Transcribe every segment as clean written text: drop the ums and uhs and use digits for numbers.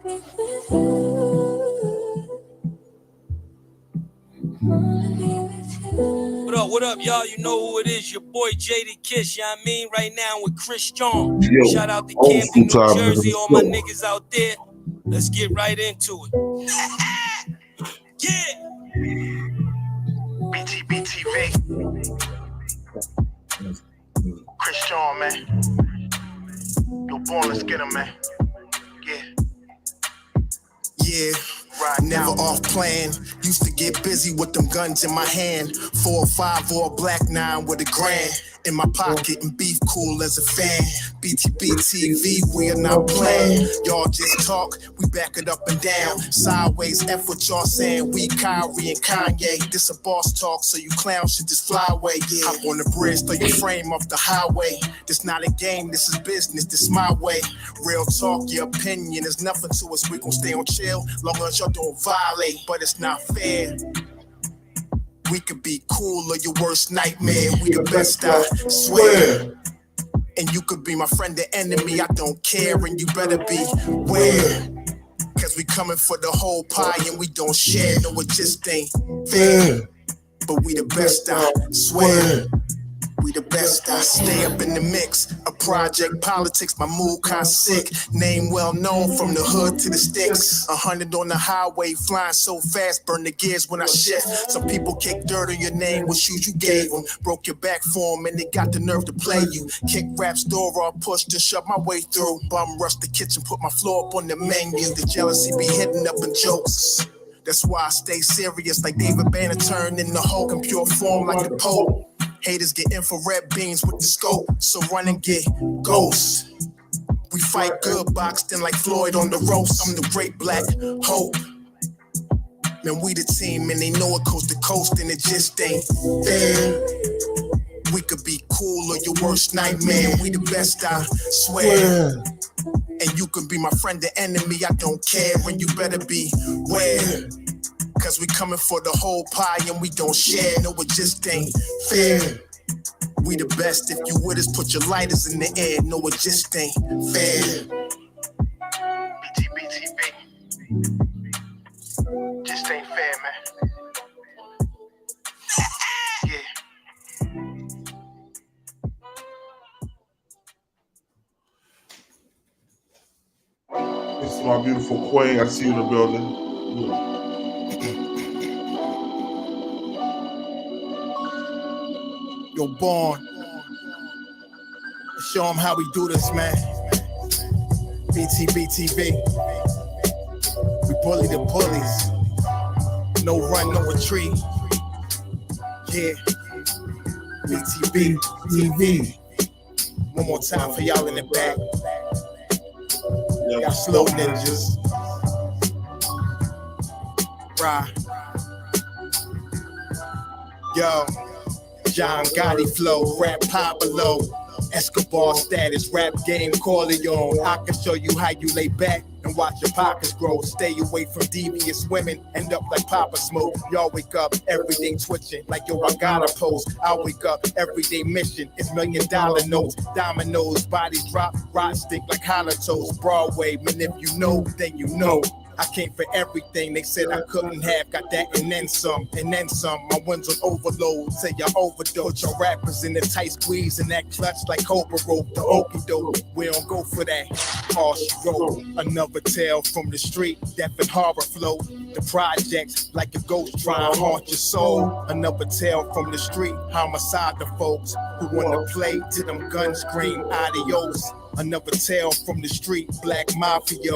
What up, y'all? You know who it is. Your boy JD Kiss, you know what I mean? Right now with Chris Strong. Shout out to Camden, New Jersey, all my niggas out there. Let's get right into it. Yeah. BTBTV. Chris Strong, man. Yo, born, let's get him, man. Yeah, never off plan. Used to get busy with them guns in my hand. 4 or 5 or a black 9 with a grand in my pocket and beef cool as a fan. BTBTV, we are not playing. Y'all just talk, we back it up and down. Sideways, F what y'all saying. We Kyrie and Kanye. This a boss talk, so you clowns should just fly away. Yeah. Hop on the bridge, throw your frame off the highway. This not a game, this is business, this my way. Real talk, your opinion is nothing to us. We gon' stay on chill, long as y'all don't violate. But it's not fair. We could be cool or your worst nightmare. We the best, I swear. And you could be my friend or enemy, I don't care. And you better beware. Cause we coming for the whole pie and we don't share. No, it just ain't fair. But we the best, I swear. We the best, I stay up in the mix. A project politics, my mood kinda sick. Name well known from the hood to the sticks. 100 on the highway, flying so fast, burn the gears when I shift. Some people kick dirt on your name, what shoes you gave them. Broke your back for them and they got the nerve to play you. Kick rap's door or push to shove my way through. Bum rush the kitchen, put my floor up on the menu. The jealousy be hitting up in jokes. That's why I stay serious like David Banner turned in the Hulk in pure form like the Pope. Haters get infrared beams with the scope, so run and get ghosts. We fight good, boxed in like Floyd on the roast. I'm the great black hope. Man, we the team and they know it coast to coast and it just ain't fair. We could be cool or your worst nightmare. We the best, I swear. And you can be my friend or enemy, I don't care. And you better beware. Cause we coming for the whole pie and we don't share. No, it just ain't fair. We the best, if you with us, put your lighters in the air. No, it just ain't fair. BTBTV. Just ain't fair, man. Yeah. This is my beautiful queen. I see you in the building. Yo, born. Show them how we do this, man. BTBTV. We bully the bullies. No run, no retreat. Yeah. BTBTV. One more time for y'all in the back. Y'all slow ninjas. Right. Yo. John Gotti flow, rap Pablo, Escobar status, rap game Corleone. I can show you how you lay back and watch your pockets grow. Stay away from devious women, end up like Papa Smoke. Y'all wake up, everything twitching, like yo, I gotta post. I wake up, everyday mission is $1 million notes. Dominoes, bodies drop, rot stick like hollow toast. Broadway, man, if you know, then you know. I came for everything they said I couldn't have. Got that and then some, and then some. My ones on overload, say y'all overdose. Your rappers in the tight squeeze and that clutch like Cobra rope. The okie doke, we don't go for that. All she wrote, another tale from the street, death and horror flow. The projects like a ghost trying to haunt your soul. Another tale from the street, homicide the folks who wanna play till them guns scream adios. Another tale from the street, black mafia.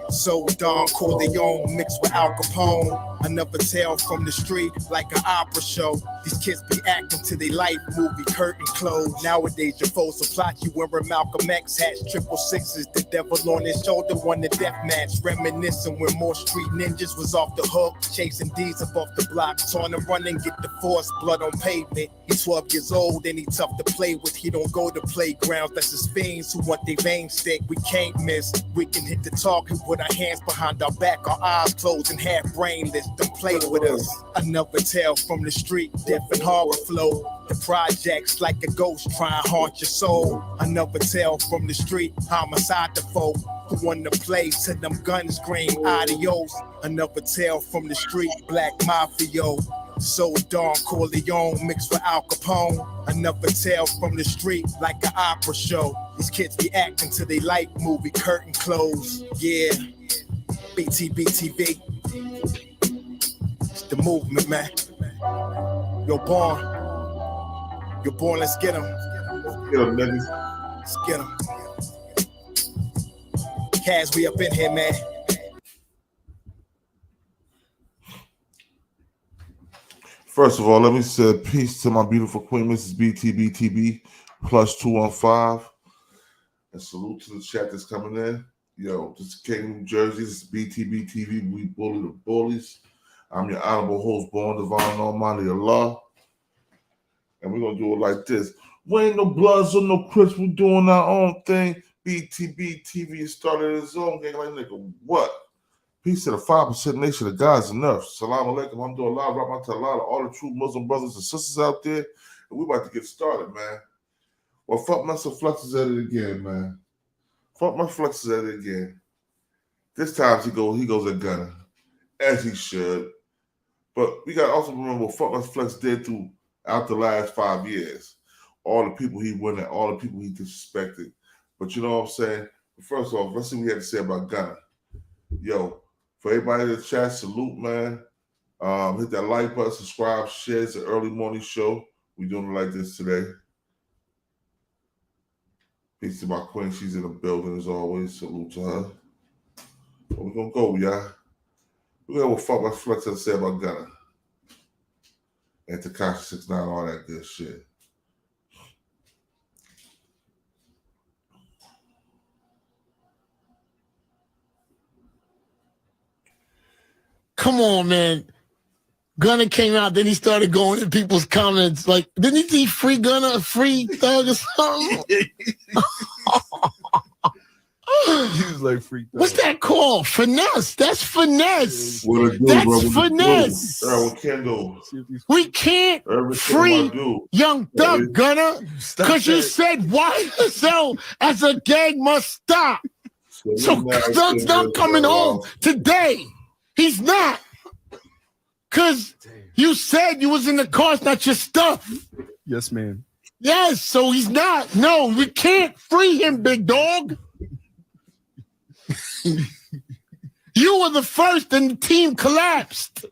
So Don Corleone mixed with Al Capone. Another tale from the street, like an opera show. These kids be acting to their life movie, curtain closed. Nowadays your foes will plot you wearing Malcolm X hats, 6ix9ine, the devil on his shoulder, won the death match. Reminiscing when more street ninjas was off the hook, chasing D's up off the block, trying to run and get the force, blood on pavement. He's 12 years old and he tough to play with. He don't go to playgrounds, that's his fiends who want their veins stick. We can't miss, we can hit the target with our hands behind our back, our eyes closed and half brainless. Don't play with us. Another tale from the street, death and horror flow. The projects like a ghost trying to haunt your soul. Another tale from the street, homicide the folk who won the play to them guns scream adios. Another tale from the street, black mafia. So Don Corleone mixed with Al Capone. Another tale from the street like an opera show. These kids be acting till they like movie curtain close. Yeah, BTBTV. It's the movement, man. Yo, Born. Yo, Born, let's get him. Get him, niggas. Let's get him. Kaz, we up in here, man. First of all, let me say peace to my beautiful queen, Mrs. BTBTV, +215. And salute to the chat that's coming in. Yo, this is King, New Jersey. This is BTBTV. We bully the bullies. I'm your honorable host, Born Divine Almighty Allah. And we're going to do it like this. We ain't no Bloods or no Crips. We're doing our own thing. BTBTV started his own gang. Like, nigga, what? Peace to the 5% nation of God's enough. Salam alaikum. Alhamdulillah. Rahmatullah. All the true Muslim brothers and sisters out there. And we about to get started, man. Well, fuck my flexes at it again, man. Fuck my flexes at it again. This time he goes at Gunna. As he should. But we got to also remember what fuck my flex did throughout the last 5 years. All the people he went at, all the people he disrespected. But you know what I'm saying? First off, let's see what we had to say about Gunna. Yo, for everybody in the chat, salute, man. Hit that like button, subscribe, share. It's an early morning show. We're doing it like this today. Peace to my queen. She's in the building as always. Salute to her. But we're going to go, y'all. We're going to fuck my flex and say about Gunna. And to Cashapp 6ix9ine, all that good shit. Come on, man. Gunna came out, then he started going in people's comments. Like, didn't he see free Gunna, free thug or something? He was like free thug. What's that called? Finesse. That's finesse. What it do, That's bro? finesse. What can do? We can't free Young Thug, Gunna, because you said YSL as a gang must stop. So Thug's not coming home today. He's not. Because you said you was in the car, it's not your stuff. Yes, man. Yes, so he's not. No, we can't free him, big dog. You were the first and the team collapsed.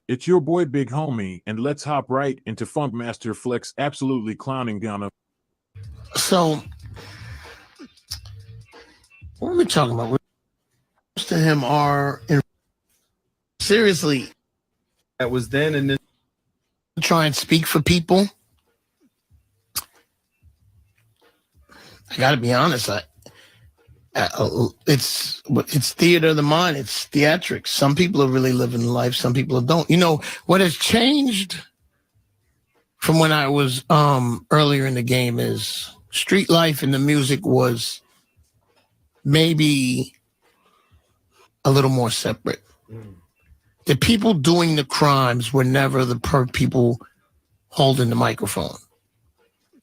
It's your boy Big Homie, and let's hop right into Funkmaster Flex absolutely clowning Gunna. So, what are we talking about? Most to him are seriously. That was then, and then Try and speak for people. I got to be honest. It's theater of the mind. It's theatrics. Some people are really living life. Some people don't. You know what has changed from when I was earlier in the game is street life and the music was maybe a little more separate. The people doing the crimes were never the people holding the microphone.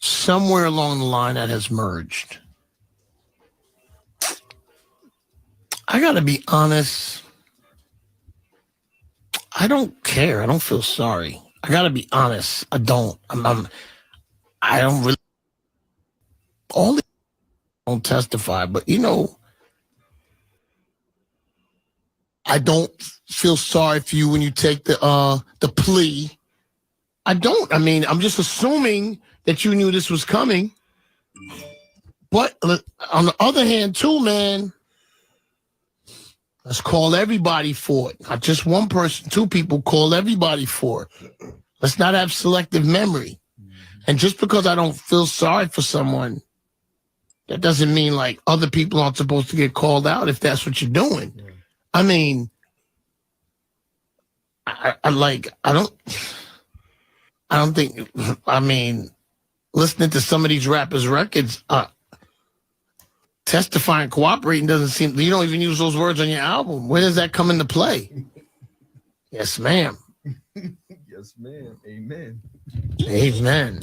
Somewhere along the line that has merged. I gotta be honest. I don't care. I don't feel sorry. I gotta be honest. I don't. I don't really. All the don't testify, but you know, I don't feel sorry for you when you take the plea. I don't. I mean, I'm just assuming that you knew this was coming. But on the other hand, too, man, let's call everybody for it. Not just one person, two people, call everybody for it. Let's not have selective memory. And just because I don't feel sorry for someone, that doesn't mean like other people aren't supposed to get called out if that's what you're doing. Yeah. I mean, I don't think, I mean, listening to some of these rappers' records, testifying, cooperating doesn't seem, you don't even use those words on your album. Where does that come into play? Yes, ma'am. Yes, Yes, man. Amen. Amen.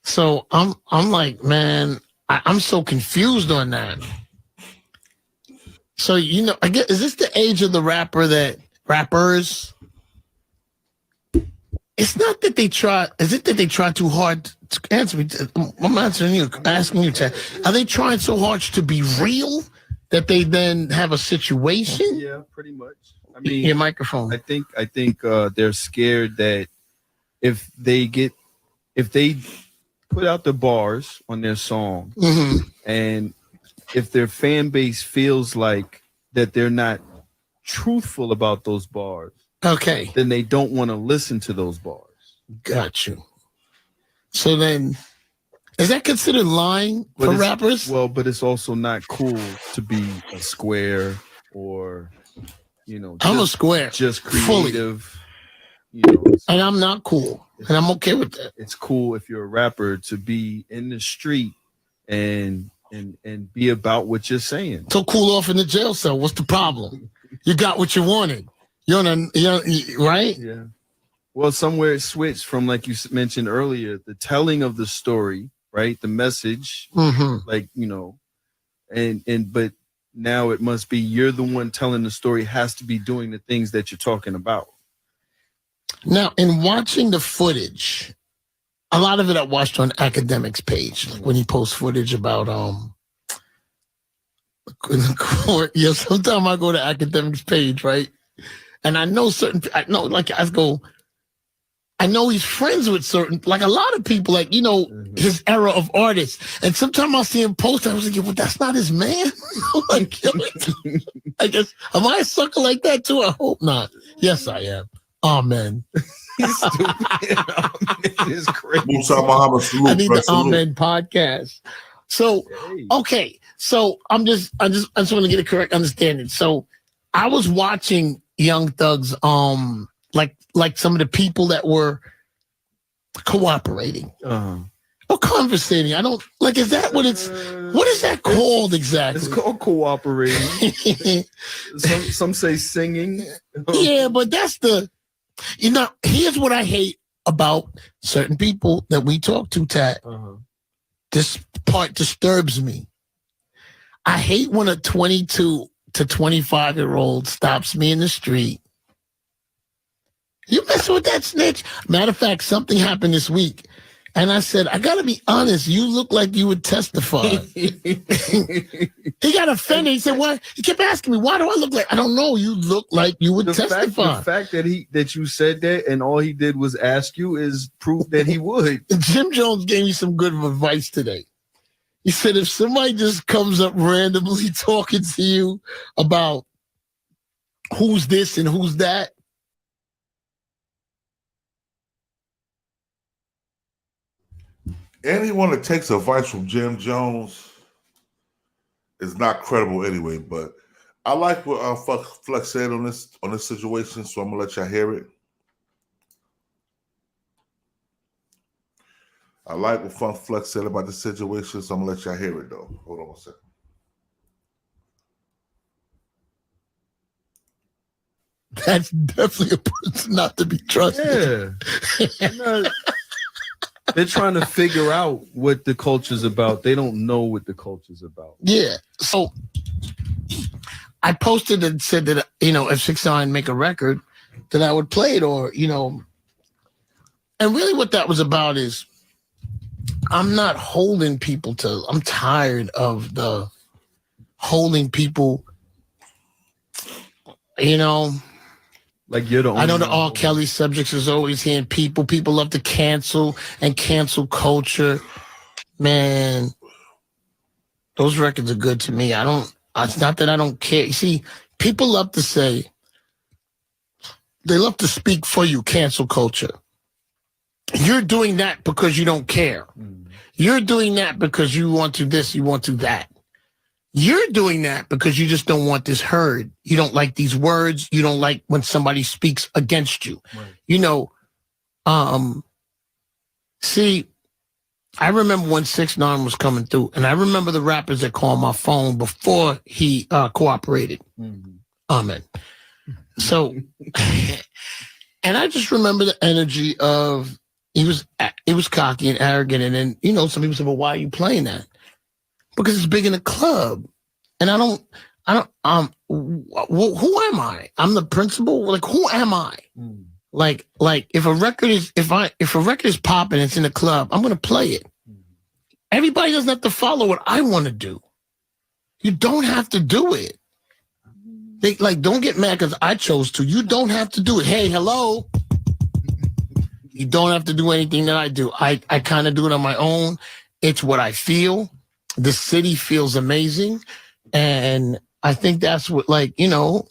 So I'm like, man, I'm so confused on that. So, you know, I guess, is this the age of the rappers? It's not that they try. Is it that they try too hard to answer me? I'm answering you, asking you, Chad. Are they trying so hard to be real that they then have a situation? Yeah, pretty much. I mean, your microphone. I think they're scared that if they put out the bars on their song, and if their fan base feels like that they're not truthful about those bars, okay, then they don't want to listen to those bars. Got you. So then, is that considered lying for rappers? Well, but it's also not cool to be a square or, you know, I'm a square, just creative. Fully. You know, and I'm not cool, and I'm okay with that. It's cool if you're a rapper to be in the street and be about what you're saying. So cool off in the jail cell. What's the problem? You got what you wanted. You're right? Yeah. Well, somewhere it switched from, like you mentioned earlier, the telling of the story, right? The message, like, you know, but now it must be you're the one telling the story, has to be doing the things that you're talking about. Now, in watching the footage, a lot of it I watched on Academic's page, like when he posts footage about in the court. Yeah, sometimes I go to Academic's page, right? And I know I know he's friends with certain, like a lot of people, like, you know, his era of artists. And sometimes I'll see him post, I was like, well, that's not his man. Like, I guess, am I a sucker like that too? I hope not. Yes, I am. Amen. He's stupid. It's crazy. I need the Amen podcast. So, okay. So I just want to get a correct understanding. So I was watching Young Thug's, like some of the people that were cooperating or conversating. I don't like, is that what is that called exactly? It's called cooperating. some say singing. Yeah, but that's here's what I hate about certain people that we talk to, Tat. This part disturbs me. I hate when a 22 to 25-year-old stops me in the street. You messing with that snitch? Matter of fact, something happened this week. And I said, I got to be honest, you look like you would testify. He got offended. He said, what? He kept asking me, why do I look like? I don't know. You look like you would testify. The fact that you said that and all he did was ask you is proof that he would. Jim Jones gave me some good advice today. He said, if somebody just comes up randomly talking to you about who's this and who's that, anyone that takes advice from Jim Jones is not credible anyway. But I like what Flex said on this situation, so I'm gonna let y'all hear it. I like what Flex said about the situation, so I'm gonna let y'all hear it though. Hold on one second. That's definitely a person not to be trusted. Yeah. They're trying to figure out what the culture's about. They don't know what the culture's about. Yeah. So I posted and said that, you know, if 6ix9ine make a record, that I would play it, or, you know. And really what that was about is I'm not holding people to, I'm tired of the holding people, you know. Like you're the only I know the R. Kelly subjects is always hearing people. People love to cancel and cancel culture. Man, those records are good to me. It's not that I don't care. You see, people love to say, they love to speak for you, cancel culture. You're doing that because you don't care. You're doing that because you want to this, you want to that. You're doing that because you just don't want this heard. You don't like these words. You don't like when somebody speaks against you. Right. You know, see, I remember when 6ix9ine was coming through, and I remember the rappers that called my phone before he cooperated. Amen. So And I just remember the energy of he was cocky and arrogant, and then some people said, "Well, why are you playing that?" Because it's big in the club, and who am I? I'm the principal. Like, who am I? Like if a record is popping, it's in the club, I'm gonna play it. Everybody doesn't have to follow what I want to do. You don't have to do it. They don't get mad because I chose to. You don't have to do it. Hey, hello. You don't have to do anything that I do. I kind of do it on my own. It's what I feel. The city feels amazing. And I think that's what, ATL,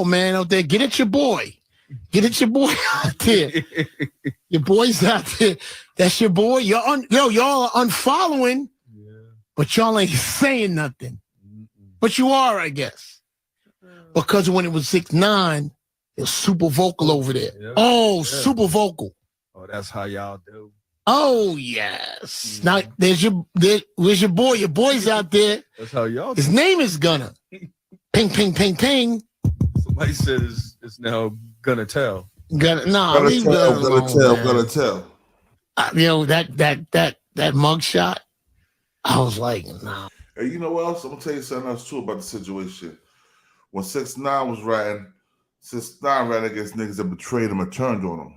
man, out there, get at your boy. Get at your boy out there. Your boy's out there. That's your boy. Y'all are unfollowing, but y'all ain't saying nothing. But you are, I guess. Because when it was 6ix9ine, it was super vocal over there. Yeah. Super vocal. Oh, that's how y'all do. Oh, yes. Now, where's your boy? Your boy's out there. That's how y'all do. His name is Gunna. Ping, ping, ping, ping. Somebody said it's now Gonna Tell. Gonna tell. That mugshot, I was like, nah. Hey, you know what else? I'm gonna tell you something else too about the situation. When 6ix9ine was writing, 6ix9ine ran against niggas that betrayed him and turned on him.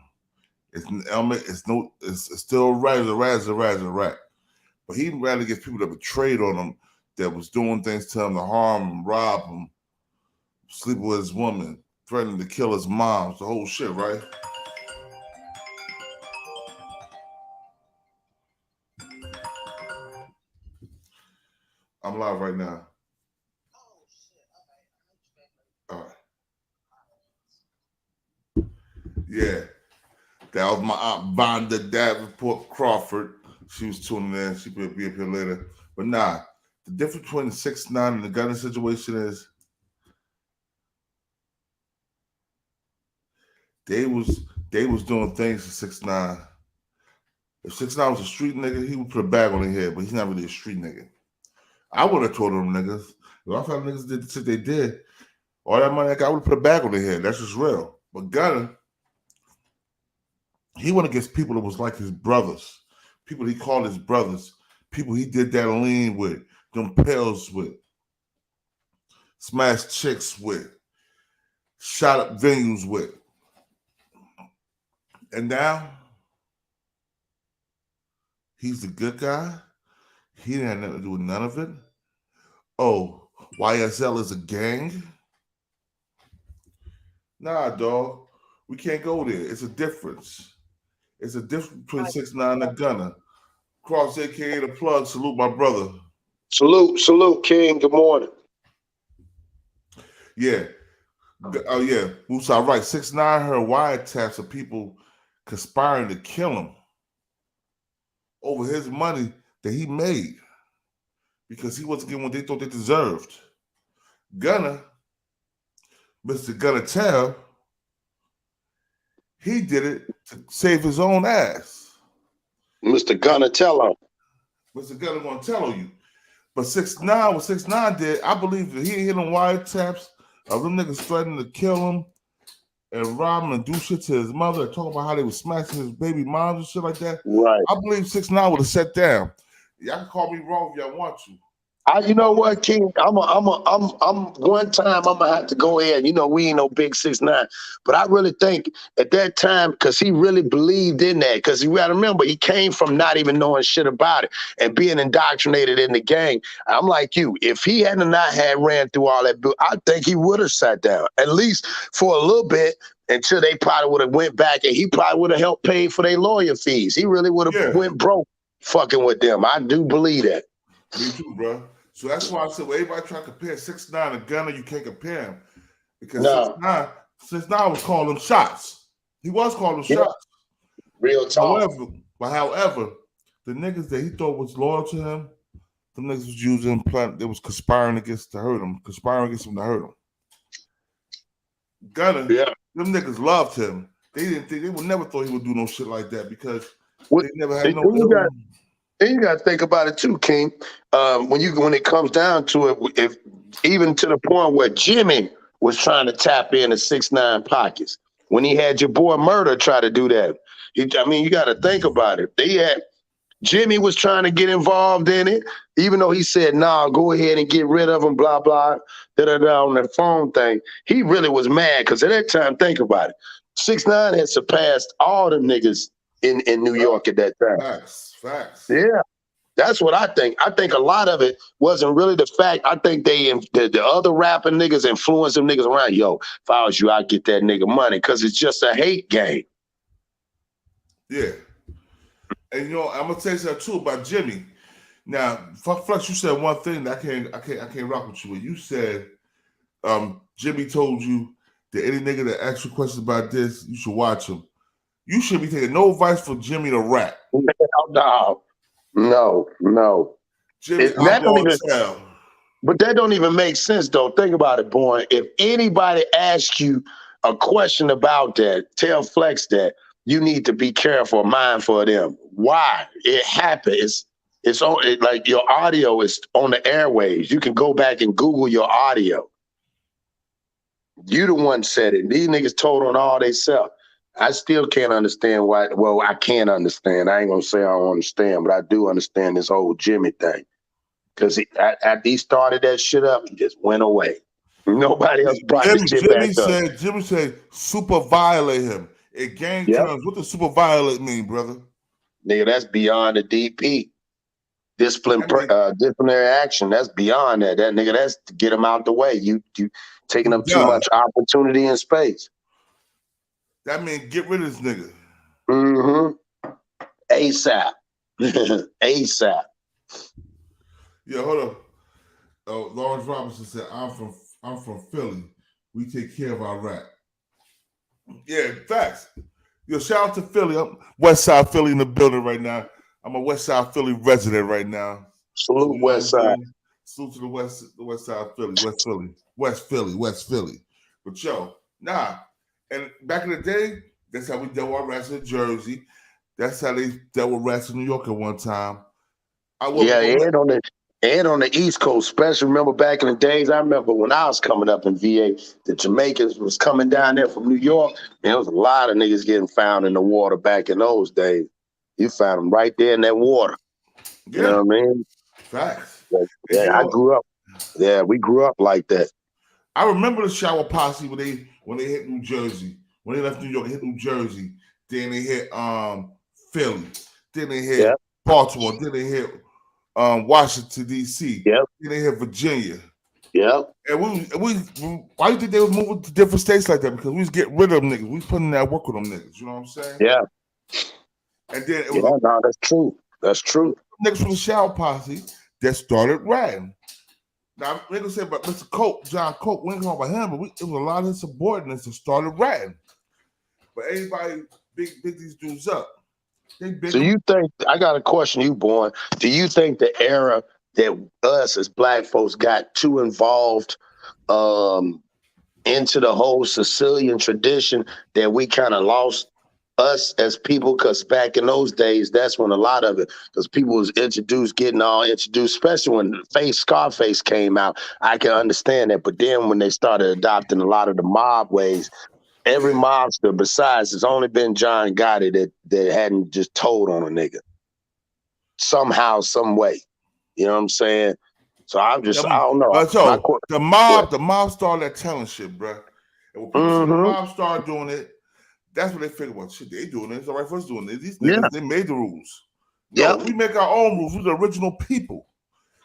It's still right as a rat. But he ran against people that betrayed on him, that was doing things to him to harm him, rob him, sleeping with his woman, threatening to kill his mom, the whole shit, right? I'm live right now. All right. Yeah. That was my Aunt Vonda Davenport Crawford. She was tuning in. She will be up here later. But nah, the difference between the 6ix9ine and the Gunna situation is they was doing things to 6ix9ine. If 6ix9ine was a street nigga, he would put a bag on his head, but he's not really a street nigga. I would have told them niggas, if I found niggas did the shit they did, all that money I got, I would have put a bag on their head. That's just real. But Gunna, he went against people that was like his brothers, people he called his brothers, people he did that lean with, them pills with, smashed chicks with, shot up venues with. And now, he's the good guy. He didn't have nothing to do with none of it. Oh, YSL is a gang? Nah, dog. We can't go there. It's a difference. It's a difference between 6ix9ine and Gunna. Cross, a.k.a. The Plug. Salute my brother. Salute, King. Good morning. Yeah. Oh, yeah. Musa, right. 6ix9ine heard wiretaps of people conspiring to kill him over his money that he made because he wasn't getting what they thought they deserved. Gunna, Mr. Gunna Tell, he did it to save his own ass. Mr. Gunna Tell him. Mr. Gunna gonna tell you. But 6ix9ine, what 6ix9ine did, I believe that he hit on wiretaps of them niggas threatening to kill him and rob him and do shit to his mother and talk about how they were smashing his baby moms and shit like that. Right. I believe 6ix9ine would have sat down. Y'all can call me wrong if y'all want to. You know what, King? I'm one time I'm gonna have to go ahead. You know, we ain't no big 6ix9ine, but I really think at that time, because he really believed in that. Because you gotta remember, he came from not even knowing shit about it and being indoctrinated in the gang. I'm like you, if he hadn't not had ran through all that, I think he would have sat down at least for a little bit until they probably would have went back and he probably would have helped pay for their lawyer fees. He really would have went broke fucking with them. I do believe that. Me too, bro. So that's why I said, when everybody try to compare 6ix9ine and Gunna, you can't compare him. Because 6ix9ine was calling them shots. He was calling them shots. Real talk. However, the niggas that he thought was loyal to him, them niggas was using they was conspiring against to hurt him, conspiring against him to hurt him. Gunna, them niggas loved him. They would never thought he would do no shit like that because they never had no. And you got to think about it too, King. When it comes down to it, if even to the point where Jimmy was trying to tap into 6ix9ine pockets, when he had your boy Murder try to do that. I mean, you got to think about it. Jimmy was trying to get involved in it, even though he said, nah, go ahead and get rid of him, blah, blah, da-da-da on that phone thing. He really was mad because at that time, think about it, 6ix9ine had surpassed all the niggas in New York at that time. Facts. Yeah. That's what I think. I think a lot of it wasn't really the fact. I think the other rapping niggas influenced them niggas around. Yo, if I was you, I'd get that nigga money because it's just a hate game. Yeah. And you know, I'm gonna tell you something too about Jimmy. Now, Flex, you said one thing that I can't rock with you with. You said Jimmy told you that any nigga that asks you questions about this, you should watch him. You should be taking no advice from Jimmy to rap. No. Jimmy, but that don't even make sense, though. Think about it, boy. If anybody asks you a question about that, tell Flex that you need to be careful, mindful of them. Why? It happened. It's on. Like your audio is on the airwaves. You can go back and Google your audio. You the one said it. These niggas told on all they self. I still can't understand why. Well, I can't understand. I ain't gonna say I don't understand, but I do understand this whole Jimmy thing. Because after he started that shit up, he just went away. Nobody else brought the shit back up. Jimmy said, super violate him. It gang terms. What does super violate mean, brother? Nigga, that's beyond the DP. Disciplinary action. That's beyond that. That nigga, that's to get him out the way. You taking up too much opportunity and space. That means get rid of this nigga. Mm-hmm. ASAP. ASAP. Yeah, hold up. Lawrence Robinson said, I'm from Philly. We take care of our rap. Yeah, facts. Yo, shout out to Philly. I'm West Side Philly in the building right now. I'm a West Side Philly resident right now. Salute West Side. Salute to the West Side Philly, West Philly. But yo, nah. And back in the day, that's how we dealt with our rats in Jersey. That's how they dealt with rats in New York at one time. And on the East Coast, especially remember back in the days, I remember when I was coming up in VA, the Jamaicans was coming down there from New York. And there was a lot of niggas getting found in the water back in those days. You found them right there in that water. You know what I mean? Facts. Yeah, I grew up. Yeah, we grew up like that. I remember the shower posse when they hit New Jersey. When they left New York, they hit New Jersey. Then they hit Philly. Then they hit Baltimore. Then they hit Washington, D.C. Yep. Then they hit Virginia. Yep. And we why do you think they was moving to different states like that? Because we was getting rid of them niggas. We was putting that work with them niggas. You know what I'm saying? Yeah. And then that's true. That's true. Niggas from the shower posse that started ratting. Now, we ain't gonna say about Mr. Coke, John Coke, we ain't talking about him, but it was a lot of his subordinates that started ratting. But everybody big these dudes up. So you think, I got a question you, Boy. Do you think the era that us as black folks got too involved into the whole Sicilian tradition that we kind of lost us as people? Because back in those days, that's when a lot of it, because people was getting all introduced, especially when Scarface came out. I can understand that. But then when they started adopting a lot of the mob ways, every mobster besides, it's only been John Gotti that hadn't just told on a nigga. Somehow, some way. You know what I'm saying? So I don't know. The mob started that telling shit, bro. And when people see the mob start doing it, that's what they figure, well, shit, they doing it. It's all right for us doing it. These niggas, they made the rules. No, we make our own rules. We're the original people.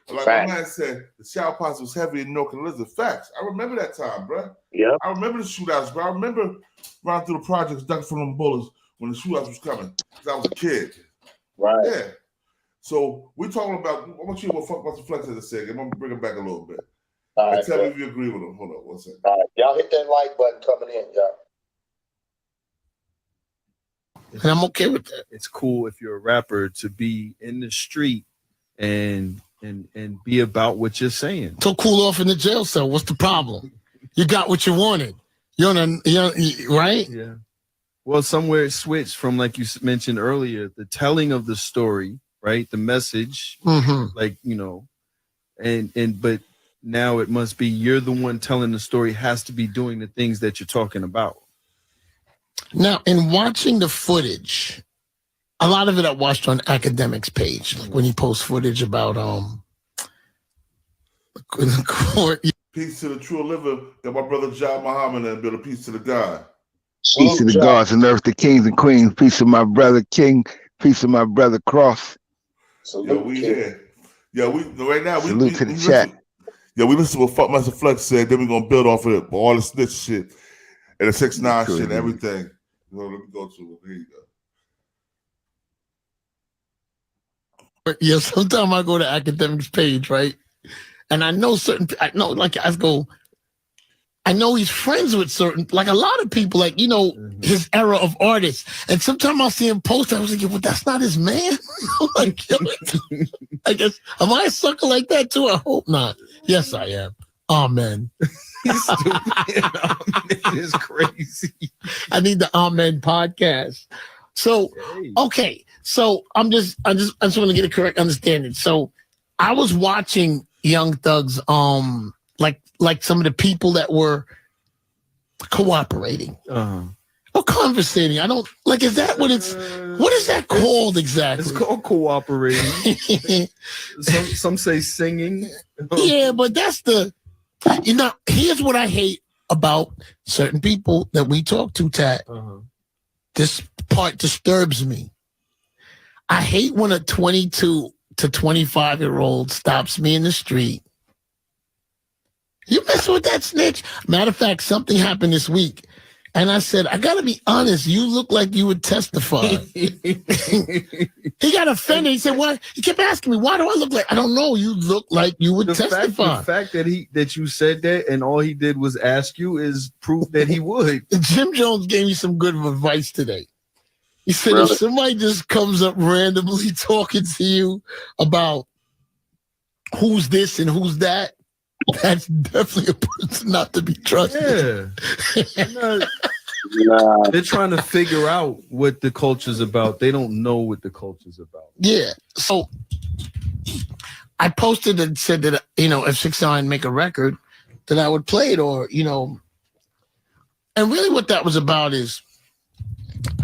Like my man said, the shower posse was heavy in New York and Elizabeth. Facts. I remember that time, bro. Yeah. I remember the shootouts, bro. I remember running through the projects, ducking from them bullets when the shootouts was coming. Because I was a kid. Right. Yeah. So we're talking about, I want you to fuck about the Flex in a second. I'm going to bring it back a little bit. All right, tell me if you agree with him. Hold on 1 second. All right. Y'all hit that like button coming in, y'all. And I'm okay with that. It's cool if you're a rapper to be in the street and be about what you're saying. So cool off in the jail cell. What's the problem? You got what you wanted. Right? Yeah. Well, somewhere it switched from, like you mentioned earlier, the telling of the story, right? The message, like, you know, but now it must be you're the one telling the story has to be doing the things that you're talking about. Now, in watching the footage, a lot of it I watched on Academic's page, like when he posts footage about the court. Peace to the true liver. Got my brother John Muhammad and build a peace to the God. Peace to the gods and earth, the kings and queens. Peace to my brother King. Peace to my brother Cross. Yo, we here. Yeah, we right now. Salute to the chat. Yeah, we listen to what Fuck Master Flex said. Then we gonna build off of it, all the snitch shit and the 6ix9ine shit, and everything. Let me go to it. Here you go. Yeah, sometimes I go to Academic's page, right? And I know I know he's friends with certain, like a lot of people, like, his era of artists. And sometimes I'll see him post, I was like, well, that's not his man. Like, I guess, am I a sucker like that too? I hope not. Yes, I am. Amen. He's stupid. Amen is crazy. I need the Amen podcast. So, okay. So I just want to get a correct understanding. So I was watching Young Thug's, like some of the people that were cooperating or conversating. I don't like. Is that what it's? What is that called exactly? It's called cooperating. some say singing. Yeah, but that's the. Here's what I hate about certain people that we talk to, Tat. This part disturbs me. I hate when a 22 to 25-year-old stops me in the street. You messing with that snitch? Matter of fact, something happened this week. And I said, I got to be honest, you look like you would testify. He got offended. He said, what? He kept asking me, why do I look like? I don't know. You look like you would testify. The fact that you said that and all he did was ask you is proof that he would. Jim Jones gave me some good advice today. He said, if somebody just comes up randomly talking to you about who's this and who's that, that's definitely a person not to be trusted. Yeah. They're trying to figure out what the culture's about. They don't know what the culture's about. Yeah. So I posted and said that, if 6ix9ine make a record, that I would play it, or, and really what that was about is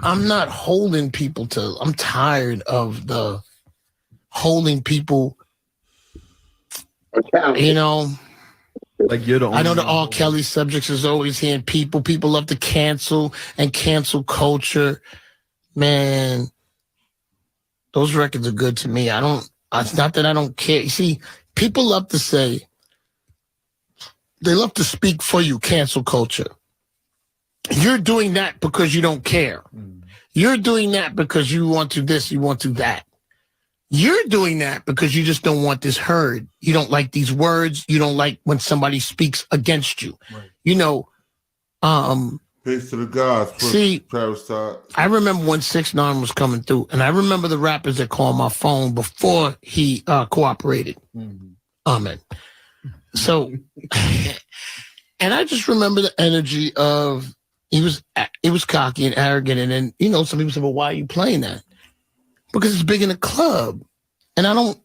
I'm not holding people to, I'm tired of the holding people, like you're the only I know the R. Kelly subjects is always hearing people love to cancel and cancel culture. Man, those records are good to me. It's not that I don't care. You see, people love to say, they love to speak for you, cancel culture. You're doing that because you don't care. You're doing that because you want to this, you want to that. You're doing that because you just don't want this heard. You don't like these words. You don't like when somebody speaks against you. Right. Peace to the gods. See, I remember when 6ix9ine was coming through, and I remember the rappers that called my phone before he cooperated. Amen. So, and I just remember the energy of he was cocky and arrogant, and then some people said, "Well, why are you playing that?" Because it's big in the club, and I don't.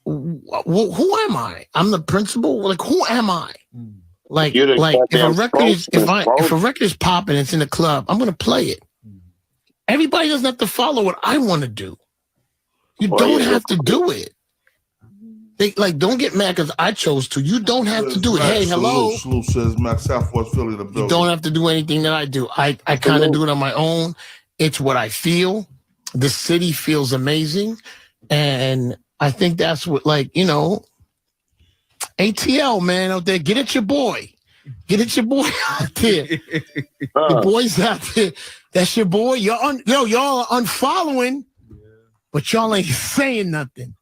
Who am I? I'm the principal. Like, who am I? Like if a record is popping, it's in the club, I'm gonna play it. Everybody doesn't have to follow what I want to do. You don't have to do it. Don't get mad because I chose to. You don't have to do it. Hey, hello. Salute says Max Southwest Philly in the building. You don't have to do anything that I do. I kind of do it on my own. It's what I feel. The city feels amazing. And I think that's what, ATL, man, out there, get at your boy. Get at your boy out there. The boys out there. That's your boy. Y'all are unfollowing, but y'all ain't saying nothing.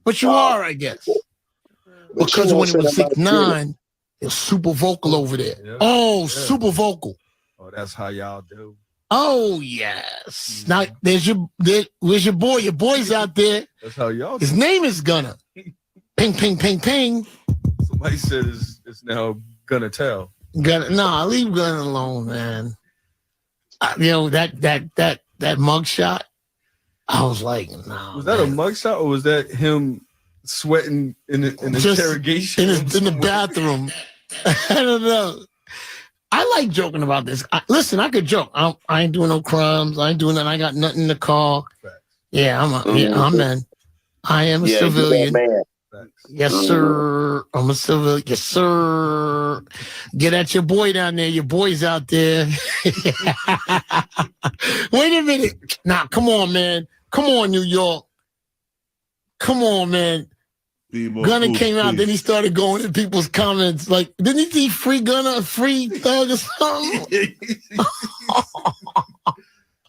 But you are, I guess. Because when it was 6ix9ine, it was super vocal over there. Yeah. Super vocal. Oh, that's how y'all do. Oh, yes. Now, where's your boy? Your boy's out there. That's how y'all do. His name is Gunna. Ping, ping, ping, ping. Somebody said it's now Gunna tell. Nah, leave Gunna alone, man. That mugshot, I was like, nah. Was that a mugshot or was that him sweating in the interrogation? In the bathroom. I don't know. I like joking about this. Listen, I could joke. I ain't doing no crimes. I ain't doing that. I got nothing in the car. Yeah, I'm in. I am a civilian. Yes, sir. I'm a civilian. Yes, sir. Get at your boy down there. Your boy's out there. Wait a minute. Nah, come on, man. Come on, New York. Come on, man. Gunna came out, then he started going in people's comments. Like, didn't he see free Gunna, free thug or something?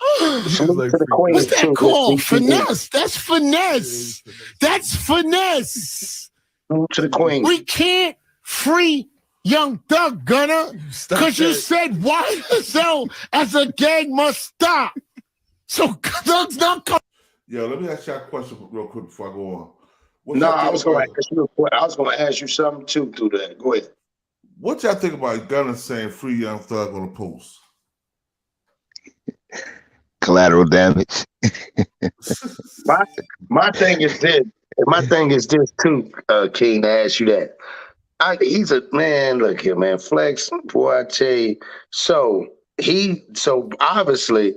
What's that called? Finesse. That's finesse. That's finesse. To the Queen. We can't free Young Thug, Gunna, because you said YSL as a gang must stop. So Thug's not coming. Yeah, let me ask you a question real quick before I go on. I was going to ask you something too through that. Go ahead. What y'all think about Gunna saying free Young Thug on the post? Collateral damage. my thing is this. My thing is this too, King, to ask you that. He's a man. Look here, man. Flex, boy, I tell you. So obviously,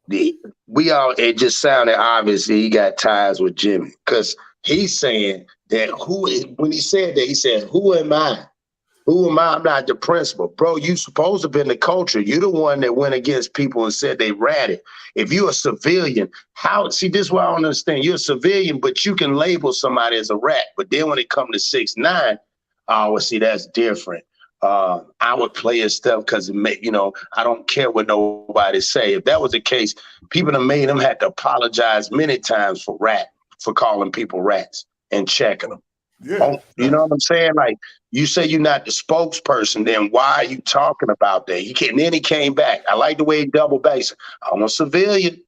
it just sounded obvious he got ties with Jimmy, because he's saying that when he said that, he said, "Who am I? Who am I? I'm not the principal." Bro, you supposed to have been the culture. You're the one that went against people and said they ratted. If you're a civilian, this is what I don't understand. You're a civilian, but you can label somebody as a rat. But then when it comes to 6ix9ine, well, see, that's different. I would play his stuff because I don't care what nobody say. If that was the case, people that made him had to apologize many times for calling people rats and checking them. Yeah, you know what I'm saying? Like, you say you're not the spokesperson, then why are you talking about that? And then he came back. I like the way he double back. I'm a civilian.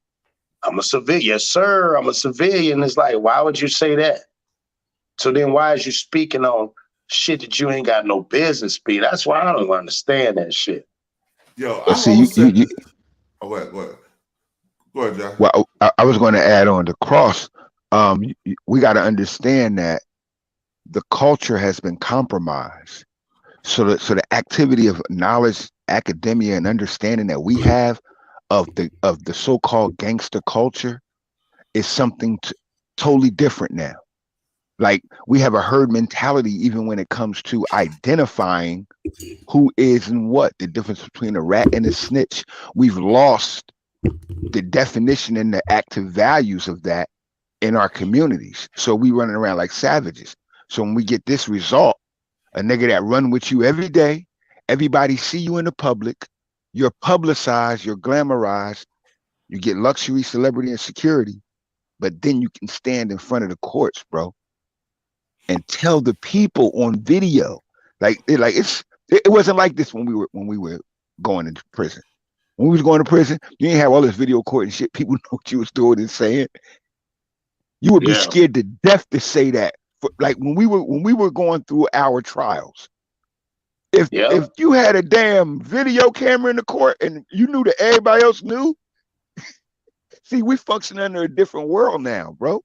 I'm a civilian. Yes, sir. I'm a civilian. It's like, why would you say that? So then why is you speaking on shit that you ain't got no business speak? That's why I don't understand that shit. Yo, Go ahead. Go ahead, John. Well, I was going to add on the cross. We got to understand that the culture has been compromised. So the activity of knowledge, academia, and understanding that we have of the so-called gangster culture is something totally different now. Like, we have a herd mentality even when it comes to identifying who is and what, the difference between a rat and a snitch. We've lost the definition and the active values of that in our communities. So we running around like savages. So when we get this result, a nigga that run with you every day, everybody see you in the public, you're publicized, you're glamorized, you get luxury, celebrity, and security, but then you can stand in front of the courts, bro, and tell the people on video, it wasn't like this when we were going into prison. When we was going to prison, you didn't have all this video court and shit. People know what you was doing and saying. You would be scared to death to say that. Like when we were going through our trials, if you had a damn video camera in the court and you knew that everybody else knew, see, we function under a different world now, bro.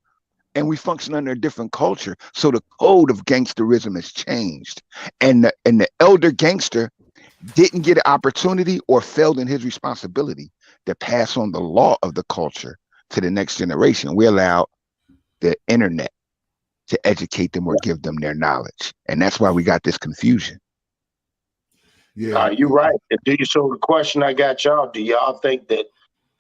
And we function under a different culture. So the code of gangsterism has changed. And the elder gangster didn't get an opportunity or failed in his responsibility to pass on the law of the culture to the next generation. We allowed the internet to educate them or give them their knowledge. And that's why we got this confusion. Yeah, you're right. So the question I got y'all, do y'all think that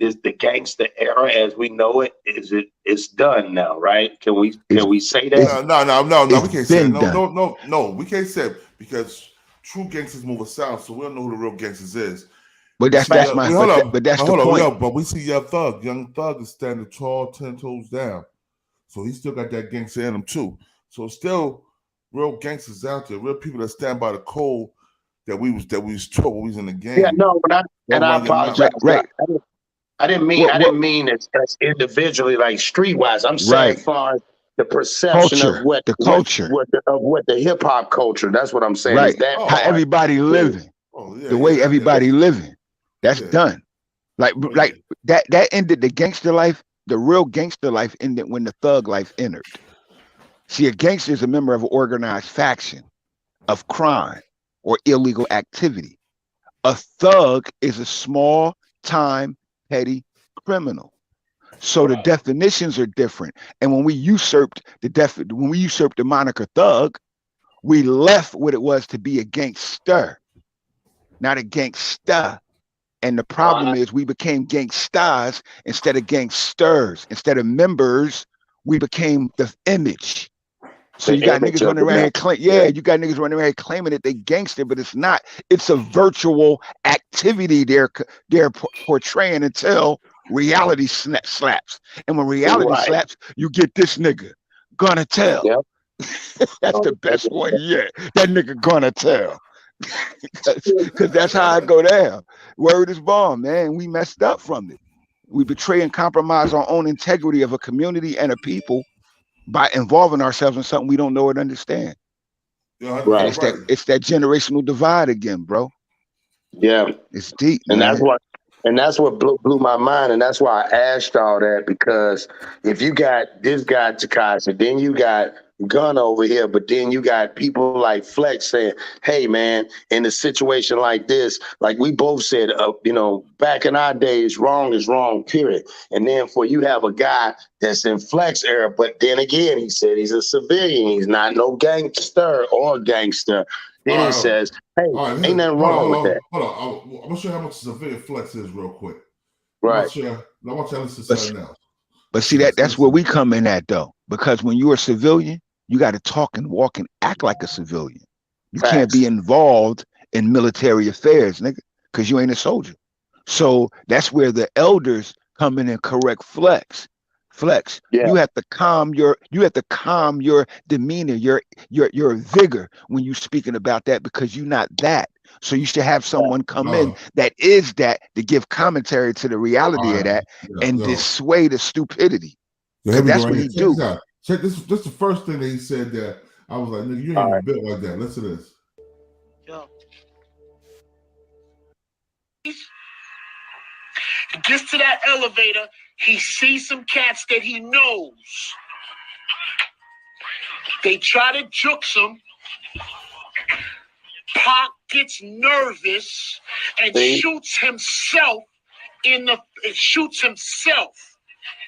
is the gangster era as we know it, it's done now, right? Can we say that? No, we can't say it. No, we can't say it because true gangsters move us south, so we don't know who the real gangsters is. But that's the point. Yo, but we see Young Thug is standing tall, 10 toes down. So he still got that gangster in him too. So still real gangsters out there, real people that stand by the code that we was taught when we was in the game. Yeah, no, but I apologize. Right. I didn't mean as individually, like streetwise. I'm saying as far as the perception culture, of what the culture of what the hip hop culture. That's what I'm saying. Right. Is that how everybody living, the way everybody living. That's done. Like that ended the gangster life. The real gangster life ended when the thug life entered. See, a gangster is a member of an organized faction of crime or illegal activity. A thug is a small time petty criminal. So the definitions are different. And when we usurped the moniker thug, we left what it was to be a gangster, not a gangsta. And the problem is we became gangstas instead of gangsters. Instead of members, we became the image. So you got niggas running around here you got niggas running around here claiming that they gangster, but it's not. It's a virtual activity they're portraying until reality slaps. And when reality slaps, you get this nigga gonna tell. Yep. That's the best one yet. That nigga gonna tell. Because that's how I go down. Word is born, man. We messed up from it. We betray and compromise our own integrity of a community and a people by involving ourselves in something we don't know and understand. Yeah, Right. It's that generational divide again, bro. Yeah. It's deep, and man. that's what blew my mind, and that's why I asked all that, because if you got this guy Tekashi, then you got Gunna over here, but then you got people like Flex saying, hey man, in a situation like this, like we both said, back in our days, wrong is wrong, period. And then for you have a guy that's in Flex era, but then again, he said he's a civilian, he's not no gangster or gangster. Then he says, hey, ain't nothing wrong with that. Hold on. I'm going to show you how much civilian Flex is real quick. Right. I want you to listen to something else. But see, that's where we come in at, though. Because when you're a civilian, you got to talk and walk and act like a civilian. You can't be involved in military affairs, nigga, because you ain't a soldier. So that's where the elders come in and correct Flex. You have to calm your demeanor, your vigor when you speaking about that, because you're not that. So you should have someone come in that is that, to give commentary to the reality of that and dissuade the stupidity. That's what he do. Check this. This is the first thing that he said that I was like, nigga, you ain't even built like that. Listen to this. Yo. He gets to that elevator. He sees some cats that he knows. They try to juke him. Pac gets nervous and shoots himself shoots himself.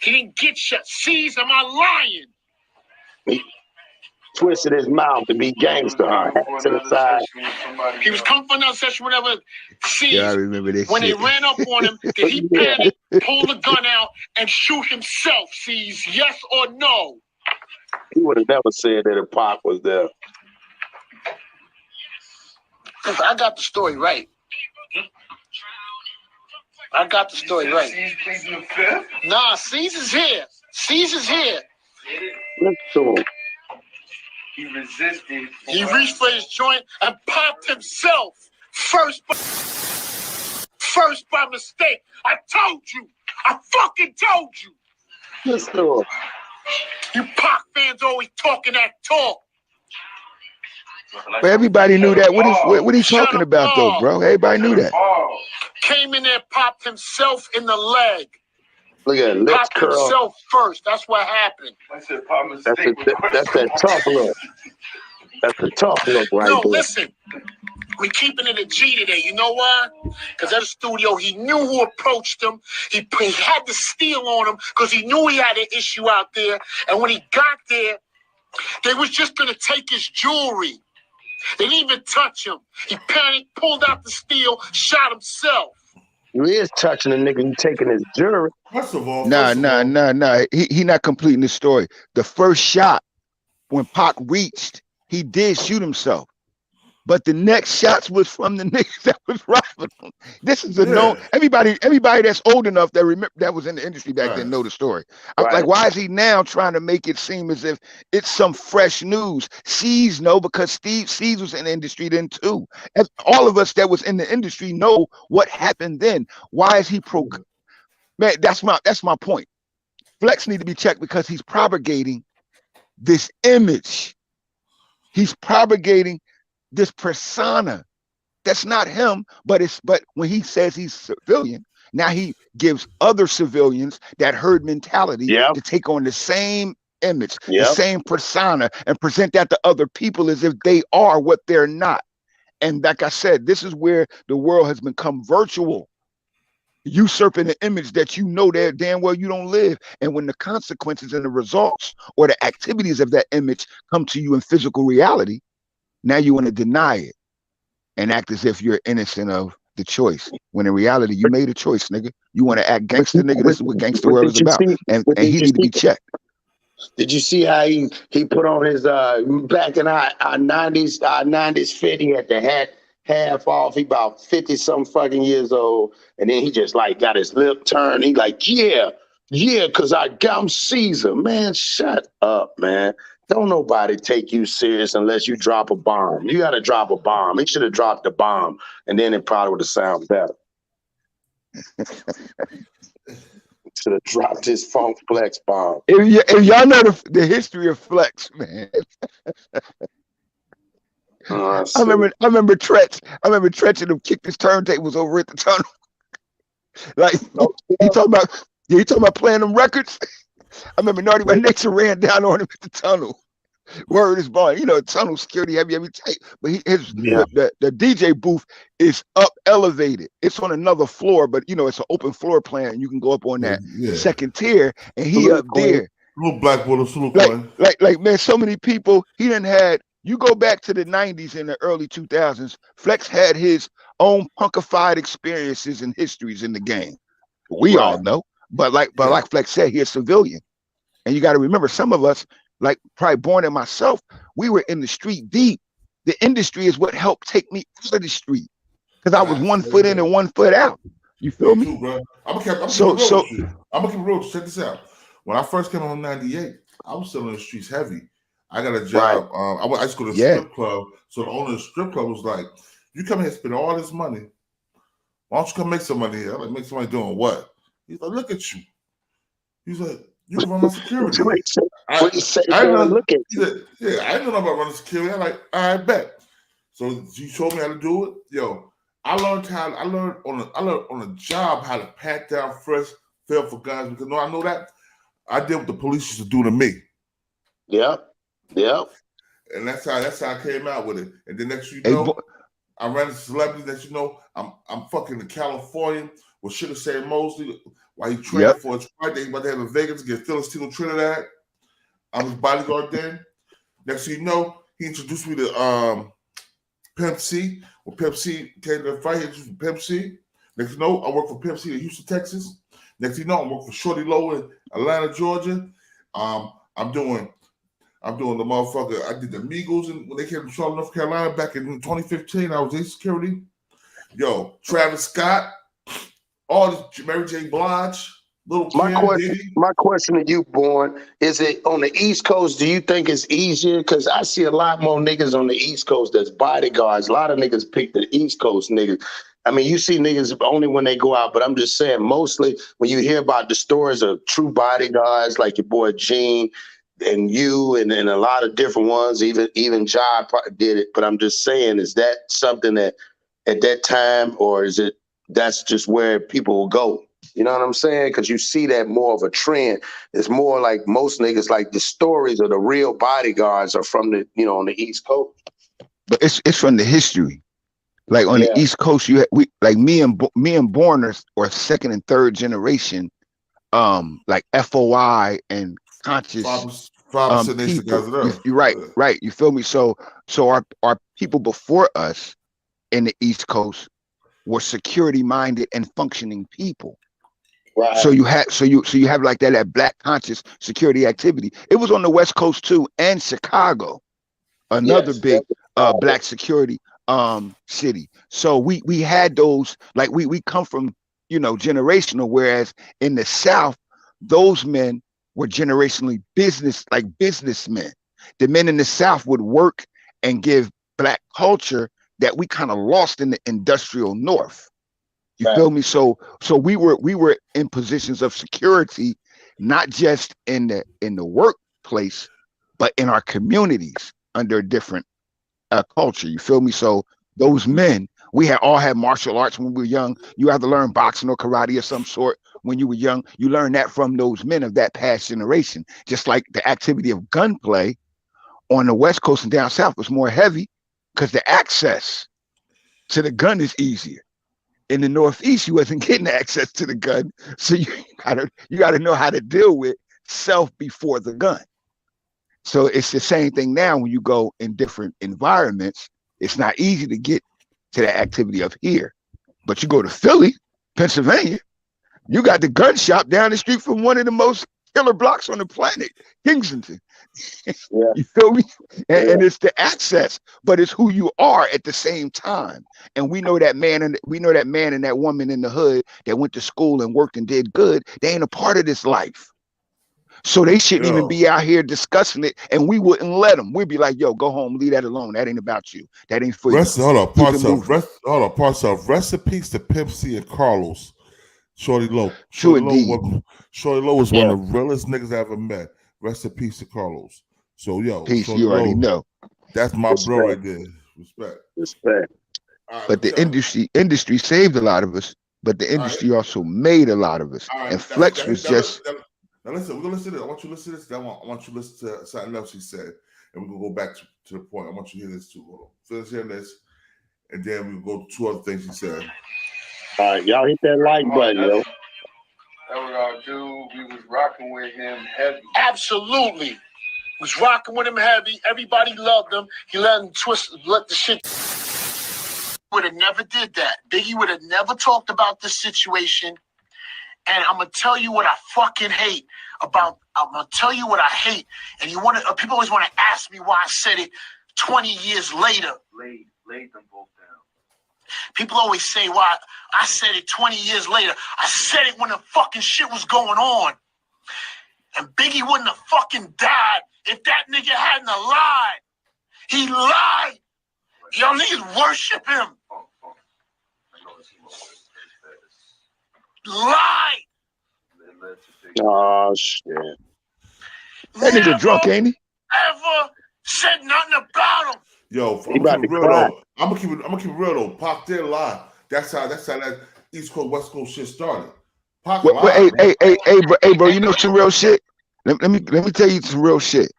He didn't get shot. Sees, am I lying? He twisted his mouth to be gangster. To the side. He was coming for another session, whatever. See, I remember this. When they ran up on him, did he panic, pull the gun out, and shoot himself? Sees, yes or no? He would have never said that if Pac was there. I got the story right. I got the story right. Nah, Caesar's here. Caesar's here. Let's do it. He resisted. He reached for his joint and popped himself first by mistake. I told you. I fucking told you. Let's do it. You Pac fans always talking that talk. But everybody knew that. What he talking about, though, bro? Everybody knew that. Came in there, popped himself in the leg. Look at it. Popped himself first. That's what happened. That's that tough look. That's the tough look right there. No, listen. We keeping it a G today. You know why? Because at the studio, he knew who approached him. He had the steel on him because he knew he had an issue out there. And when he got there, they was just going to take his jewelry. They didn't even touch him. He panicked, pulled out the steel, shot himself. You is touching a nigga, you taking his jewelry. First of all, Nah. He not completing the story. The first shot, when Pac reached, he did shoot himself. But the next shots was from the niggas that was robbing him. This is a known. Everybody that's old enough that remember that was in the industry back then know the story. I'm like, why is he now trying to make it seem as if it's some fresh news? C's know, because C's was in the industry then too. And all of us that was in the industry know what happened then. Why is he Man, that's my point. Flex need to be checked because he's propagating this image. He's propagating this persona that's not him, but when he says he's civilian, now he gives other civilians that herd mentality to take on the same image, the same persona, and present that to other people as if they are what they're not. And like I said, this is where the world has become virtual, usurping the image that you know that damn well you don't live. And when the consequences and the results or the activities of that image come to you in physical reality, now you want to deny it and act as if you're innocent of the choice. When in reality, you made a choice, nigga. You want to act gangster, nigga. This is what gangster world is about. And he need to be checked. Did you see how he put on his back in our 90s fit? He had the hat half off. He about 50 some fucking years old, and then he just like got his lip turned. He like, yeah, cause I'm Caesar. Man, shut up, man. Don't nobody take you serious unless you drop a bomb. You gotta drop a bomb. He should have dropped the bomb, and then it probably would have sounded better. Should have dropped his Funk Flex bomb. If y'all know the history of Flex, man. I remember Tretch. I remember Tretch and him kicked his turntables over at the tunnel. Like he talking about playing them records. I remember Naughty by Nature ran down on him at the tunnel. Word is born. You know, tunnel security heavy tight. But the DJ booth is up elevated. It's on another floor, but you know, it's an open floor plan. You can go up on that second tier, and he up there. Little black boy, like man, so many people. He done had. You go back to the 90s and the early 2000s. Flex had his own punkified experiences and histories in the game. We all know. But like Flex said, he's a civilian. And you got to remember, some of us, like probably Born and myself, we were in the street deep. The industry is what helped take me out of the street. Because I was 1 foot in and 1 foot out. You feel me? Too, bro. I'm gonna keep real. Check this out. When I first came on 98, I was still in the streets heavy. I got a job. I used to go to a strip club. So the owner of the strip club was like, you come here and spend all this money. Why don't you come make some money here? I'm like, make some money doing what? He's like, look at you. He's like, you run my security. I didn't know about running security. I'm like, I bet. So he showed me how to do it. Yo, I learned on a job how to pat down fresh, fail for guns, because I know that I did what the police used to do to me. Yeah. And that's how I came out with it. And then next you know, I ran into celebrities. Next you know, I'm fucking in California with Sugar Say Mosley while he trained for his fight. They about to have in Vegas against Philistine Trinidad. I'm his bodyguard then. Next thing you know, he introduced me to Pimp C. When Pimp C came to the fight, he introduced me to Pimp C. Next you know, I work for Pimp C in Houston, Texas. Next thing you know, I work for Shorty Low in Atlanta, Georgia. I'm doing the motherfucker. I did the Migos and when they came to Charlotte, North Carolina back in 2015. I was in security. Yo, Travis Scott, all this, Mary J. Blige, Little Kim, my question to you, Born, is it on the East Coast? Do you think it's easier? Because I see a lot more niggas on the East Coast that's bodyguards. A lot of niggas pick the East Coast niggas. I mean, you see niggas only when they go out, but I'm just saying, mostly when you hear about the stories of true bodyguards like your boy Gene, and you and a lot of different ones, even Jai did it. But I'm just saying, is that something that at that time, or is it that's just where people will go? You know what I'm saying? Because you see that more of a trend. It's more like most niggas, like the stories of the real bodyguards are from the, on the East Coast. But it's from the history. Like on the East Coast, me and Born or second and third generation, like FOI and conscious people. You're right. You feel me? So our people before us in the East Coast were security minded and functioning people. Right. So you have like that black conscious security activity. It was on the West Coast too, and Chicago, another big black security city. So we had those, like we come from generational, whereas in the South, those men were generationally businessmen. The men in the South would work and give black culture that we kind of lost in the industrial North. You feel me? So we were in positions of security, not just in the workplace, but in our communities under a different culture. You feel me? So those men, we all had martial arts when we were young. You had to learn boxing or karate of some sort when you were young. You learn that from those men of that past generation. Just like the activity of gunplay on the West Coast and down South was more heavy because the access So the gun is easier. In the Northeast, you wasn't getting access to the gun. So you gotta know how to deal with self before the gun. So it's the same thing now when you go in different environments. It's not easy to get to the activity of here. But you go to Philly, Pennsylvania, you got the gun shop down the street from one of the most killer blocks on the planet, Kensington. You feel me? And it's the access, but it's who you are at the same time. And we know that man and that woman in the hood that went to school and worked and did good, they ain't a part of this life. So they shouldn't even be out here discussing it, and we wouldn't let them. We'd be like, yo, go home, leave that alone. That ain't about you. That ain't for you. Hold on, parts of rest in peace to Pimp C and Carlos. Shorty Low. Shorty Low was one of the realest niggas I ever met. Rest in peace to Carlos. So yo, peace, you already know. That's my bro right there. Respect. Right, but the industry saved a lot of us, but the industry also made a lot of us. And Flex was just. Now listen, we're gonna listen to this. I want you to listen to this. Then I want you to listen to something else he said, and we're gonna go back to the point. I want you to hear this too. Hold on, finish hearing this, and then we'll go to two other things he said. All right, y'all hit that like button, yo. That was our dude. We was rocking with him heavy. Absolutely, was rocking with him heavy. Everybody loved him. He let the shit. Would have never did that. Biggie would have never talked about this situation. And I'm gonna tell you what I fucking hate about. I'm gonna tell you what I hate. And people always want to ask me why I said it 20 years later. Laid them both down. People always say why I said it 20 years later. I said it when the fucking shit was going on. And Biggie wouldn't have fucking died if that nigga hadn't lied. He lied. Y'all niggas worship him. Lie. Oh shit. That nigga drunk, ain't he? Ever said nothing about him. Yo, I'm gonna keep it real though. Pac did lie. That's how that East Coast West Coast shit started. Pac lied. Hey, bro, you know some real shit. Let me tell you some real shit.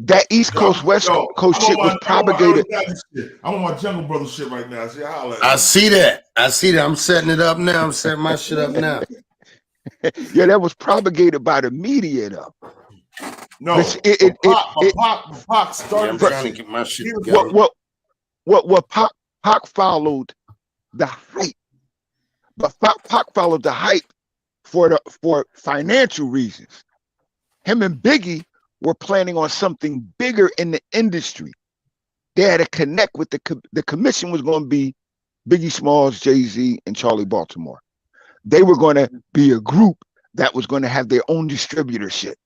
That East Coast West Coast shit was propagated. I'm on my Jungle Brothers shit right now. I see that. I'm setting it up now. I'm setting my shit up now. Yeah, that was propagated by the media, though. No, Pac started. I'm trying to get my shit together. What Pac followed the hype, but Pac followed the hype for financial reasons. Him and Biggie were planning on something bigger in the industry. They had to connect with the commission was going to be Biggie Smalls, Jay-Z, and Charlie Baltimore. They were going to be a group that was going to have their own distributorship.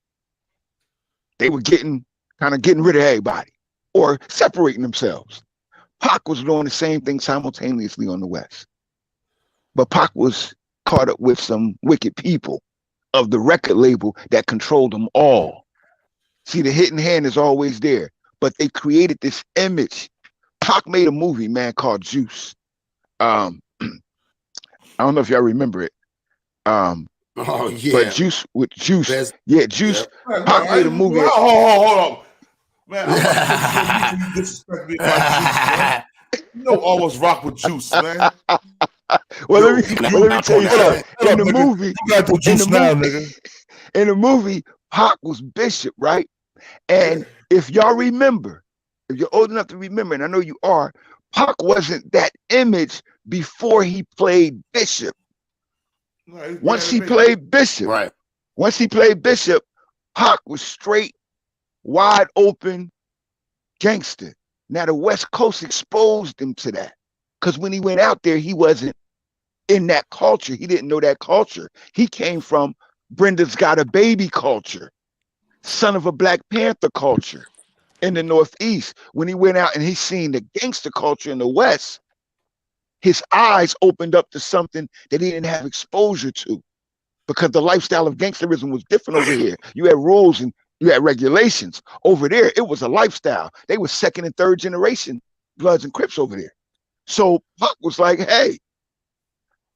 They were getting rid of everybody or separating themselves. Pac was doing the same thing simultaneously on the West. But Pac was caught up with some wicked people of the record label that controlled them all. See, the hidden hand is always there, but they created this image. Pac made a movie, man, called Juice. I don't know if y'all remember it. Oh yeah, but Juice. Juice. Yeah. Pac made a movie. Hold on, man. You disrespect me about Juice, man. You know, always rock with Juice, man. Well, let me tell you something. In the movie, you got the Juice now, nigga. In the movie, Pac was Bishop, right? And if y'all remember, if you're old enough to remember, and I know you are, Pac wasn't that image before he played Bishop. No, once he played Bishop, Pac was straight, wide open gangster. Now the West Coast exposed him to that. Because when he went out there, he wasn't in that culture. He didn't know that culture. He came from Brenda's Got a Baby culture, Son of a Black Panther culture in the Northeast. When he went out and he seen the gangster culture in the West, his eyes opened up to something that he didn't have exposure to, because the lifestyle of gangsterism was different over here. You had rules and you had regulations. Over there, it was a lifestyle. They were second and third generation Bloods and Crips over there. So Pac was like, hey,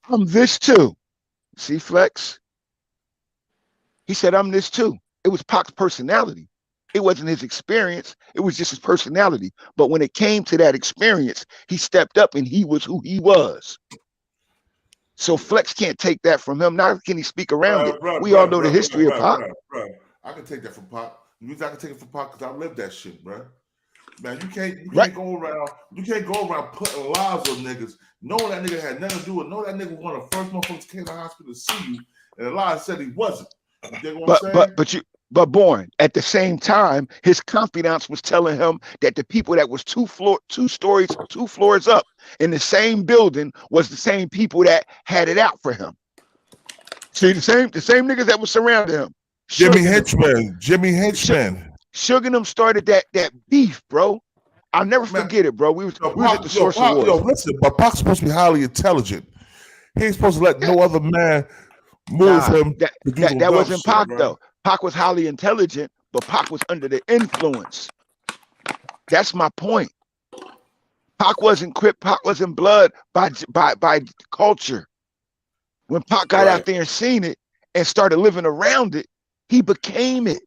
I'm this too. See, Flex? He said, I'm this too. It was Pac's personality. It wasn't his experience. It was just his personality. But when it came to that experience, he stepped up and he was who he was. So Flex can't take that from him. Now can he speak around it? We all know the history of Pac. I can take that from Pac. The reason I can take it from Pac because I lived that shit, bro. Man, you can't go around putting lies on niggas. Knowing that nigga had nothing to do with. Know that nigga was one of the first motherfuckers came to the hospital to see you, and the lie said he wasn't. You know what I'm saying? But Born, at the same time, his confidants was telling him that the people that was two floors up in the same building was the same people that had it out for him. See, the same niggas that was surrounding him. Jimmy Henchman. Suge and them started that beef, bro. I'll never forget it, bro. We was at the Source Awards. Yo, listen, but Pac's supposed to be highly intelligent. He ain't supposed to let no other man move him. That wasn't Pac, though. Pac was highly intelligent, but Pac was under the influence. That's my point. Pac wasn't Crip, Pac wasn't blood by culture. When Pac got out there and seen it and started living around it, he became it.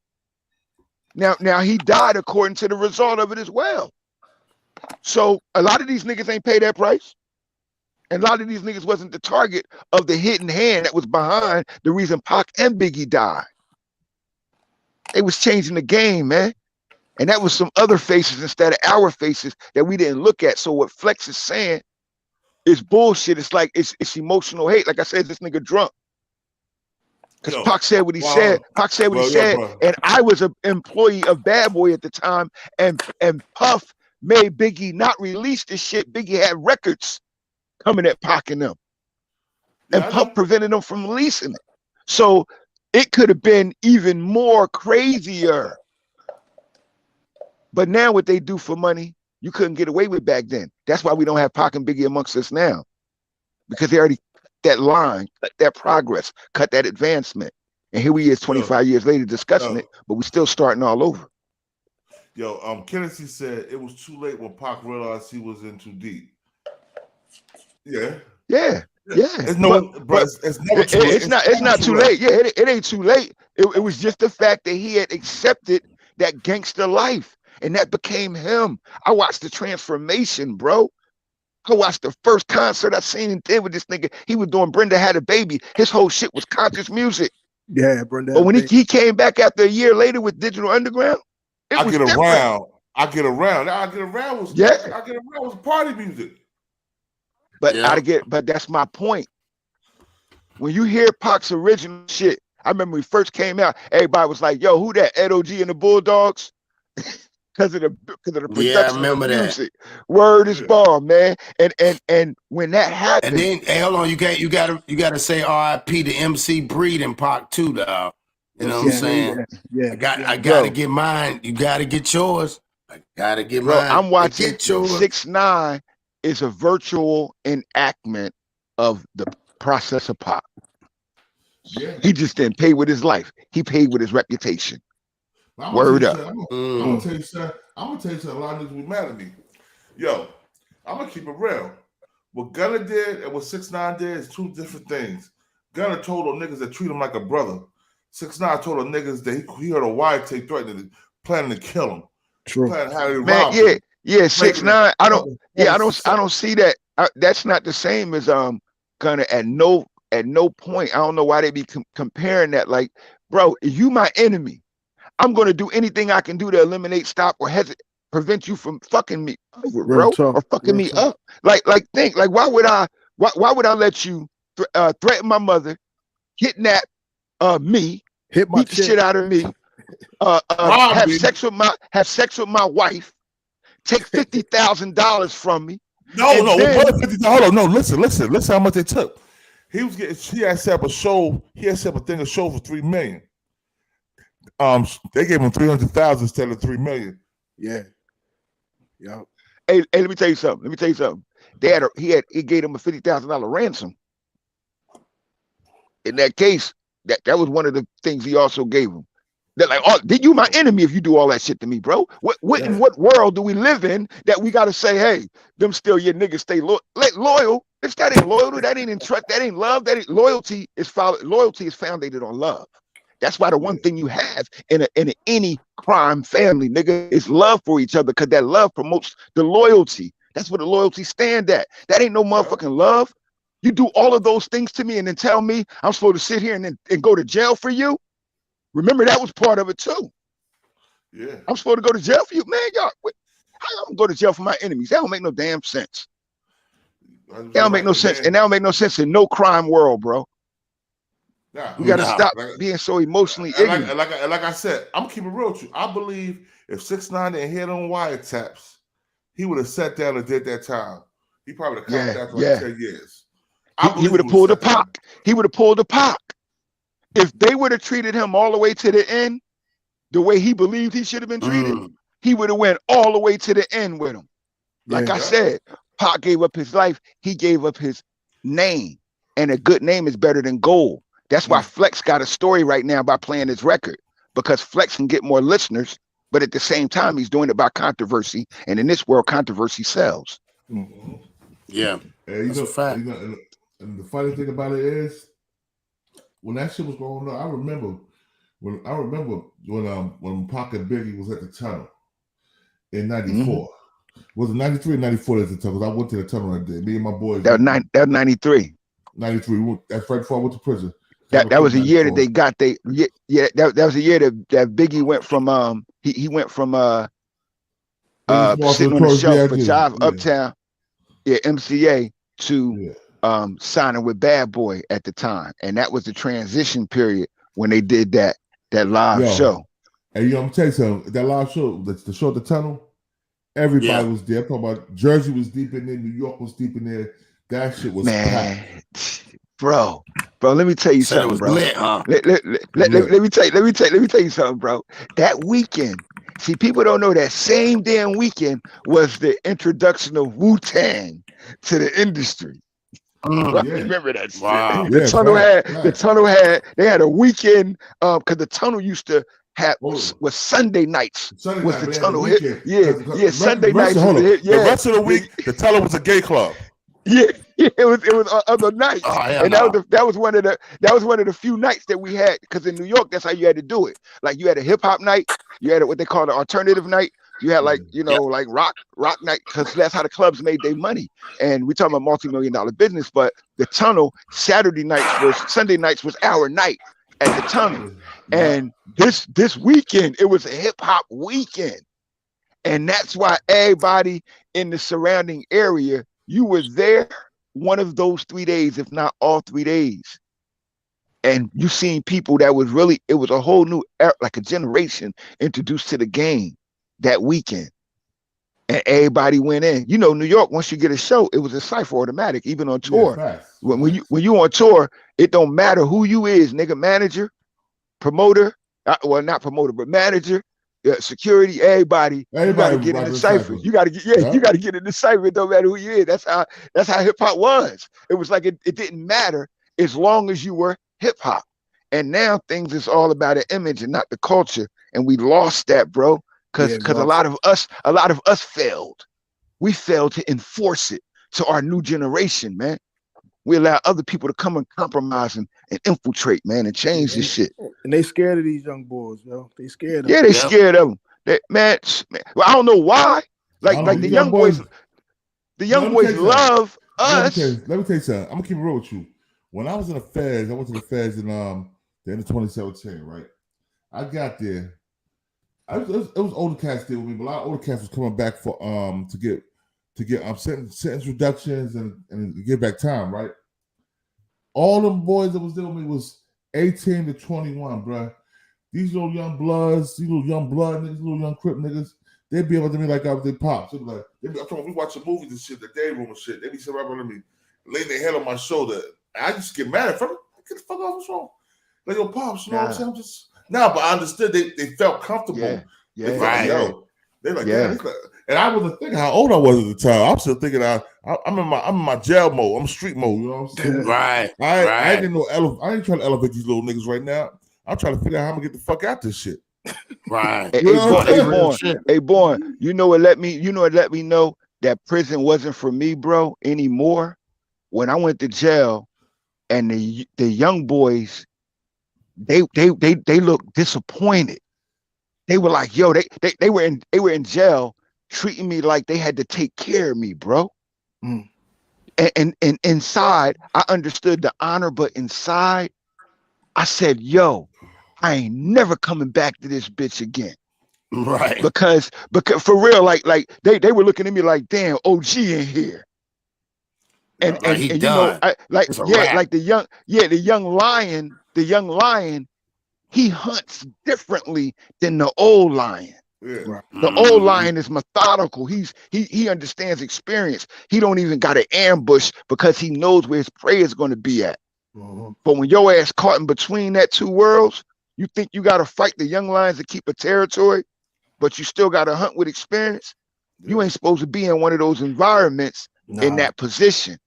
Now he died according to the result of it as well. So a lot of these niggas ain't pay that price. And a lot of these niggas wasn't the target of the hidden hand that was behind the reason Pac and Biggie died. They was changing the game, man. And that was some other faces instead of our faces that we didn't look at. So what Flex is saying is bullshit. It's like it's emotional hate. Like I said, this nigga drunk. Because Pac said what he said. Pac said what he said. And I was an employee of Bad Boy at the time. And Puff made Biggie not release this shit. Biggie had records coming at Pac and them. And Puff prevented them from releasing it. So it could have been even more crazier. But now what they do for money, you couldn't get away with back then. That's why we don't have Pac and Biggie amongst us now. Because they already that line, cut that progress, cut that advancement. And here we is 25 years later discussing it, but we still starting all over. Yo, Kennedy said it was too late when Pac realized he was in too deep. Yeah. It's not too late. Yeah, it ain't too late. It was just the fact that he had accepted that gangster life, and that became him. I watched the transformation, bro. I watched the first concert I seen him did with this nigga. He was doing Brenda Had a Baby. His whole shit was conscious music. Yeah, Brenda. But when he came back after a year later with Digital Underground, I Get Around was party music. But that's my point. When you hear Pac's original shit, I remember when he first came out, everybody was like, "Yo, who that? Ed OG and the Bulldogs?" Because of the production of the music. Word is bomb, man. And when that happened, and then hey, hold on, you gotta say R.I.P. to MC Breed and Pac too, though. You know what I'm saying? Yeah. I gotta get mine. You gotta get yours. I gotta get mine. I'm watching 6ix9ine is a virtual enactment of the process of Pac. Yeah. He just didn't pay with his life. He paid with his reputation. Word up. I'm gonna tell you something. A lot of niggas be mad at me. Yo, I'm gonna keep it real. What Gunna did and what 6ix9ine did is two different things. Gunna told those niggas that treat him like a brother. 6ix9ine told those niggas that he heard a wiretap threatening, planning to kill him. True. Man, yeah, 6ix9ine. I don't see that. That's not the same as Gunna at no point. I don't know why they be comparing that. Like, bro, you my enemy. I'm gonna do anything I can do to eliminate, stop, or prevent you from fucking me over, bro, or fucking me up. Like, think, like, why would I let you threaten my mother, kidnap me, beat the shit out of me, have sex with my wife, take $50,000 from me? Hold on, no, listen how much they took. He had set up a show. He had set up a show for $3 million. They gave him 300,000 instead of $3 million. Yeah. Hey, let me tell you something. He gave him a $50,000 ransom. In that case, that was one of the things he also gave him. They're like, "Oh, did you my enemy if you do all that shit to me, bro?" In what world do we live in that we gotta say, "Hey, them still your niggas, stay loyal"? If that ain't loyalty, that ain't trust, that ain't love. Loyalty is founded on love. That's why the one thing you have in any crime family, nigga, is love for each other, because that love promotes the loyalty. That's what the loyalty stand at. That ain't no motherfucking love. You do all of those things to me and then tell me I'm supposed to sit here and go to jail for you? Remember, that was part of it too. Yeah. I'm supposed to go to jail for you? Man, y'all, how y'all gonna go to jail for my enemies? That don't make no damn sense. That don't make no sense. And that don't make no sense in no crime world, bro. Nah, we gotta stop being so emotionally ignorant. Like I said, I'm keeping it real with you. I believe if 6ix9ine didn't hit on wiretaps, he would have sat down and did that time. He probably would have copped that for 10 years. He would have pulled a Pac. He would have pulled a Pac. If they would have treated him all the way to the end, the way he believed he should have been treated, he would have went all the way to the end with him. Like I said, Pac gave up his life. He gave up his name, and a good name is better than gold. That's why Flex got a story right now by playing his record, because Flex can get more listeners, but at the same time, he's doing it by controversy. And in this world, controversy sells. Yeah, that's a fact. And the funny thing about it is, when that shit was going on, I remember when Pac and Biggie was at the tunnel in '94. Was it '93 or '94 at the tunnel? I went to the tunnel right there. Me and my boys. That was '93. '93. That's right before I went to prison. That was a year that they got that was a year that Biggie went from he went from sitting on the shelf for Jive Uptown, MCA, to signing with Bad Boy at the time, and that was the transition period when they did that live show. And I'm gonna tell you something. That live show, the show at the tunnel, everybody was there. I'm talking about Jersey was deep in there, New York was deep in there. That shit was packed. Bro, let me tell you something, bro. Lit, huh? Let me tell you something, bro. That weekend, see, people don't know that same damn weekend was the introduction of Wu-Tang to the industry. Remember that shit. Wow. The tunnel had a weekend because the tunnel used to have was Sunday nights. Was the tunnel hit? Yeah, Sunday nights. The rest of the week, the tunnel was a gay club. Yeah, it was other nights, and that was one of the few nights that we had, because in New York that's how you had to do it. Like you had a hip hop night, you had what they call the alternative night, you had like like rock night, because that's how the clubs made their money. And we're talking about multi-million-dollar business. But the tunnel Sunday nights was our night at the tunnel, and this weekend it was a hip hop weekend, and that's why everybody in the surrounding area. You were there one of those 3 days, if not all 3 days. And you seen people that was really, it was a whole new era, like a generation introduced to the game that weekend. And everybody went in. You know, New York, once you get a show, it was a cipher automatic, even on tour. Yeah, when you on tour, it don't matter who you is, nigga, manager, promoter, well, not promoter, but manager, security, everybody you gotta get in the cipher. You gotta get you gotta get in the cipher. It don't matter who you is. That's how hip hop was. It was like it didn't matter as long as you were hip hop. And now things is all about an image and not the culture. And we lost that, bro. Cause a lot of us failed. We failed to enforce it to our new generation, man. We allow other people to come and compromise and infiltrate, man, and change this shit. And they scared of these young boys, yo. They scared of them. Yeah, they scared of them. Man, well, I don't know why. Like the young boys love us. Let me tell you something. I'm gonna keep it real with you. When I was in the feds, I went to the feds in the end of 2017, right? I got there. It was older cats there with me, but a lot of older cats was coming back for to get sentence reductions and get back time, right? All them boys that was there with me was 18 to 21, bro. These little young bloods, these little young blood niggas, little young crip niggas, they'd be able to me like I was their pops. They'd be like, I'm talking, we watching movies and shit, the day room and shit. They be sitting right under me, laying their head on my shoulder. And I just get mad at them. Get the fuck off, what's wrong? Like, yo, pops, you know what I'm saying? I'm just but I understood they felt comfortable. Yeah, right. They're like, and I wasn't thinking how old I was at the time. I'm still thinking I'm in my jail mode. I'm street mode. You know what I'm saying? Right. I ain't trying to elevate these little niggas right now. I'm trying to figure out how I'm gonna get the fuck out this shit. Right. Hey, Born. You know what let me know that prison wasn't for me, bro, anymore. When I went to jail, and the young boys they looked disappointed. They were like, yo, they were in jail treating me like they had to take care of me, bro. Mm. And inside, I understood the honor, but inside, I said, yo, I ain't never coming back to this bitch again. Right. Because for real, like they were looking at me like, damn, OG in here. And you know, like the young lion, he hunts differently than the old lion. Yeah. The old lion is methodical. He understands experience. He don't even got an ambush because he knows where his prey is going to be at. But when your ass caught in between that two worlds, you think you got to fight the young lions to keep a territory, but you still got to hunt with experience. Yeah. You ain't supposed to be in one of those environments in that position.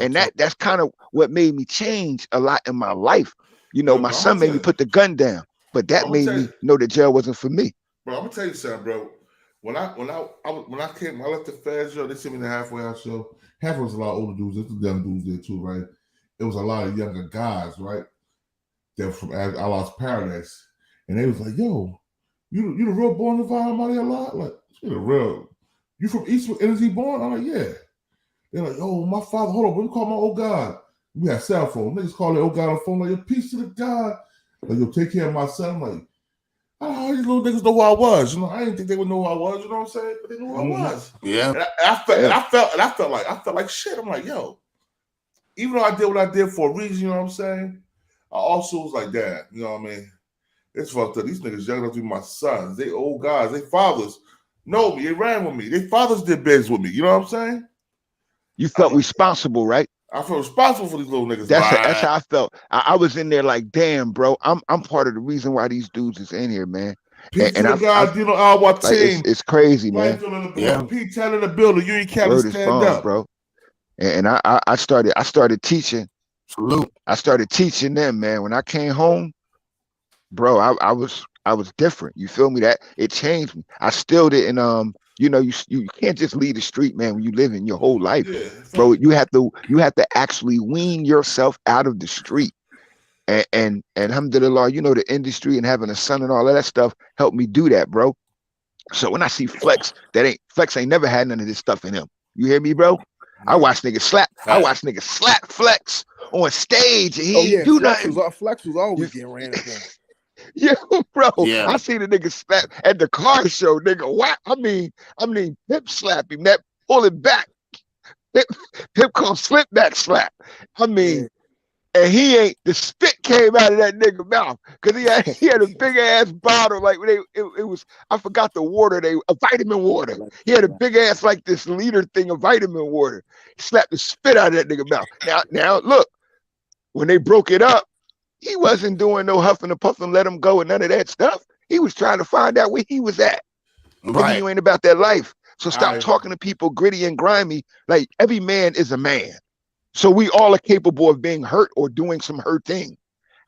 And that's kind of what made me change a lot in my life. You know, my son made me put the gun down, but that made me know that jail wasn't for me. Bro, I'm gonna tell you something, bro. When I left the fast show, they sent me the halfway house show. Half was a lot of older dudes. There's the young dudes there too, right? It was a lot of younger guys, right? They're from I Lost Paradise, and they was like, "Yo, you the real born Divine Money a lot? Like, you the real? You from Eastwood Energy born?" I'm like, "Yeah." They're like, "Oh, my father. Hold on, what do you call my old God?" We had cell phone. Niggas call their old God on the phone like, "Yo, peace to the God." Like, "Yo, take care of my son." I'm like, "Oh, these little niggas know who I was." You know, I didn't think they would know who I was. You know what I'm saying? But they knew who I was. Yeah. And I felt like shit. I'm like, yo, even though I did what I did for a reason, you know what I'm saying? I also was like, Dad, you know what I mean? It's fucked up. These niggas young enough to be my sons. They old guys. They fathers know me. They ran with me. They fathers did biz with me. You know what I'm saying? You felt responsible, right? I feel responsible for these little niggas. That's how I felt. I was in there like, damn, bro, I'm part of the reason why these dudes is in here, man. Peace to the God, you know, our team. It's crazy, man. Yeah. Pete Town in the building. You ain't can't stand up, bro. And I started teaching. Salute. I started teaching them, man. When I came home, bro, I was different. You feel me? That it changed me. I still didn't you know, you can't just leave the street, man, when you live in your whole life. Yeah, bro. You have to actually wean yourself out of the street. And alhamdulillah, you know, the industry and having a son and all of that stuff helped me do that, bro. So when I see Flex, Flex ain't never had none of this stuff in him. You hear me, bro? I watch niggas slap. I watch niggas slap Flex on stage, and he ain't do nothing. Flex was always getting ran again. Yeah, bro. Yeah. I see the nigga slap at the car show, nigga. What? I mean, Pip slap him, that pull it back. Pip called slip back slap. I mean, and the spit came out of that nigga mouth because he had a big ass bottle, like it was, I forgot the water, a vitamin water. He had a big ass like this liter thing of vitamin water. He slapped the spit out of that nigga mouth. Now look, when they broke it up, he wasn't doing no huffing and puffing, let him go and none of that stuff. He was trying to find out where he was at. Right. You ain't about that life. So stop talking to people gritty and grimy. Like, every man is a man. So we all are capable of being hurt or doing some hurt thing.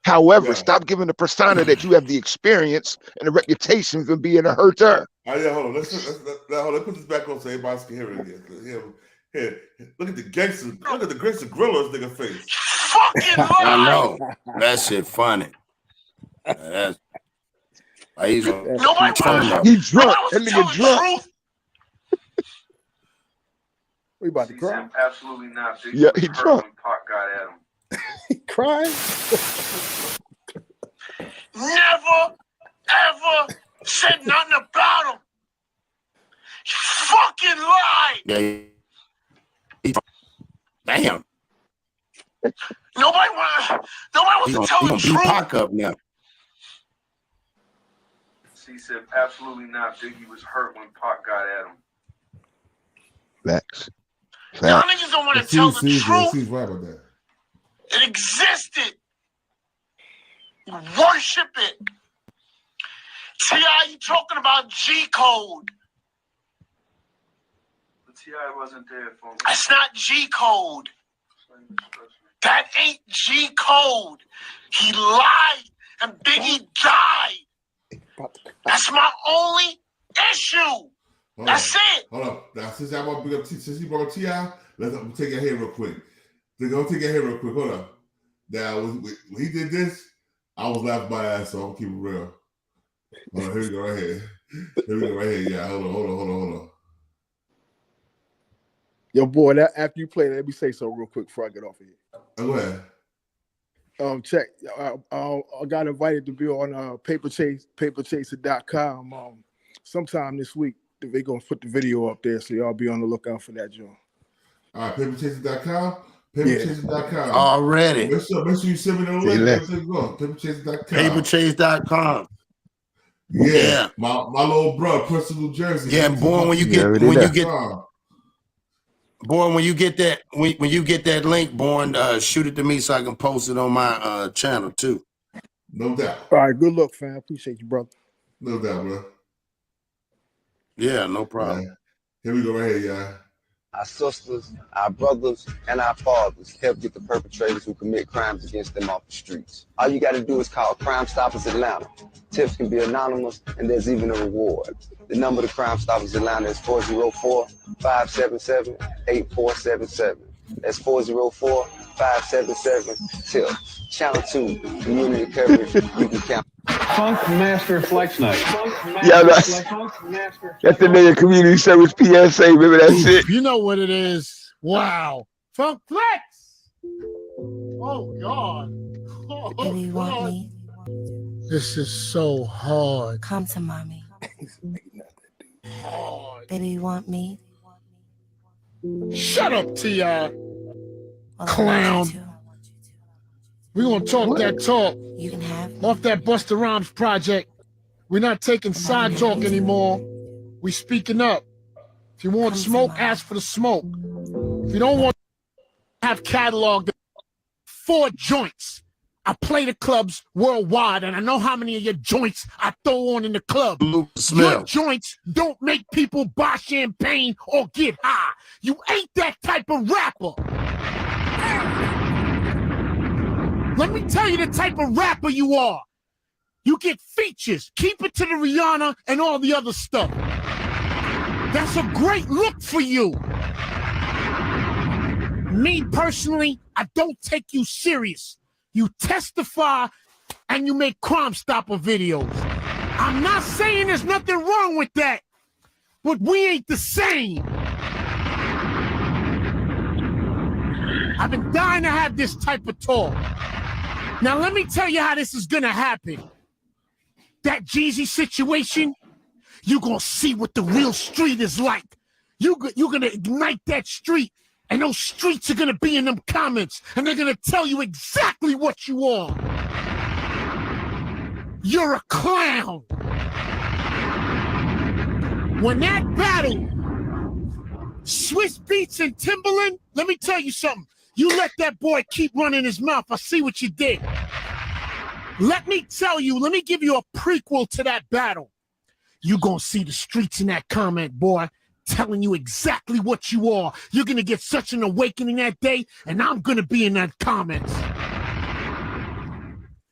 However, stop giving the persona that you have the experience and the reputation for being a hurter. Oh, yeah, hold on. Let's put this back on so everybody can hear it again. Here, look at the gangster. Look at the gangster grillers nigga face. Fucking lie. I know. That shit funny. That's he's nobody. He's drunk. That nigga drunk. We about to cry. Absolutely not. Yeah, he drunk. Pac got at him. He crying. Never, ever said nothing about him. You fucking lied. Yeah. Damn. Nobody wants to tell the truth. Pac up now. He said absolutely not. Biggie was hurt when Pac got at him. Facts. Y'all niggas don't want to tell the truth. He's right about that. It existed. You worship it. T.I., you talking about G code. But T.I. wasn't there for me. That's not G code. That ain't G code. He lied and Biggie died. That's my only issue. That's it. Hold up. Now, since he brought up T.I., let's take your head real quick. They're going to take your head real quick. Hold up. Now, when he did this, I was laughing my ass off. I'm keep it real. Hold on, here we go right here. Here we go right here. Yeah, hold on. Yo, boy, that after you play that, let me say so real quick before I get off of here. Go ahead. Check. I got invited to be on paperchaser.com sometime this week. They're gonna put the video up there, so y'all be on the lookout for that, John. All right, paperchaser.com. Paperchaser.com. Already. Make sure you send me the link. Paperchaser.com. Paperchase.com. Yeah. My little brother, Princeton, New Jersey. Yeah, boy, when you get that link, Born, shoot it to me so I can post it on my channel too. No doubt. All right, good luck, fam. Appreciate you, brother. No doubt, bro. Yeah, no problem. Here we go right here, y'all. Our sisters, our brothers, and our fathers help get the perpetrators who commit crimes against them off the streets. All you got to do is call Crime Stoppers Atlanta. Tips can be anonymous, and there's even a reward. The number to Crime Stoppers Atlanta is 404-577-8477. That's 404-577-TIPS. Channel 2, community coverage, you can count. Funk Master Flex Night. Yeah, that's the nigga community service PSA. Remember that shit? You know what it is. Wow. Funk Flex. Oh, God. Oh, Baby, you want me? This is so hard. Come to mommy. Baby, you want me? Shut up, T.I. Clown. We're going to talk that talk. You can have off that Busta Rhymes project. We're not taking side talk anymore. We speaking up. If you want smoke, ask for the smoke. If you don't want to have catalog, 4 joints. I play the clubs worldwide, and I know how many of your joints I throw on in the club. Your joints don't make people buy champagne or get high. You ain't that type of rapper. Let me tell you the type of rapper you are. You get features. Keep it to the Rihanna and all the other stuff. That's a great look for you. Me personally, I don't take you serious. You testify and you make Crime Stopper videos. I'm not saying there's nothing wrong with that, but we ain't the same. I've been dying to have this type of talk. Now, let me tell you how this is going to happen. That Jeezy situation, you're going to see what the real street is like. You're going to ignite that street, and those streets are going to be in them comments, and they're going to tell you exactly what you are. You're a clown. When that battle, Swiss Beats and Timberland, let me tell you something. You let that boy keep running his mouth. I see what you did. Let me tell you, let me give you a prequel to that battle. You're going to see the streets in that comment, boy, telling you exactly what you are. You're going to get such an awakening that day, and I'm going to be in that comments.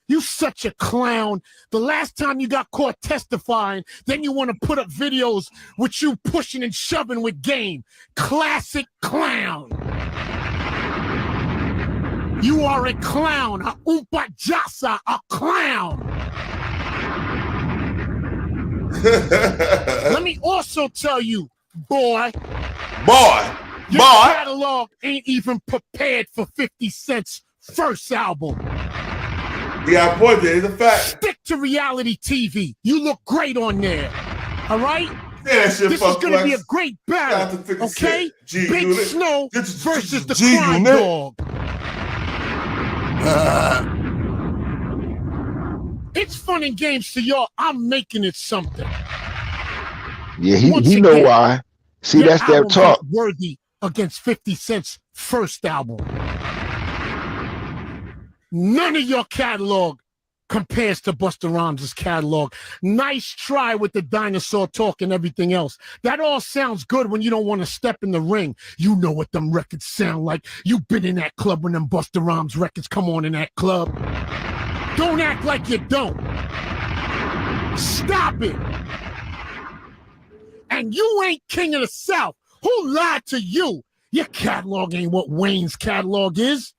You such a clown. The last time you got caught testifying, then you want to put up videos with you pushing and shoving with game. Classic clown. You are a clown, a Oompa Jasa, a clown. Let me also tell you, boy, your catalog ain't even prepared for 50 Cent's first album. Yeah, boy, it's a fact. Stick to reality TV. You look great on there. All right? Yeah, that shit this is going to be a great battle. Okay? Big Snow versus the Crime Dog. It's fun and games to y'all. I'm making it something. Yeah, he know why. See, that's their talk. Worthy against 50 Cent's first album. None of your catalog compares to Busta Rhymes' catalog. Nice try with the dinosaur talk and everything else. That all sounds good when you don't want to step in the ring. You know what them records sound like. You've been in that club when them Busta Rhymes records come on in that club. Don't act like you don't. Stop it. And you ain't king of the South. Who lied to you? Your catalog ain't what Wayne's catalog is.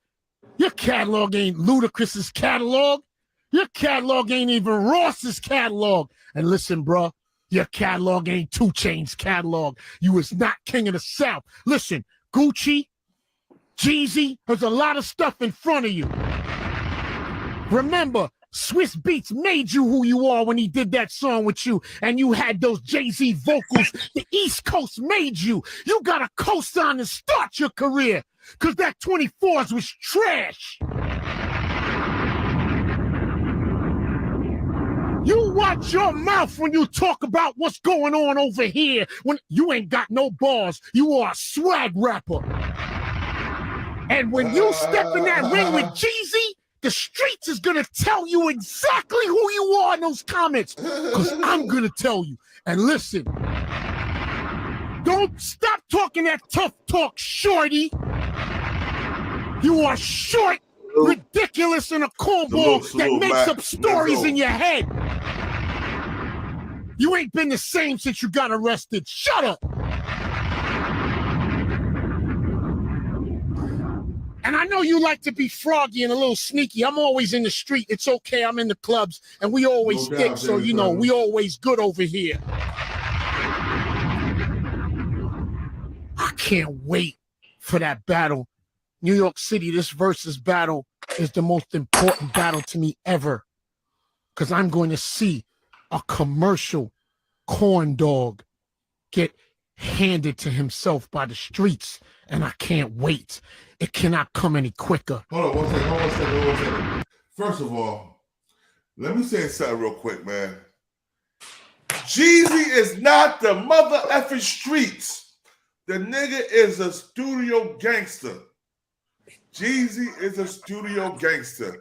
Your catalog ain't Ludacris's catalog. Your catalog ain't even Ross's catalog. And listen, bro, your catalog ain't 2 Chainz catalog. You is not king of the South. Listen, Gucci, Jeezy, there's a lot of stuff in front of you. Remember, Swiss Beats made you who you are when he did that song with you, and you had those Jay-Z vocals. The East Coast made you. You got to co-sign and start your career, because that 24s was trash. You watch your mouth when you talk about what's going on over here. When you ain't got no bars, you are a swag rapper. And when you step in that ring with Jeezy, the streets is gonna tell you exactly who you are in those comments. Because I'm gonna tell you. And listen, don't stop talking that tough talk, shorty. You are short, ridiculous, and a cornball that makes up stories in your head. You ain't been the same since you got arrested. Shut up. And I know you like to be froggy and a little sneaky. I'm always in the street. It's okay. I'm in the clubs, and we always stick. So, you know, we always good over here. I can't wait for that battle. New York City, this versus battle is the most important battle to me ever. Because I'm going to see a commercial corn dog get handed to himself by the streets. And I can't wait. It cannot come any quicker. Hold on one second. First of all, let me say something real quick, man. Jeezy is not the mother effing streets. The nigga is a studio gangster. Jeezy is a studio gangster.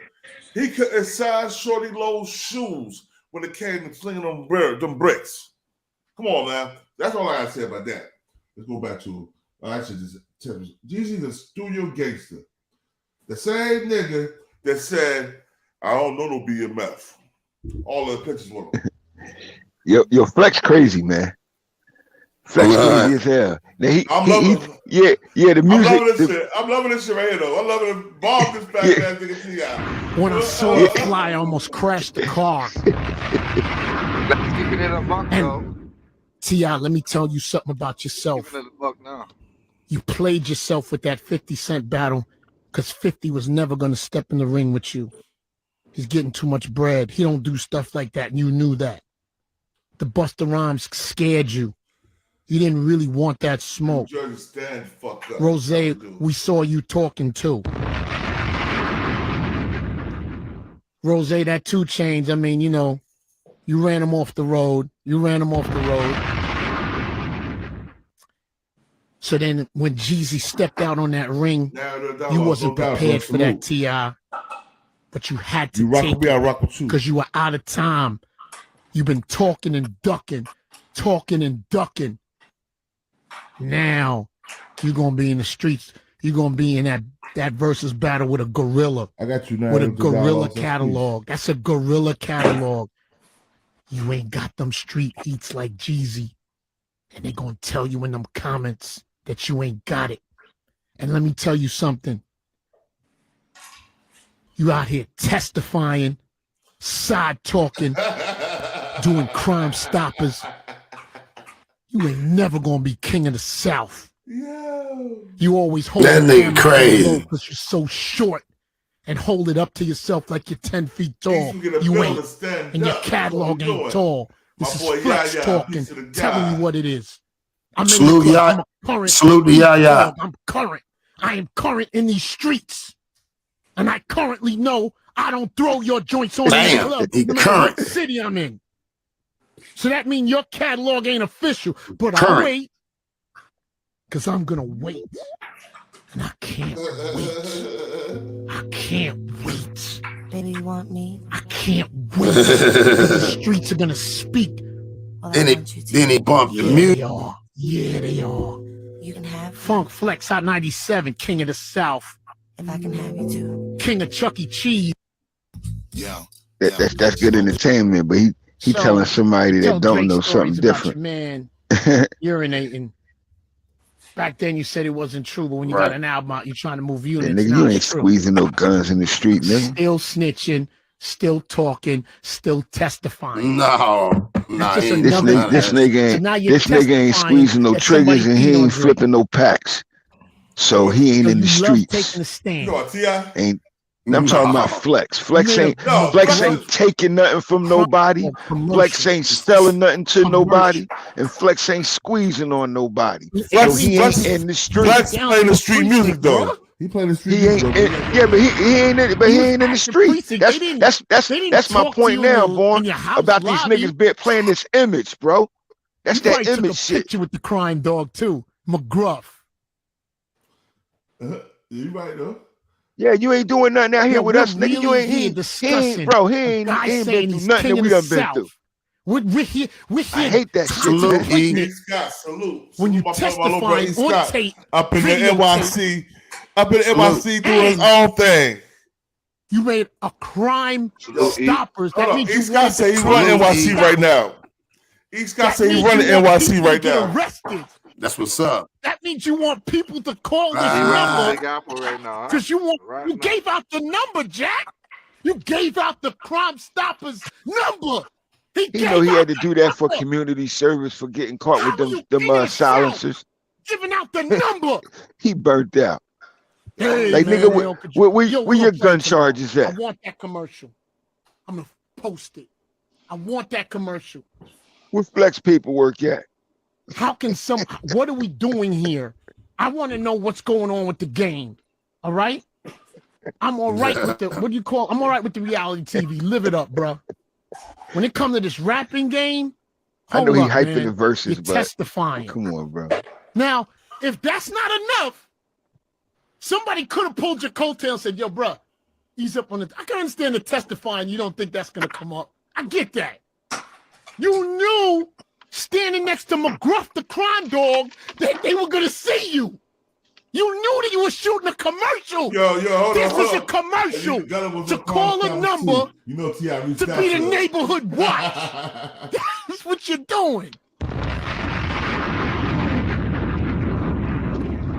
He couldn't size Shorty Low's shoes when it came to flinging them bricks. Come on, man. That's all I gotta say about that. Let's go back to I should just tell you, Jeezy's a studio gangster. The same nigga that said, I don't know no BMF. All the pictures with him. Yo, Flex crazy, man. Flex crazy as hell. Now the music. I'm loving this shit right here, though. I'm loving it. Bob this fat ass nigga T.I. When I saw it fly, I almost crashed the car. And T.I., let me tell you something about yourself. You played yourself with that 50 Cent battle because 50 was never going to step in the ring with you. He's getting too much bread. He don't do stuff like that, and you knew that. The Busta Rhymes scared you. You didn't really want that smoke. You understand? Fuck up. Rose, we saw you talking too. Rose, that 2 Chainz, I mean, you know, you ran him off the road. So then when Jeezy stepped out on that ring, you wasn't prepared for that, T.I. But you had to take it because you were out of time. You've been talking and ducking. Now you're going to be in the streets. You're going to be in that versus battle with a gorilla. I got you now. With a gorilla catalog. That's a gorilla catalog. You ain't got them street eats like Jeezy. And they're going to tell you in them comments that you ain't got it. And let me tell you something. You out here testifying, side talking, doing Crime Stoppers. You ain't never going to be king of the South. Yo. You always hold that nigga crazy because you're so short and hold it up to yourself like you're 10 feet tall. You ain't. And your catalog ain't tall. This is Flex talking, telling you what it is. I'm Salute I'm current. I am current in these streets. And I currently know I don't throw your joints on the club no matter what city I'm in. So that means your catalog ain't official. But I'll wait. Because I'm going to wait. And I can't wait. Baby, you want me? I can't wait. The streets are going to speak. Well, then he bumped the music. Yeah, they are. You can have Funk Flex Hot 97, King of the South. If I can have you too. King of Chuck E. Cheese. Yeah. That's good entertainment, but he telling somebody that don't know something different. Man, urinating. Back then you said it wasn't true, but when you got an album out, you're trying to move units. Nigga, you ain't squeezing no guns in the street, nigga. Still snitching, still talking, still testifying. No, this nigga ain't squeezing no triggers and he ain't flipping no packs. So he ain't in the streets. Ain't. I'm talking about Flex. Flex ain't taking nothing from nobody. Flex ain't selling nothing to nobody, and Flex ain't squeezing on nobody. So he ain't in the street. Flex playing the street music though. He playing the street music. Yeah, but he ain't in the street. That's my point now, Vaughn. About these niggas playing this image, bro. That's that image shit. Picture with the crime dog too, McGruff. You right though. Yeah, you ain't doing nothing out here with us, nigga. You ain't he ain't been through nothing that we done been through. We're here. I hate that shit. Salute. When you testify on tape, up in the NYC, doing his own thing. You made a crime stoppers. That means East Scott say he run NYC right now. East Scott say he running NYC right now. Arrested. That's what's up. That means you want people to call this number because you gave out the number, Jack. You gave out the Crime Stoppers number. He know he had to do that for community service for getting caught with them silencers. Giving out the number. He burnt out. Hey, like man, nigga, where your gun charges at? I want that commercial. I'm gonna post it. I want that commercial. Where Flex paperwork at? How can what are we doing here? I want to know what's going on with the game. All right? I'm all right with I'm all right with the reality TV. Live it up, bro. When it comes to this rapping game, I know he hyping the verses, but testifying. Come on, bro. Now, if that's not enough, somebody could have pulled your coattail and said, yo, bro, ease up on it. I can understand the testifying. You don't think that's going to come up. I get that. You knew standing next to McGruff, the crime dog, that they were going to see you. You knew that you were shooting a commercial. Hold this on. was a commercial to call a number to be the neighborhood watch. That's what you're doing.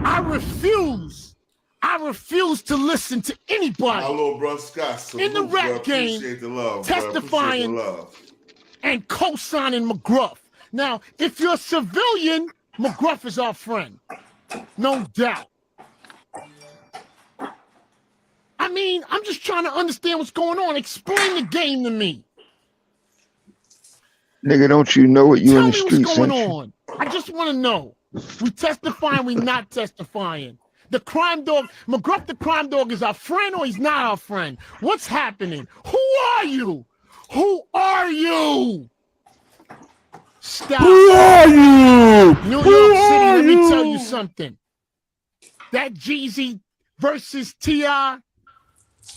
I refuse to listen to anybody. My little bro Scott, in the rap game testifying and co-signing McGruff. Now, if you're a civilian, McGruff is our friend. No doubt. I mean, I'm just trying to understand what's going on. Explain the game to me. Nigga, don't you know what you in the streets? Tell me what's going on. I just want to know. We testifying, we not testifying. The crime dog, McGruff the crime dog is our friend or he's not our friend? What's happening? Who are you? Who are you? Stop. Who are you? New York City, let me tell you something. That Jeezy versus T.I.,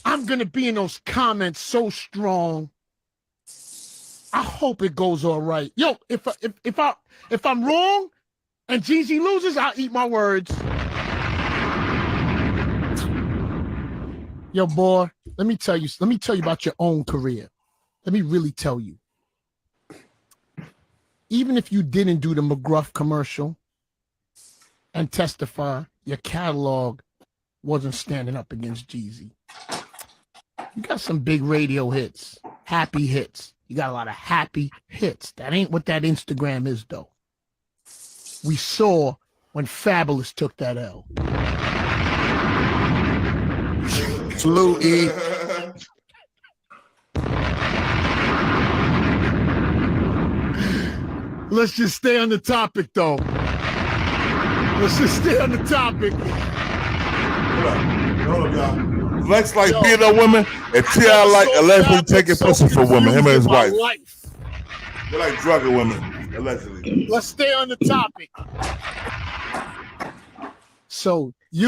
I'm going to be in those comments so strong. I hope it goes all right. Yo, if I'm wrong and Jeezy loses, I'll eat my words. Yo, boy, let me tell you about your own career. Let me really tell you. Even if you didn't do the McGruff commercial and testify, your catalog wasn't standing up against Jeezy. You got some big radio hits, happy hits. You got a lot of happy hits. That ain't what that Instagram is, though. We saw when Fabulous took that L. Salute, E. Let's just stay on the topic, though. Let's just stay on the topic. Hold up, y'all. Flex like being a woman, and T.I. like allegedly taking pussy for women, him and his wife. They're like drugging women, allegedly. Let's stay on the topic. So, he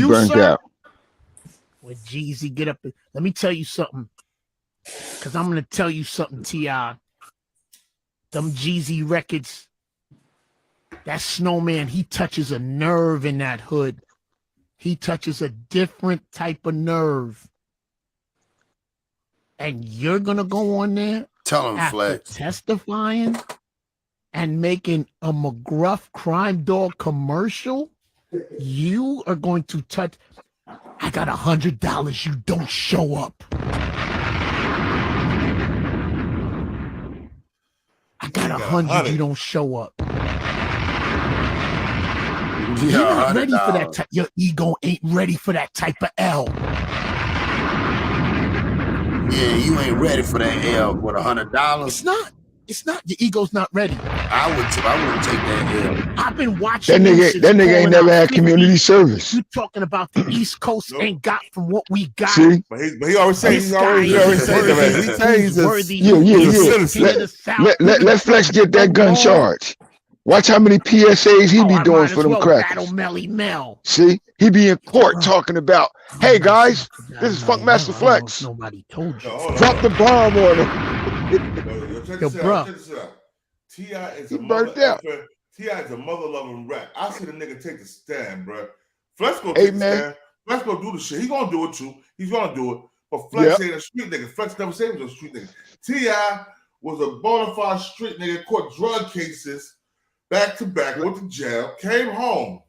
burned out. When Jeezy get up, let me tell you something. Because I'm going to tell you something, T.I. Them Jeezy records, that Snowman, he touches a nerve in that hood. He touches a different type of nerve. And you're going to go on there tell him, after Flex, testifying and making a McGruff crime dog commercial? You are going to touch... I got $100. You don't show up. got 100, you don't show up. Yeah, You're not ready for that type. Your ego ain't ready for that type of L. Yeah, you ain't ready for that L with $100. It's not. It's not. Your ego's not ready. I wouldn't take that L. I've been watching that nigga ain't never had community service. You talking about the East Coast ain't got from what we got. See? But he always says he's already worthy. Let Flex get that gun charge. Watch how many PSAs he be doing for them crackers. See? He be in court talking about, hey guys, this is Funkmaster Flex. Nobody told you. Drop the bomb on him. Yo, bro. T.I. is a mother-loving rat. I see the nigga take the stand, bro. Flex gonna take the stand. Flex gonna do the shit. He gonna do it too. He's gonna do it. But Flex ain't a street nigga. Flex never said he was a street nigga. T.I. was a bona fide street nigga, caught drug cases back to back, went to jail, came home.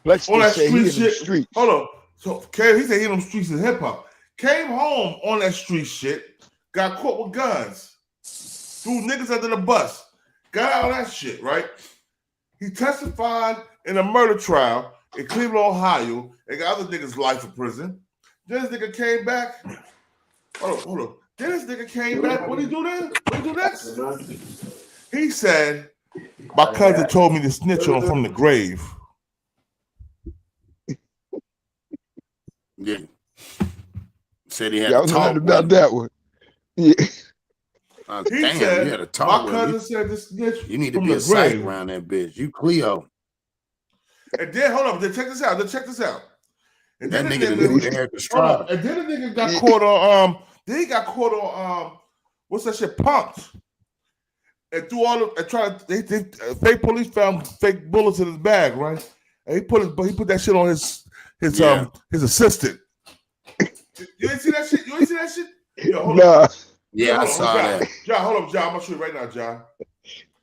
Let's on that say street he shit. Street. Hold on. So he said he in them streets in hip hop. Came home on that street shit, got caught with guns, threw niggas under the bus, got out of that shit, right? He testified in a murder trial in Cleveland, Ohio, and got other niggas life in prison. Then this nigga came back. Hold on. Then this nigga came back. What did he do then? What did he do next? He said, my cousin told me to snitch on him from the grave. Yeah. Said he had I to was talk about that one. Yeah. Damn, you had to talk my with cousin me. said to snitch. You need to from be the a psych grave. around that bitch. You Cleo. And then hold up, then check this out. And That then nigga knew they had to hold strike. up, and then the nigga got caught on then he got caught on what's that shit, punked. And through all of and tried fake police found fake bullets in his bag, right? And he put that shit on his assistant. You ain't see that shit? Yo, hold nah. up. Yeah, I saw that. John, hold up, John. I'm gonna show you right now, John.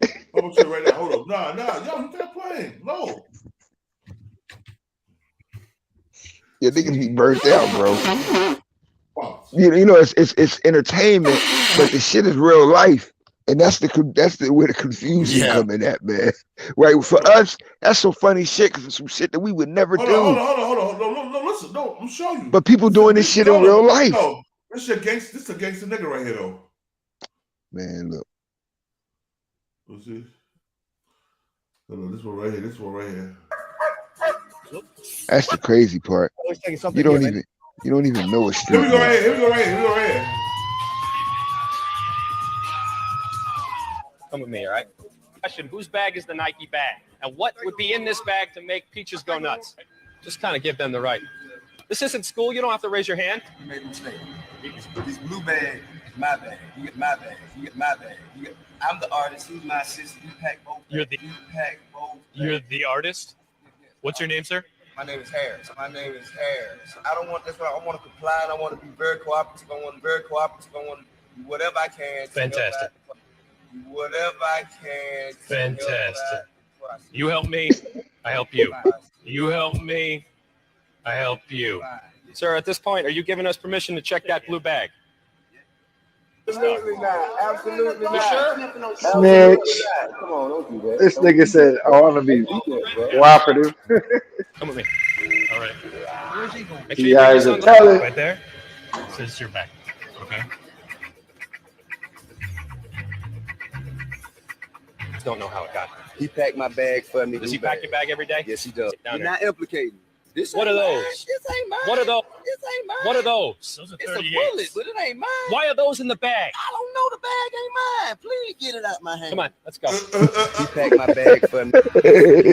I'm gonna show you right now. Hold up. Nah, yo, you can't play. No. Your niggas be burnt out, bro. You know, it's entertainment, but the shit is real life. And that's where the confusion coming at, man. Right? For us, that's some funny shit because it's some shit that we would never do. Hold on. No, listen, no, I'm showing you. But people doing this shit in real life. No, this a gangster nigga right here, though. Man, look. Let's see. Hold on, this one right here. That's the crazy part. You don't even know a street. Here we go right here. Come with me, all right? Question, whose bag is the Nike bag? And what would be in this bag to make Peaches go nuts? Just kind of give them the right. This isn't school. You don't have to raise your hand. You made a mistake. This blue bag is my bag. You get my bag. I'm the artist. He's my assistant. You pack both. You're the artist? What's your name, sir? My name is Harris. I don't want this. I want to comply. I want to be very cooperative. I want to do whatever I can. Fantastic. Fantastic. You help me, I help you. You help me, I help you. Sir, at this point, are you giving us permission to check that blue bag? Absolutely not. You sure? Snitch. Come on, don't do that. This nigga said, I want to be cooperative. Come with me. All right. Where's he going? You guys are telling. Right there. Says your back. Okay. Don't know how it got here. He packed my bag for me. Does he pack your bag every day? Yes, he does. Down You're there. not implicating. What are those? This ain't mine. What are those? This ain't mine. What are those? Those are It's 38s. a bullet, but it ain't mine. Why are those in the bag? I don't know. The bag ain't mine. Please get it out my hand. Come on, let's go. He packed my bag for me.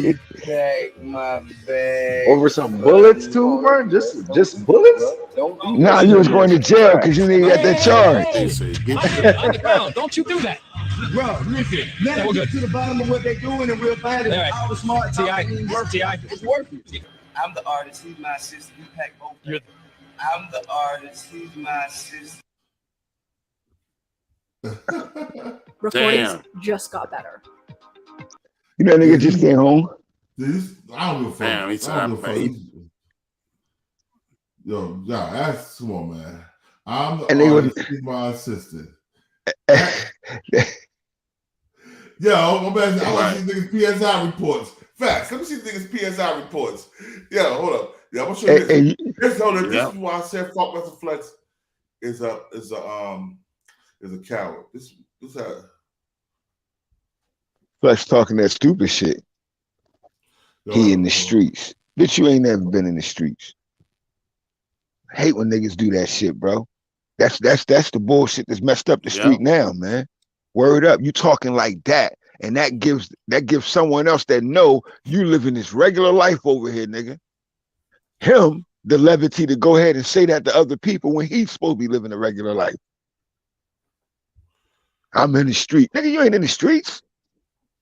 He packed my bag. Over some bullets too, bro? Just bullets? Nah, you was going to jail because you didn't get that charge. On the ground. Don't you do that. Bro, listen. Let me get to the bottom of what they're doing and we'll find it. All All the smart T.I. T.I. It's working. I'm the artist. He's my assistant. We pack both. I'm the artist. He's my assistant. Recordings just got better. You know, nigga just came home. I don't give a fuck. Damn, he's Yo, ask, come on, man. I'm the And they artist, he's my assistant. Yo, I'm asking, I want to see niggas PSI reports. Facts. Let me see niggas PSI reports. Yo, hold up. Yeah, I'm gonna show you this. This is why I said fuck Mr. Flex is a coward. This Flex talking that stupid shit. He in the streets. Bitch, you ain't never been in the streets. I hate when niggas do that shit, bro. That's the bullshit that's messed up the street now, man. Word up, you talking like that, and that gives someone else that know you living this regular life over here, nigga. Him the levity to go ahead and say that to other people when he's supposed to be living a regular life. I'm in the street, nigga. You ain't in the streets.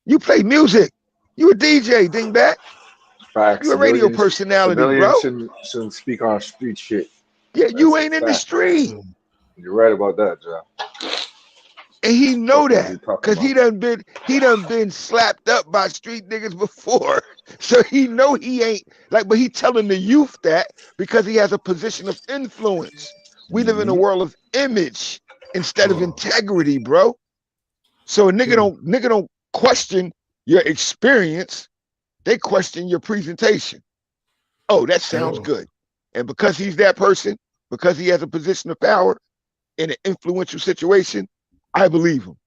You play music. You a DJ, dingbat. Facts. You a radio personality, bro. Shouldn't speak on street shit. Yeah, you ain't in the street. You're right about that, John. And he know that because he done been slapped up by street niggas before. So he know he ain't like, but he telling the youth that because he has a position of influence. We live in a world of image instead of integrity, bro. So a nigga don't question your experience. They question your presentation. Oh, that sounds good. And because he's that person, because he has a position of power in an influential situation, I believe him.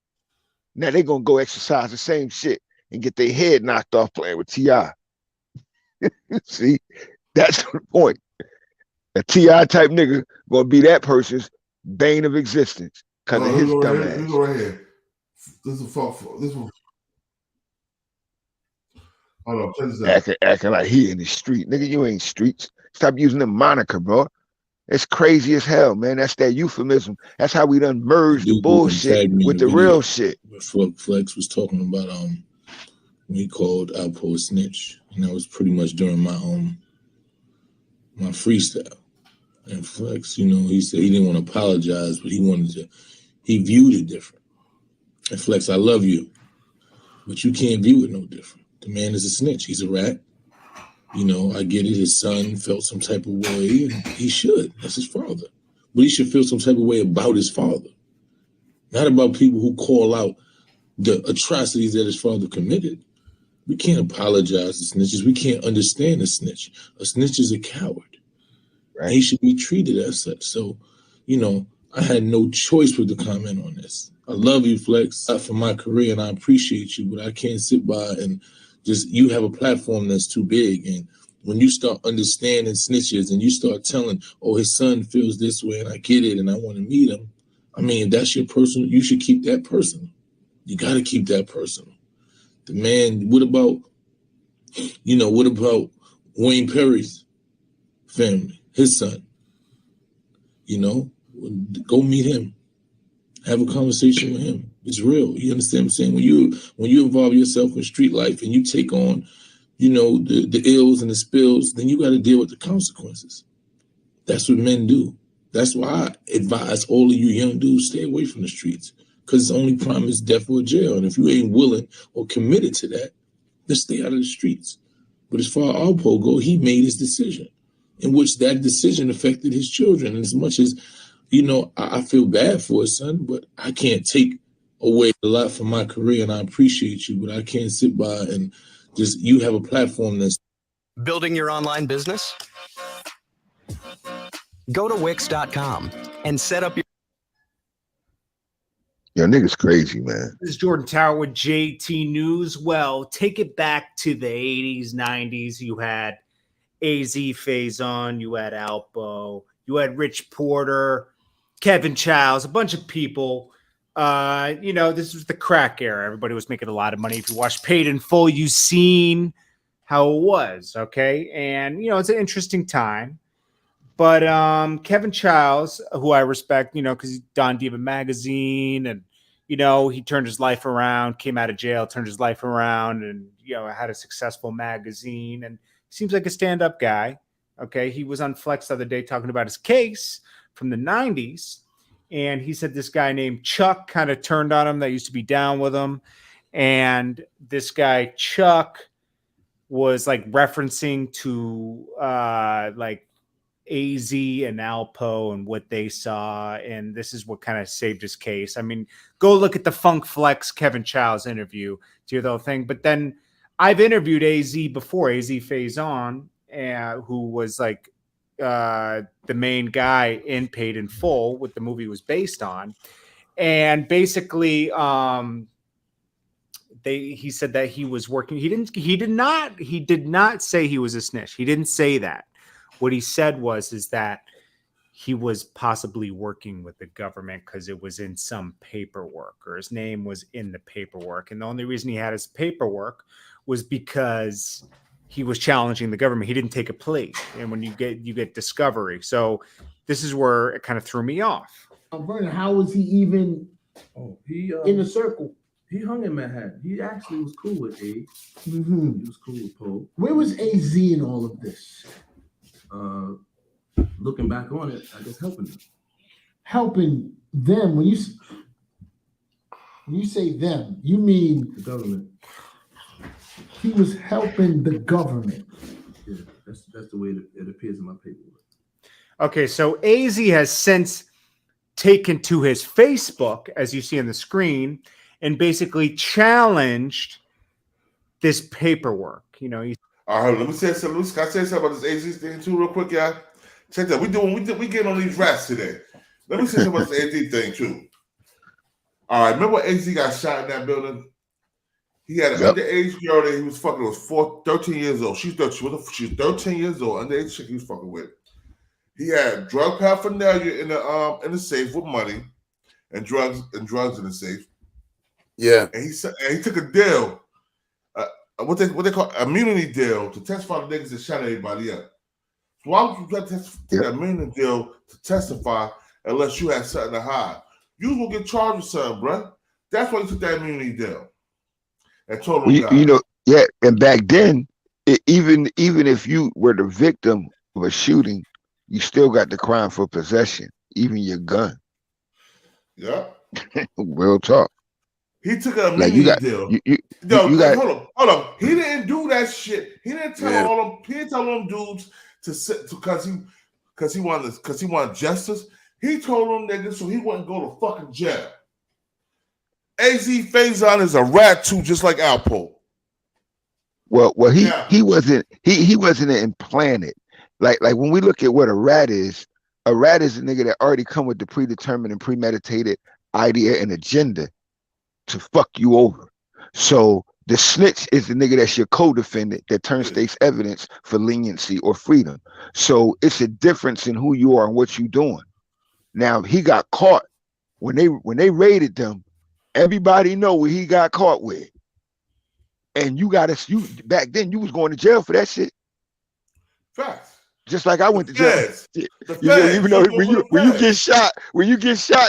Now they gonna go exercise the same shit and get their head knocked off playing with T.I. See, that's the point. A T.I. type nigga gonna be that person's bane of existence because of his dumb ass. Go right here. This is fuck. This one. Hold on, check this out. Acting like he in the street, nigga. You ain't streets. Stop using the moniker, bro. It's crazy as hell, man. That's that euphemism. That's how we done merged the bullshit with the real shit. Flex was talking about when he called Alpo a snitch, and that was pretty much during my my freestyle. And Flex, you know, he said he didn't want to apologize, but he viewed it different. And Flex, I love you, but you can't view it no different. The man is a snitch. He's a rat. You know, I get it. His son felt some type of way, and he should. That's his father. But he should feel some type of way about his father, not about people who call out the atrocities that his father committed. We can't apologize to snitches. We can't understand a snitch. A snitch is a coward. Right. He should be treated as such. So, you know, I had no choice with the comment on this. I love you, Flex, for my career, and I appreciate you, but I can't sit by and just, you have a platform that's too big. And when you start understanding snitches and you start telling, oh, his son feels this way and I get it and I want to meet him. I mean, if that's your personal, you should keep that personal. You got to keep that personal. The man, what about Wayne Perry's family, his son? You know, go meet him. Have a conversation with him. It's real. You understand what I'm saying? When you involve yourself in street life and you take on, you know, the ills and the spills, then you got to deal with the consequences. That's what men do. That's why I advise all of you young dudes, stay away from the streets, because the only crime is death or jail. And if you ain't willing or committed to that, then stay out of the streets. But as far as Alpo go, he made his decision, in which that decision affected his children. And as much as, you know, I feel bad for his son, but I can't take away a lot from my career, and I appreciate you, but I can't sit by and just, you have a platform that's... Building your online business? Go to Wix.com and set up your... Yo, niggas crazy, man. This is Jordan Tower with JT News. Well, take it back to the 80s, 90s. You had AZ Faison, you had Alpo, you had Rich Porter, Kevin Childs, a bunch of people. You know, this was the crack era. Everybody was making a lot of money. If you watched Paid in Full, you've seen how it was, okay? And, you know, it's an interesting time. But Kevin Childs, who I respect, you know, because he's Don Diva magazine, and, you know, he turned his life around, came out of jail, turned his life around, and, you know, had a successful magazine, and seems like a stand-up guy, okay? He was on Flex the other day talking about his case from the 90s, and he said this guy named Chuck kind of turned on him that used to be down with him, and this guy, Chuck, was, like, referencing to, like, AZ and Alpo and what they saw, and this is what kind of saved his case. I mean, go look at the Funk Flex Kevin Childs interview to hear the whole thing. But then I've interviewed AZ before, AZ Faison, who was like the main guy in Paid in Full, what the movie was based on. And basically, he said that he was working. He did not say he was a snitch. He didn't say that. What he said is that he was possibly working with the government because it was in some paperwork, or his name was in the paperwork. And the only reason he had his paperwork was because he was challenging the government. He didn't take a plea. And when you get discovery. So this is where it kind of threw me off. Vernon, how was he even in the circle? He hung in Manhattan. He actually was cool with A. Mm-hmm. He was cool with Poe. Where was AZ in all of this? Looking back on it, I guess helping them. Helping them. When you say them, you mean the government. He was helping the government. Yeah, that's the way it appears in my paperwork. Okay, so AZ has since taken to his Facebook, as you see on the screen, and basically challenged this paperwork. You know, all right, let me say something. Can I say something about this AZ thing too, real quick, y'all? Check that. We get on these rats today. Let me say something about this AZ thing too. All right, remember when AZ got shot in that building? He had an underage girl that he was fucking. It was 13 years old. She's 13 years old. Underage chick he was fucking with. He had drug paraphernalia in the safe with money, and drugs in the safe. Yeah, and he took a deal, what they call immunity deal, to testify the niggas that shot everybody up. So why would you take an immunity deal to testify unless you had something to hide? You was gonna get charged with something, bro. That's why you took that immunity deal. And told him, you know, and back then, even if you were the victim of a shooting, you still got the crime for possession, even your gun. Yeah. Real talk. He took an immunity deal. Hold on. He didn't do that shit. He didn't tell all them. He didn't tell them dudes to sit because he wanted justice. He told them niggas so he wouldn't go to fucking jail. AZ Faison is a rat too, just like Alpo. Well, he wasn't implanted. Like when we look at what a rat is a nigga that already come with the predetermined and premeditated idea and agenda to fuck you over. So the snitch is the nigga that's your co-defendant that turns state's evidence for leniency or freedom. So it's a difference in who you are and what you doing. Now he got caught when they raided them. Everybody know what he got caught with. And you back then you was going to jail for that shit. Facts. Just like I went to jail. Even though when you get shot,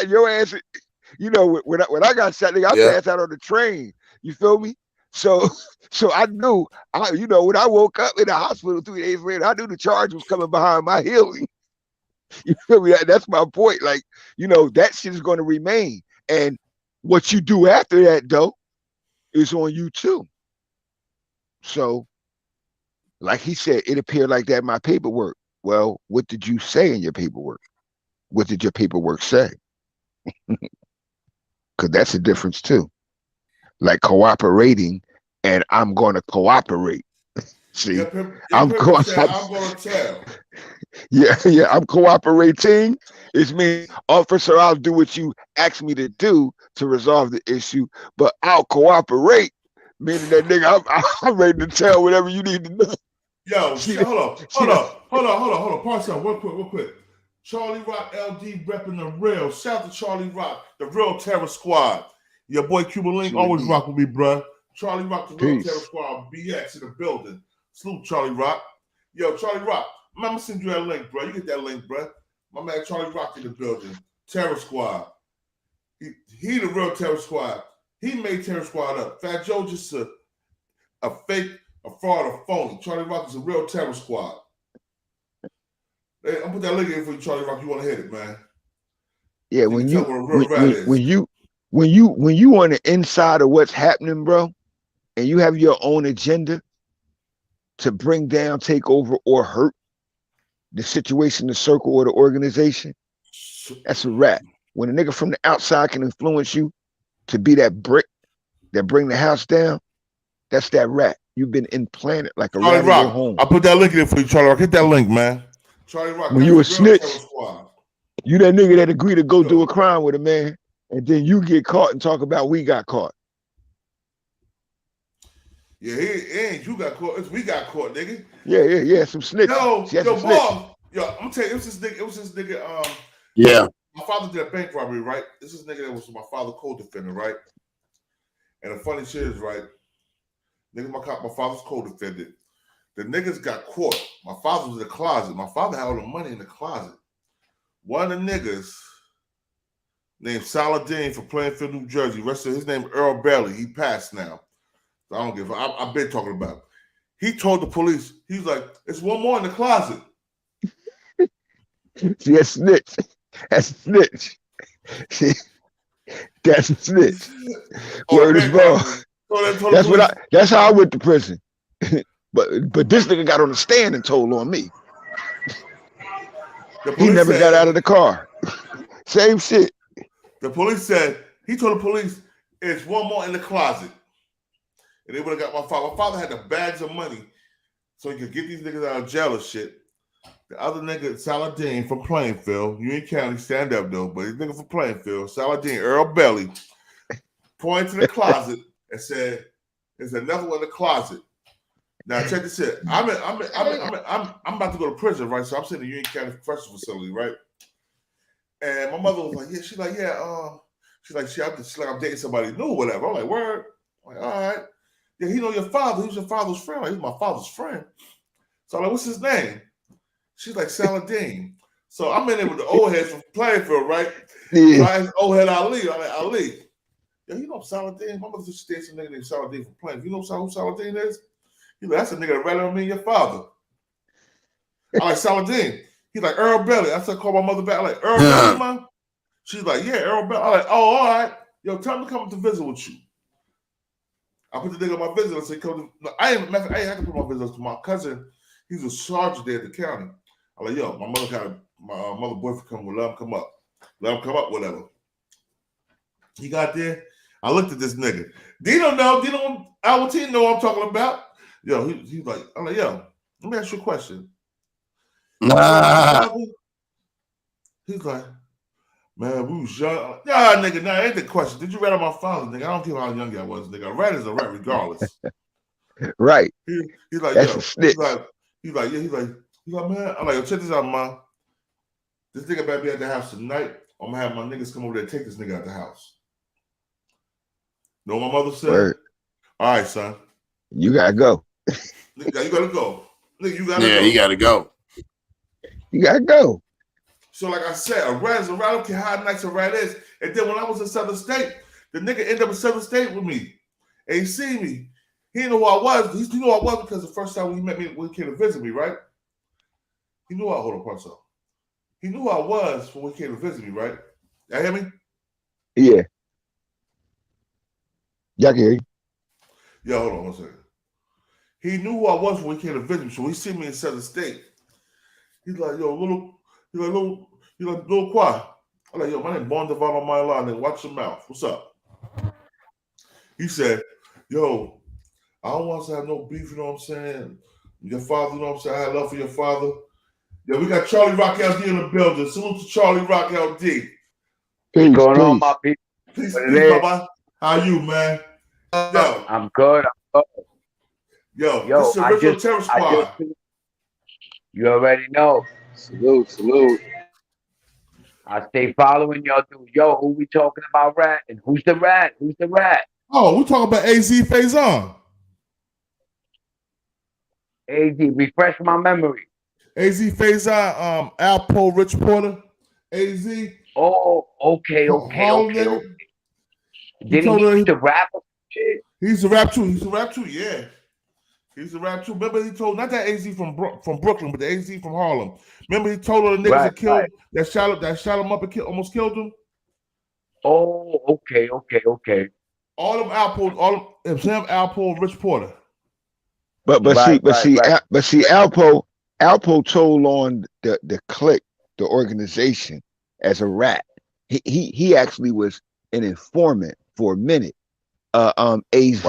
your ass, you know, when I got shot, nigga, I passed out on the train. You feel me? So I knew, when I woke up in the hospital 3 days later, I knew the charge was coming behind my healing. You feel me? That's my point. Like, that shit is going to remain. And what you do after that, though, is on you too. So, like he said, it appeared like that in my paperwork. Well, what did you say in your paperwork? What did your paperwork say? Because that's a difference too. Like cooperating, and I'm going to cooperate. See, I'm going to tell. Yeah, I'm cooperating. It means, officer, I'll do what you ask me to do to resolve the issue, but I'll cooperate, meaning that nigga, I'm ready to tell whatever you need to know. Yo, hold on. Pause out, real quick. Charlie Rock LD repping the real. Shout out to Charlie Rock, the real terror squad. Your boy Cuban Link always rock with me, bruh. Charlie Rock, the real terror squad, BX in the building. Salute Charlie Rock. Yo, Charlie Rock, I'm gonna send you that link, bro. You get that link, bro. My man Charlie Rock in the building. Terror Squad. He the real Terror Squad. He made Terror Squad up. Fat Joe just a fake, a fraud, a phony. Charlie Rock is a real Terror Squad. Hey, I'll put that link in for you, Charlie Rock. You want to hit it, man? Yeah, when you on the inside of what's happening, bro, and you have your own agenda to bring down, take over, or hurt, the situation, the circle, or the organization, that's a rat. When a nigga from the outside can influence you to be that brick that bring the house down, that's that rat. You've been implanted like a rat in your home. I put that link in there for you, Charlie Rock. Hit that link, man. Charlie Rock. When you a snitch, you that nigga that agreed to go do a crime with a man, and then you get caught and talk about we got caught. Yeah, it ain't you got caught. It's we got caught, nigga. Yeah. Some snitch. Yo, boss. Yo, I'm gonna tell you, it was this nigga. Yeah. My father did a bank robbery, right? This is nigga that was my father's co-defendant, right? And the funny shit is, right? Nigga, my father's co-defendant. The niggas got caught. My father was in the closet. My father had all the money in the closet. One of the niggas named Saladin from Plainfield, New Jersey. Rest of his name Earl Bailey. He passed now. So I don't give a fuck. I've been talking about it. He told the police, he's like, it's one more in the closet. See, that's snitch. That's snitch. That's a snitch. Word is wrong. That's how I went to prison. But this nigga got on the stand and told on me. He never got out of the car. Same shit. The police said, he told the police, it's one more in the closet. And they would have got my father. My father had the bags of money so he could get these niggas out of jail and shit. The other nigga, Saladin from Plainfield, Union County, stand up though, but he's nigga from Plainfield, Saladin, Earl Belly, pointed to the closet and said, there's another one in the closet. Now check this shit. I'm about to go to prison, right? So I'm sitting in the Union County Correctional Facility, right? And my mother was like, yeah, she's like, I'm dating somebody new or whatever. I'm like, word. I'm like, all right. Yeah, he know your father. He's your father's friend. Like, he's my father's friend. So I'm like, what's his name? She's like, Saladin. So I'm in there with the old heads from Plainfield, right? Yeah. So I asked old head Ali. I'm like, Ali, yeah, you know Saladin? My mother just dated some nigga named Saladin from Plainfield. You know who Saladin is? He's like, that's a nigga that rather than me and your father. I'm like, Saladin. He's like, Earl Belly. I said, call my mother back. I'm like, Earl Belly, man? She's like, yeah, Earl Belly. I'm like, oh, all right. Yo, tell him to come to visit with you. I put the nigga on my visit. I said, come to, I ain't had to put my visit to my cousin. He's a sergeant there at the county. I'm like, yo, my mother boyfriend come with, let him come up. Let him come up, whatever. He got there. I looked at this nigga. Dino Albertine know what I'm talking about. Yo, he's like, I'm like, yo, let me ask you a question. He's like, man, we was young. Like, nah, nigga, nah, ain't the question. Did you rat on my father, nigga? I don't care how young I was, nigga. A rat is a rat regardless. Right. He's like, that's yo, a snitch. He's like, man. I'm like, yo, check this out, man. This nigga better be at the house tonight. I'm gonna have my niggas come over there and take this nigga out the house. Know what my mother said? Word. All right, son. You gotta go. Nigga, you gotta go. Nigga, you gotta go. Yeah, he gotta go. You gotta go. So like I said, a rat is a rat. I don't care how nice a rat is. And then when I was in Southern State, the nigga ended up in Southern State with me. And he seen me. He didn't know who I was. He knew who I was because the first time he met me, when he came to visit me, right? He knew hold on, pardon. He knew who I was when he came to visit me, right? Y'all hear me? Yeah. Y'all can hear you. Yeah, hold on one second. He knew who I was when he came to visit me. So he seen me in Southern State. He's like, yo, little quiet. I'm like, yo, my name Bon Devon on my line, and watch your mouth. What's up? He said, yo, I don't want to have no beef, you know what I'm saying? Your father, you know what I'm saying? I have love for your father. Yeah, we got Charlie Rock LD in the building. Salute to Charlie Rock LD. What's going on, my people? Peace, Baba. How you, man? Yo. I'm good. Yo, this is the original Terror Squad. You already know. Salute. I stay following y'all dude. Yo, who we talking about ratting? Who's the rat? Oh, we're talking about AZ Faison. AZ, refresh my memory. AZ Faison, Alpo, Rich Porter, AZ. Oh, okay. Did he used to rap or shit? He's a rap too, yeah. He's a rap too. Remember he told, not that AZ from Brooklyn, but the AZ from Harlem. Remember he told all the niggas that killed, that shot him up and almost killed him? Oh, okay. All them Alpo, Rich Porter. But see, Alpo, Alpo told on the clique, the organization, as a rat. He actually was an informant for a minute. AZ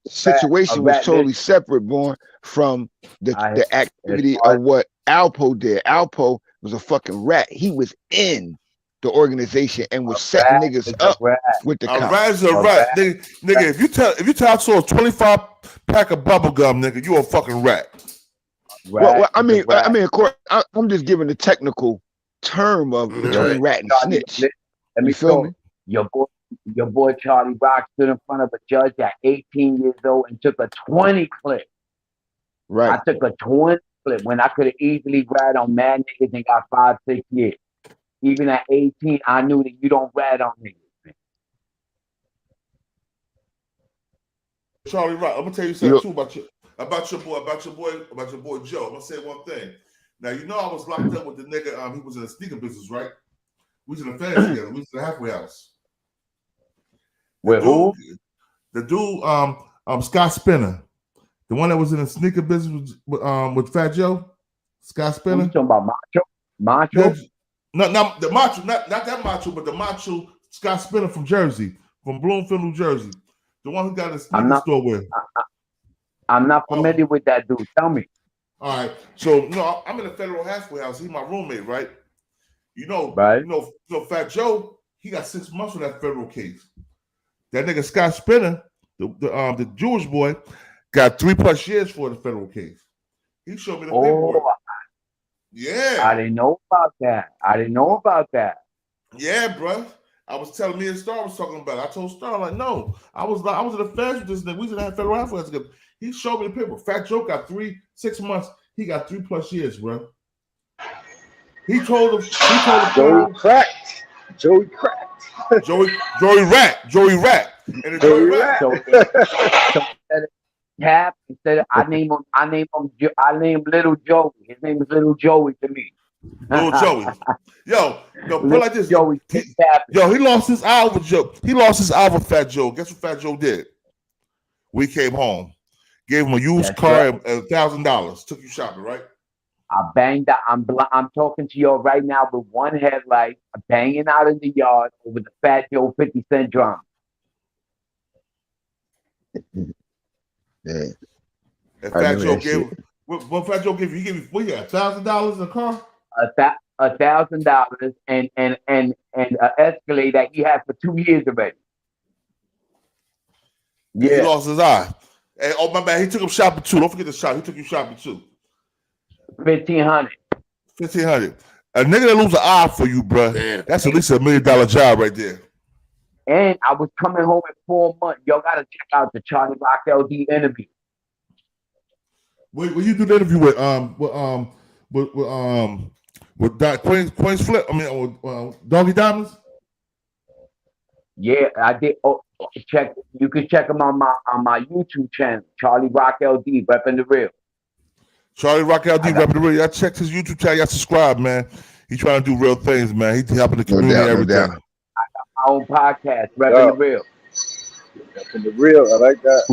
situation was totally separate, born from the activity of what Alpo did. Alpo was a fucking rat. He was in the organization and was setting niggas up with the cops. A rat is a rat, nigga. If you tell I saw a 25 pack of bubble gum, nigga, you a fucking rat. Well, I mean, of course, I'm just giving the technical term of between rat and snitch. Let me feel me. Your boy Charlie Rock stood in front of a judge at 18 years old and took a 20 clip. Right. I took a 20 clip when I could have easily rat on mad niggas and got 5-6 years. Even at 18, I knew that you don't rat on niggas. Man. Charlie Rock, I'm gonna tell you something too about your boy Joe. I'm gonna say one thing. Now you know I was locked up with the nigga. He was in the sneaker business, right? We was in the fans together. We was in the halfway house. With who? The dude, Scott Spinner, the one that was in the sneaker business with Fat Joe. Scott Spinner. You talking about Macho? Not the Macho, not that Macho, but the Macho Scott Spinner from Jersey, from Bloomfield, New Jersey. The one who got a sneaker store with. I'm not familiar with that dude. Tell me. All right. So I'm in the federal halfway house. He's my roommate, right? You know, Fat Joe, he got 6 months on that federal case. That nigga Scott Spinner, the Jewish boy, got 3+ years for the federal case. He showed me the paperwork. Yeah. I didn't know about that. Yeah, bro. I was telling me and Star was talking about it. I told Star, like, no. I was in the feds with this nigga. We was in that federal halfway together. He showed me the paper. Fat Joe got 6 months. He got 3+ years, bro. He told him. Joey cracked. Joey Rat. And Joey Rat. Cap instead of I name Little Joey. His name is Little Joey to me. Little Joey. Yo, put like this. Joey. He lost his eye with Joe. He lost his eye with Fat Joe. Guess what Fat Joe did? We came home, gave him a used car and $1,000. Took you shopping, right? I banged out. I'm talking to you right now with one headlight, banging out in the yard over the Fat Joe 50 Cent drum. Yeah. And Fat Joe gave what Fat Joe gave you? He gave you $1,000 in a car? $1,000 and an Escalade that he had for 2 years already. Yeah. He lost his eye. And oh my bad, he took him shopping too. Don't forget the shop. He took you shopping too. $1,500. $1,500. A nigga that lose an eye for you, bro. Damn. That's at least $1 million job right there. And I was coming home in 4 months. Y'all gotta check out the Charlie Rock LD interview. When you do the interview with Queen's Flip, with Doggy Diamonds. Yeah, I did. Oh, check. You can check him on my YouTube channel, Charlie Rock LD, repping the real. Charlie Rock LD, repping the real. I checked his YouTube channel. Y'all subscribe, man. He's trying to do real things, man. He's helping the community every day. My own podcast, repping the real. Repping the real, I like that.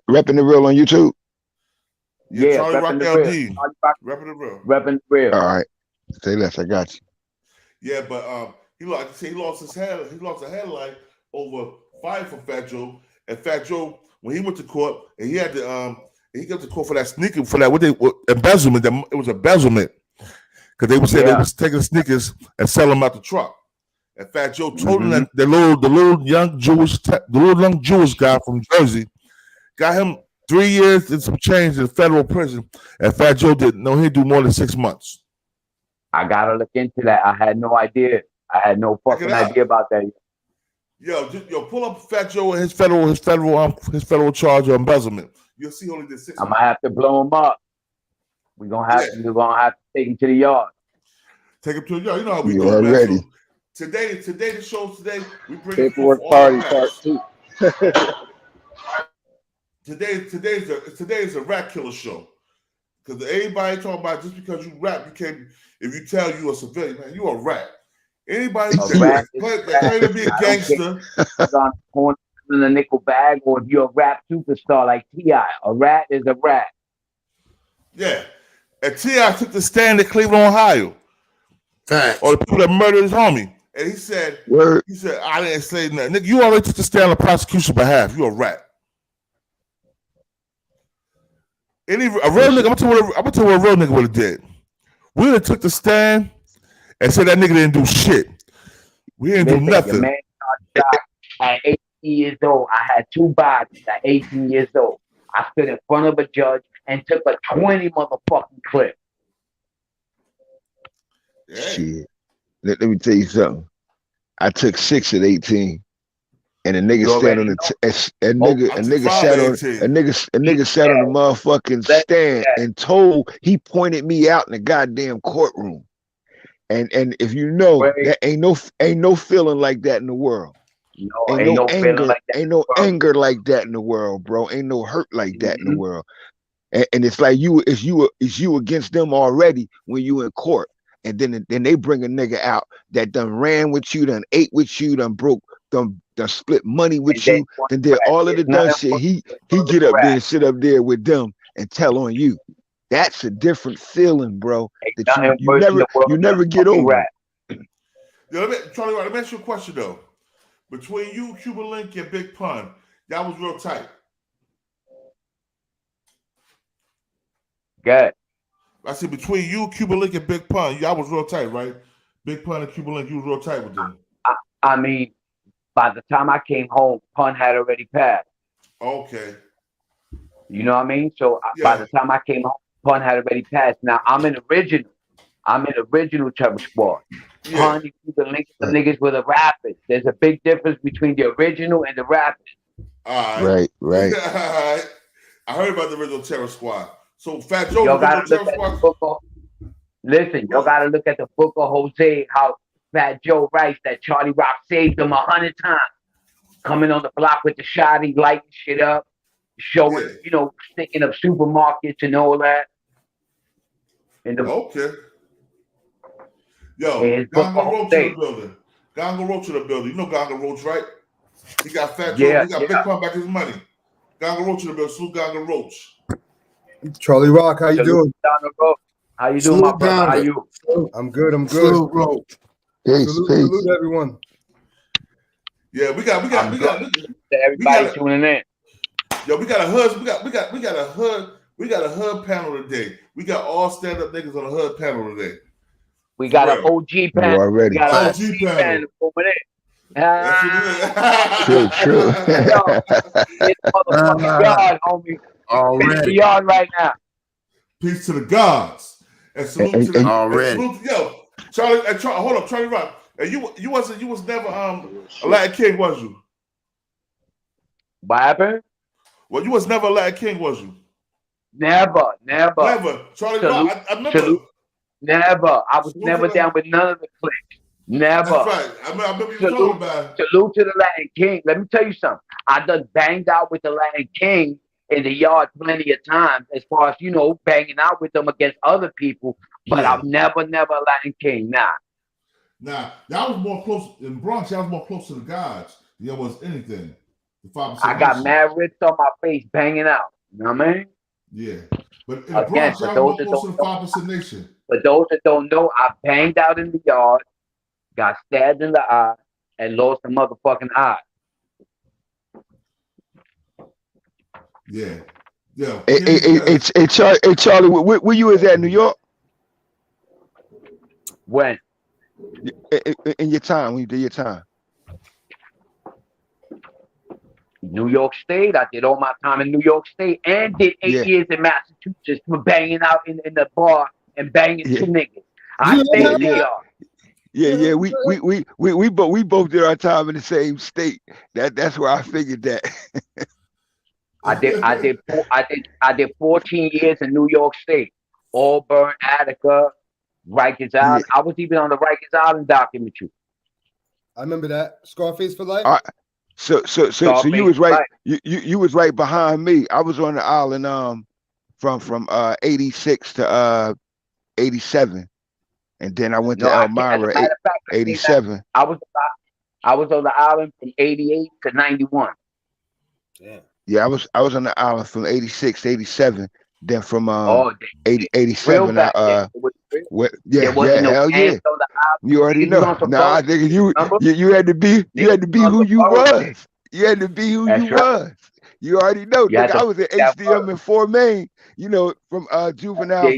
Repping the real on YouTube. Yeah, Charlie Rock LD. Repping the real. Repping the real. All right, stay left. I got you. Yeah, but he lost his head. He lost a headlight over fight for Fat Joe. And Fat Joe, when he went to court, and he had to he got to court for that sneaker, for that embezzlement. It was embezzlement because they would say they was taking sneakers and selling them out the truck. And Fat Joe told him that the little young Jewish guy from Jersey got him 3 years and some change in federal prison. And Fat Joe didn't know he'd do more than 6 months. I gotta look into that. I had no idea. I had no fucking idea about that. Yo, pull up Fat Joe and his federal charge of embezzlement. You'll see only did 6 months. I might have to blow him up. We're gonna have to take him to the yard. Take him to the yard. You know how we do it, man. Ready. So today the show today, we bring Paperwork Party Part 2. Today's a rap killer show. Because everybody talking about just because you rap, you can't. If you tell you a civilian, man, you a rap. Anybody that claim to be a gangster on the corner in a nickel bag, or if you're a rap superstar like T.I., a rat is a rat. Yeah. And T.I. took the stand in Cleveland, Ohio. Facts. Or the people that murdered his homie. And he said, I didn't say nothing. Nigga, you already took the stand on the prosecution's behalf. You a rat. A real nigga, I'm gonna tell you what a real nigga would have did. We would have took the stand and said that nigga didn't do shit. We didn't do nothing. Your man shot at 18 years old. I had 2 bodies at 18 years old. I stood in front of a judge and took a 20 motherfucking clip. Shit. Let me tell you something. I took 6 at 18. And a nigga stand on the nigga sat on the motherfucking stand and he pointed me out in the goddamn courtroom. And if you know, that ain't no feeling like that in the world. No, ain't no anger like that. Ain't no anger like that in the world, bro. Ain't no hurt like that in the world. And it's like it's you against them already when you in court. And then they bring a nigga out that done ran with you, done ate with you, done broke, done split money with you, then did all of the done shit. He get up there and sit up there with them and tell on you. That's a different feeling, bro. That you never get over. Charlie, let me ask you a question though. Between you, Cuban Link, and Big Pun, y'all was real tight. Good. I said between you, Cuban Link, and Big Pun, y'all was real tight, right? Big Pun and Cuban Link, you was real tight with them. I mean, by the time I came home, Pun had already passed. Okay. You know what I mean? So by the time I came home, Pun had already passed. Now I'm an original. I'm an original Terror Squad. Pun and Cuban Link, the niggas were the rappers. There's a big difference between the original and the rappers. All right. Right. I heard about the original Terror Squad. So Fat Joe, Y'all gotta look at the book of, listen, y'all gotta look at the book of Jose, how Fat Joe writes that Charlie Rock saved him 100 times. Coming on the block with the shotty, lighting shit up, showing, sticking up supermarkets and all that. Okay. Yo, Gonga Roach in the building. Gonga Roach in the building. You know Gonga Roach, right? He got Fat Joe. He got Big Pun back his money. Gonga Roach in the building. Salute Gonga Roach. Charlie Rock, how you doing? How you doing, my brother? How you? I'm good. I'm good. Salute everyone. Yeah, we got everybody tuning in. Yo, we got a hood panel today. We got all stand-up niggas on the hood panel today. We got an OG panel. Already. We got an OG panel over there. True. It's motherfucking God, homie. Already. It's the yard right now. Peace to the gods. And salute to the already. Yo, Charlie, hold up, Charlie Rock. And you was never a Latin king, was you? What happened? Well, you was never a Latin king, was you? Never. Charlie Rock, I remember. Never. I was never down with none of the cliques. Never. That's right. I remember you talking about it. Salute to the Latin king. Let me tell you something. I done banged out with the Latin king in the yard plenty of times, as far as banging out with them against other people. But I'm never a Latin king. Nah, y'all was more close in Bronx. Y'all was more close to the gods than y'all was anything. I got mad rips on my face banging out. You know what I mean? Yeah, but in the Bronx, y'all was more close to the 5% nation. For those that don't know, I banged out in the yard, got stabbed in the eye, and lost a motherfucking eye. Yeah. Hey, Charlie, where you was at in New York? When? In your time, when you did your time. New York State. I did all my time in New York State and did 8 years in Massachusetts for banging out in the bar and banging two niggas. I stayed in the yard. Yeah. We both did our time in the same state. That's where I figured that. I did 14 years in New York State. Auburn, Attica, Rikers Island. I was even on the Rikers Island documentary. I remember that. Scarface for life. So you was right. You was right behind me. I was on the island from 86 to 87, and then I went to Elmira 87. I was on the island from 88 to 91. Yeah, I was on the island from 86 to 87, Then from 87, Real back then. hell yeah. You already know. Nah, nigga, you had to be who you was. You had to be who you was. You already know, nigga. I was at HDM in Fort Maine. You know, from Juvenile.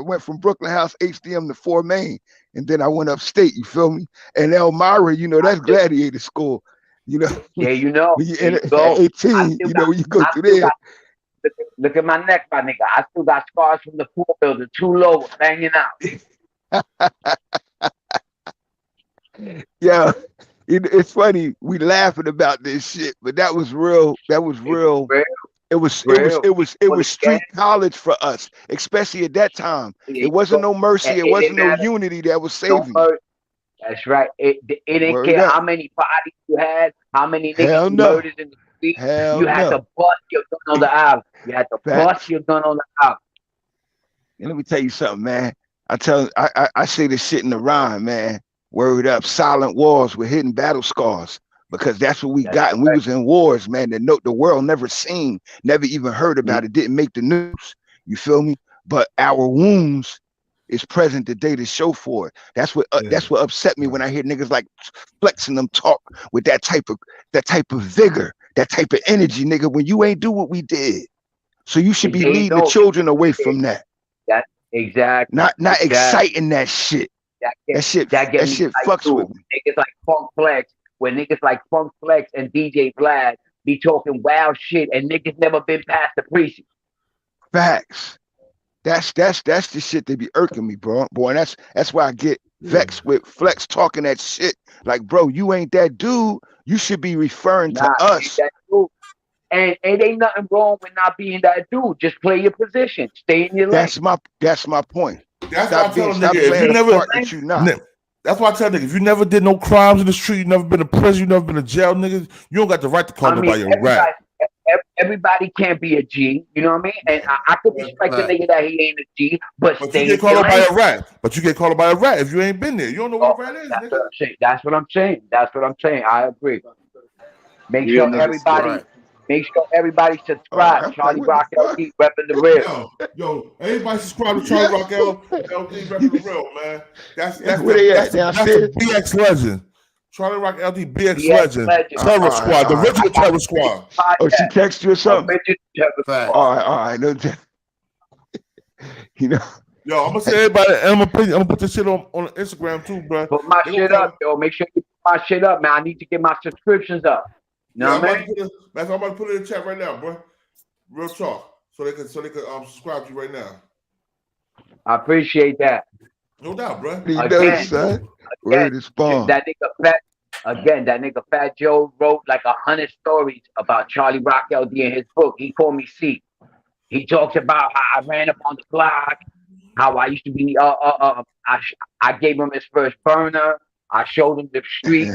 Went from Brooklyn House HDM to Fort Maine, and then I went upstate. You feel me? And Elmira, you know, that's Gladiator School. You know. Yeah, you know. When you at 18, you know, when you go through there. Look at my neck, my nigga. I still got scars from the pool building, 2 lower, banging out. Yeah, it's funny. We laughing about this shit, but that was real. That was real. It was street college for us, especially at that time. It wasn't no mercy. It wasn't no unity that was saving. That's right. It didn't care how many bodies you had, how many niggas you murdered in the street. You had to bust your gun on the island. You had to bust your gun on the island. And let me tell you something, man. I say this shit in the rhyme, man. Word up, silent wars with hidden battle scars, because that's what we got. And we was in wars, man, that the world never seen, never even heard about. It didn't make the news. You feel me? But our wounds is present today to show for it. That's what upset me when I hear niggas like flexing them talk with that type of vigor, that type of energy, nigga, when you ain't do what we did. So you should be leading the children away from that. That exactly. Not exciting that shit. That shit fucks with me. Niggas like Funk Flex, when niggas like Funk Flex and DJ Vlad be talking wild shit, and niggas never been past the precinct. Facts. That's the shit that be irking me, bro. Boy, that's why I get vexed with Flex talking that shit. Like, bro, you ain't that dude. You should be referring to us. And ain't nothing wrong with not being that dude. Just play your position. Stay in your lane. That's my point. That's why I tell a nigga, if you never, that's why I tell a nigga, if you never did no crimes in the street, you never been to prison, you never been to jail, nigga, you don't got the right to call nobody a rat. Everybody can't be a G, you know what I mean? And I could respect the nigga that he ain't a G, but you get called by a rat. But you get called by a rat if you ain't been there. You don't know what a rat is. That's what I'm saying. I agree. Make sure everybody subscribe. Charlie Rock LD repping the real. Yo, everybody subscribe to Charlie Rock LD repping the real, man. That's the BX legend. Charlie Rock LD BX legend. Terror Squad, the original Terror Squad. Oh, she texted you or something? All right. No, you know. Yo, I'm gonna say everybody. I'm gonna put this shit on Instagram too, bro. Put my shit up, yo. Make sure you put my shit up, man. I need to get my subscriptions up. You know what I mean? I'm about to put it in the chat right now, bro. Real talk, so they can subscribe to you right now. I appreciate that. No doubt, bro. Word is spawn. That nigga Fat Joe wrote like 100 stories about Charlie Rock LD in his book. He called me C. He talks about how I ran up on the block, how I used to be. I gave him his first burner. I showed him the street.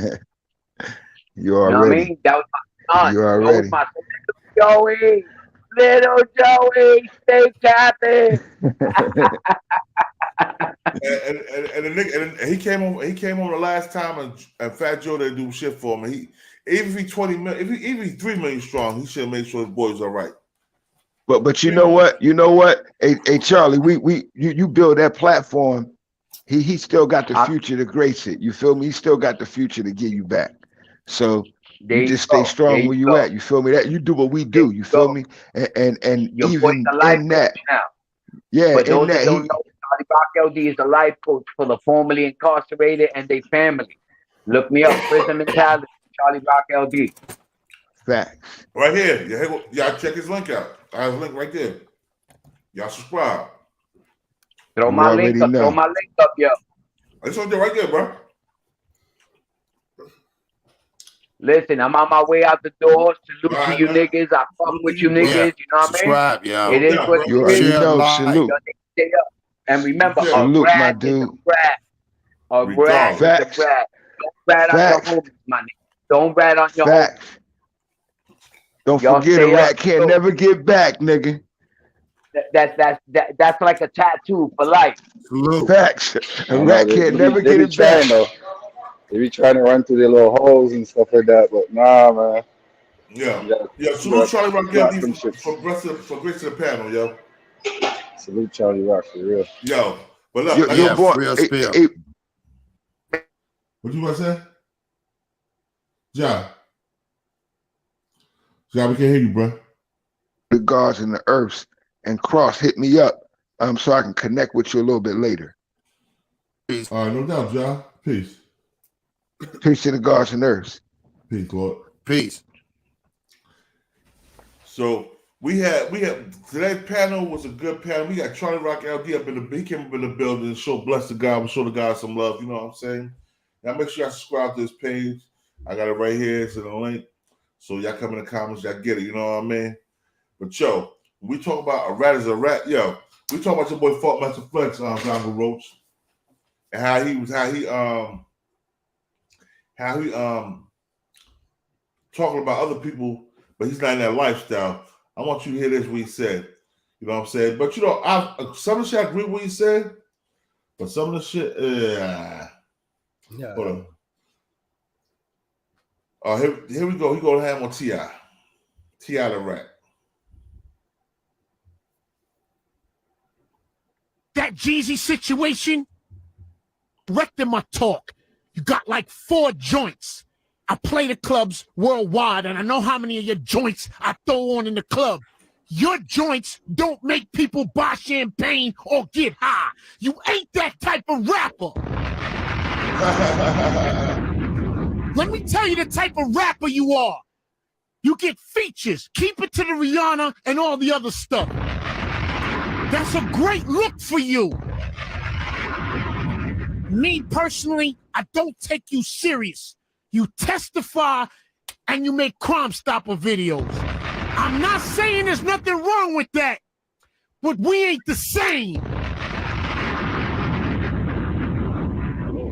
You know what I mean? That was my son. You are ready. Little Joey, stay capping. and the nigga, and he came on the last time, and Fat Joe didn't do shit for him. Even if he's 20 million, if he's 3 million strong, he should make sure his boys are right. But you know what? Hey Charlie, you build that platform. He still got the future to grace it. You feel me? He still got the future to give you back. So you just stay strong where you at. You feel me? That you do what we do. You feel me? And even in that, yeah, but in those that don't know, Charlie Rock LD is a life coach for the formerly incarcerated and their family. Look me up, Prison Mentality, Charlie Rock LD. Facts. Right here, y'all check his link out. I have a link right there. Y'all subscribe. Throw my link up, yo. It's on there right there, bro. Listen, I'm on my way out the door. Salute to you niggas. I fuck with you niggas. You know what I mean? Subscribe, yo. It is what you it is. Salute. And remember, salute, my dude. A rat is a rat. Don't rat on your homies, my nigga. Don't rat on your homies. Don't forget, a rat can't never get back, nigga. That's like a tattoo for life. Facts. A rat can't never get it back. They be trying to run through their little holes and stuff like that, but nah, man. Yeah. Salute Charlie Rock LD for grace to the panel, yo. Salute Charlie Rock for real. Yo, but look, Yeah, real spill. What you want to say? John, we can't hear you, bro. The gods and the earths, and Cross, hit me up so I can connect with you a little bit later. Peace. All right, no doubt, John. Peace. Peace to the gods and earths. Peace, Lord. Peace. So we had today's panel was a good panel. We got Charlie Rock LD up in the he came up in the building. Show bless the God, we show the God some love. You know what I'm saying? Now make sure y'all subscribe to this page. I got it right here. It's in the link. So y'all come in the comments, y'all get it. You know what I mean? But yo, we talk about a rat is a rat. Yo, we talk about your boy Fort Master Flex, Jonathan Roach, and how he talking about other people, but he's not in that lifestyle. I want you to hear this what he said. You know what I'm saying? But you know, some of the shit I agree with what he said, but some of the shit, hold on. Here we go. He go to ham on T.I. T.I. the rat. That Jeezy situation, directing my talk. You got like 4 joints. I play the clubs worldwide, and I know how many of your joints I throw on in the club. Your joints don't make people buy champagne or get high. You ain't that type of rapper. Let me tell you the type of rapper you are. You get features. Keep it to the Rihanna and all the other stuff. That's a great look for you. Me personally, I don't take you serious. You testify and you make Crime Stopper videos. I'm not saying there's nothing wrong with that, but we ain't the same.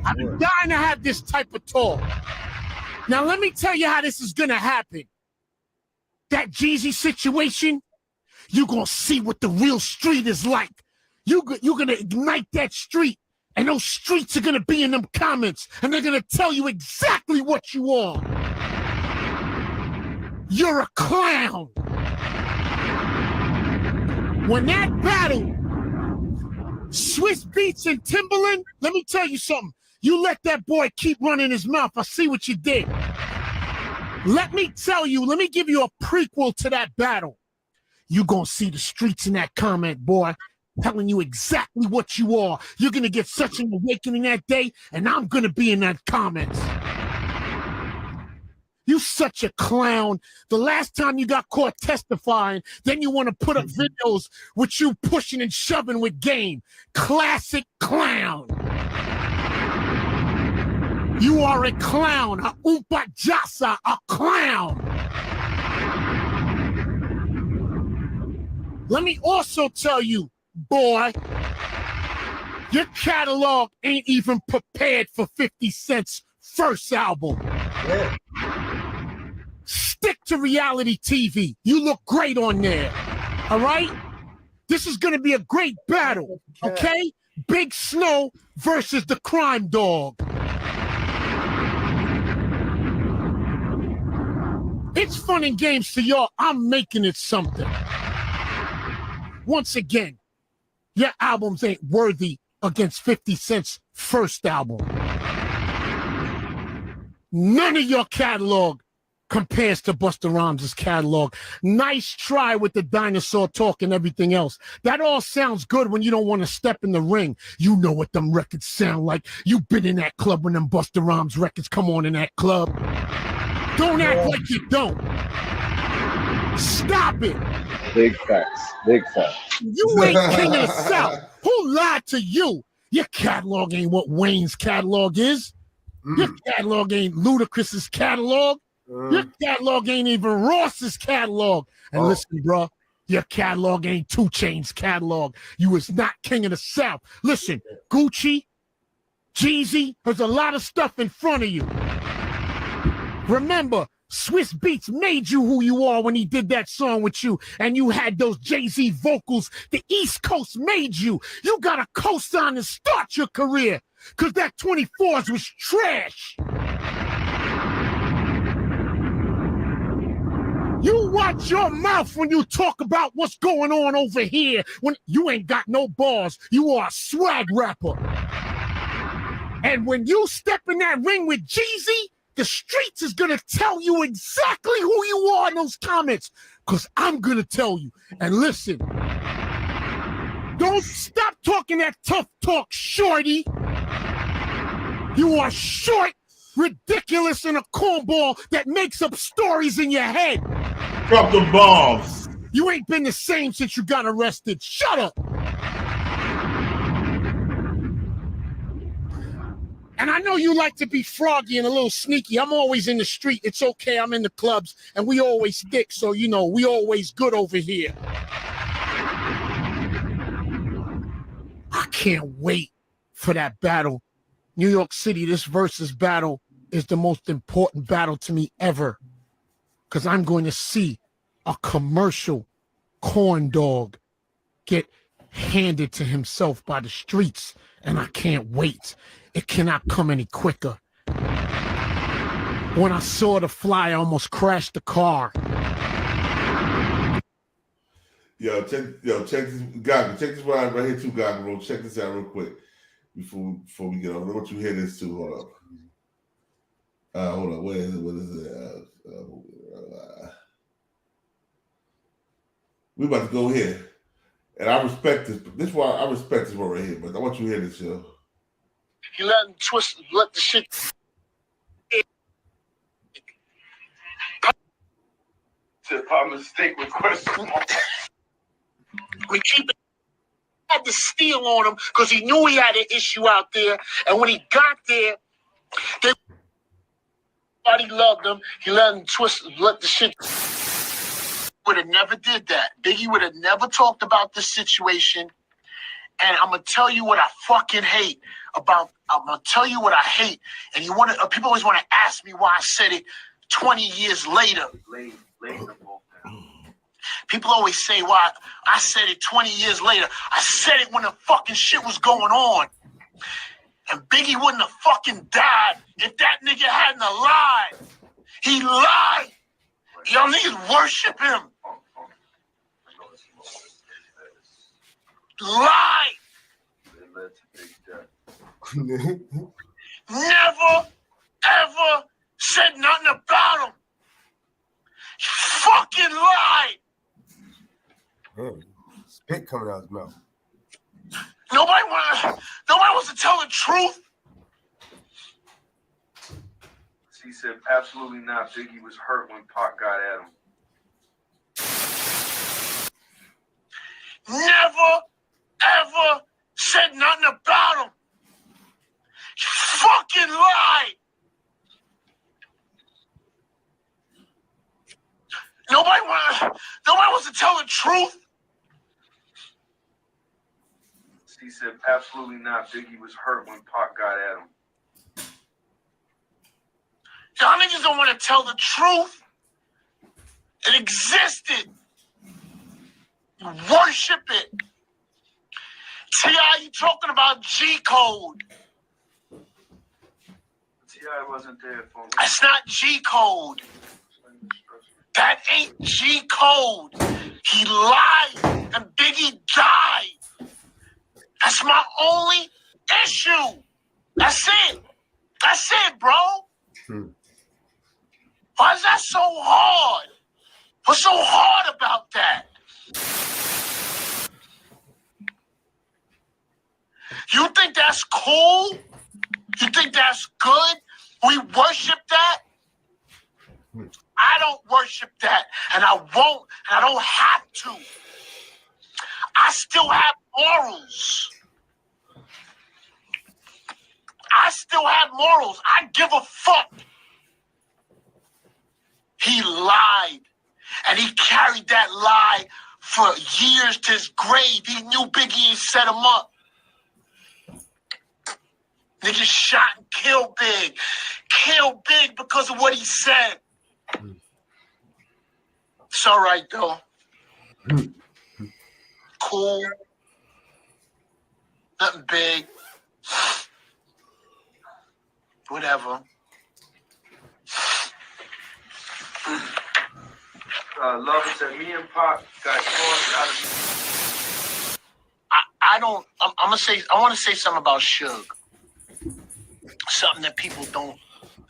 I've been dying to have this type of talk. Now, let me tell you how this is going to happen. That Jeezy situation, you're going to see what the real street is like. You're going to ignite that street, and those streets are going to be in them comments, and they're going to tell you exactly what you are. You're a clown. When that battle, Swiss Beats and Timberland, let me tell you something. You let that boy keep running his mouth. I see what you did. Let me tell you, let me give you a prequel to that battle. You're going to see the streets in that comment, boy, telling you exactly what you are. You're going to get such an awakening that day, and I'm going to be in that comments. You such a clown. The last time you got caught testifying, then you want to put up videos with you pushing and shoving with game. Classic clown. You are a clown, a Oompa Jasa, a clown. Let me also tell you, boy, your catalog ain't even prepared for 50 Cent's first album. Yeah. Stick to reality TV. You look great on there. All right? This is going to be a great battle. Okay? Big Snow versus the Crime Dog. It's fun and games to y'all. I'm making it something. Once again, your albums ain't worthy against 50 Cent's first album. None of your catalog compares to Busta Rhymes' catalog. Nice try with the dinosaur talk and everything else. That all sounds good when you don't want to step in the ring. You know what them records sound like. You've been in that club when them Busta Rhymes records come on in that club. Don't act like you don't. Stop it. Big facts. Big facts. You ain't king of the South. Who lied to you? Your catalog ain't what Wayne's catalog is. Your catalog ain't Ludacris's catalog. Your catalog ain't even Ross's catalog. And listen, bro, your catalog ain't 2 Chainz's catalog. You is not king of the South. Listen, Gucci, Jeezy, there's a lot of stuff in front of you. Remember, Swiss Beats made you who you are when he did that song with you, and you had those Jay-Z vocals. The East Coast made you. You got a cosign to start your career, because that 24s was trash. You watch your mouth when you talk about what's going on over here. When you ain't got no balls, you are a swag rapper. And when you step in that ring with Jeezy, the streets is gonna tell you exactly who you are in those comments. Cause I'm gonna tell you. And listen, don't stop talking that tough talk, shorty. You are short, ridiculous, and a cornball that makes up stories in your head. Drop the bombs. You ain't been the same since you got arrested. Shut up. And I know you like to be froggy and a little sneaky. I'm always in the street. It's okay. I'm in the clubs, and we always stick. So, you know, we always good over here. I can't wait for that battle. New York City, this versus battle is the most important battle to me ever. Because I'm going to see a commercial corn dog get handed to himself by the streets. And I can't wait. It cannot come any quicker. When I saw the fly, I almost crashed the car. Check this, Gaga. Check this right here too, Gaga, bro. Check this out real quick before we get on. I want you to hear this too. Hold up. Hold on. What is it? We about to go here, and I respect this. This is why I respect this one right here. But I want you to hear this, yo. You let him twist, let the shit. Our mistake with question. We keep it. Had to steal on him because he knew he had an issue out there, and when he got there, everybody loved him. He let him twist, let the shit. Would have never did that. Biggie would have never talked about this situation. And I'm gonna tell you what I fucking hate about. I'm gonna tell you what I hate. And you want to? People always want to ask me why I said it 20 years later. People always say why I said it 20 years later. I said it when the fucking shit was going on. And Biggie wouldn't have fucking died if that nigga hadn't lied. He lied. Y'all niggas worship him. Lie. Never, ever said nothing about him. Fucking lied. Spit coming out his mouth. Nobody wants to tell the truth. He said, absolutely not. Biggie was hurt when Pac got at him. Never, ever said nothing about him. Fucking lied. Nobody wants to tell the truth. He said, absolutely not. Biggie was hurt when Pac got at him. Y'all niggas don't want to tell the truth. It existed. You worship it. T.I., you talking about G-code. T.I. wasn't there for me. That's not G-code. That ain't G-code. He lied and Biggie died. That's my only issue. That's it. That's it, bro. Why is that so hard? What's so hard about that? You think that's cool? You think that's good? We worship that? I don't worship that, and I won't, and I don't have to. I still have morals. I still have morals. I give a fuck. He lied, and he carried that lie for years to his grave. He knew Biggie and set him up. Niggas shot and killed Big. Killed Big because of what he said. It's all right, though. Cool. Nothing big. Whatever. Lover said me and Pop got tossed out of. I don't. I'm gonna say. I want to say something about Suge. Something that people don't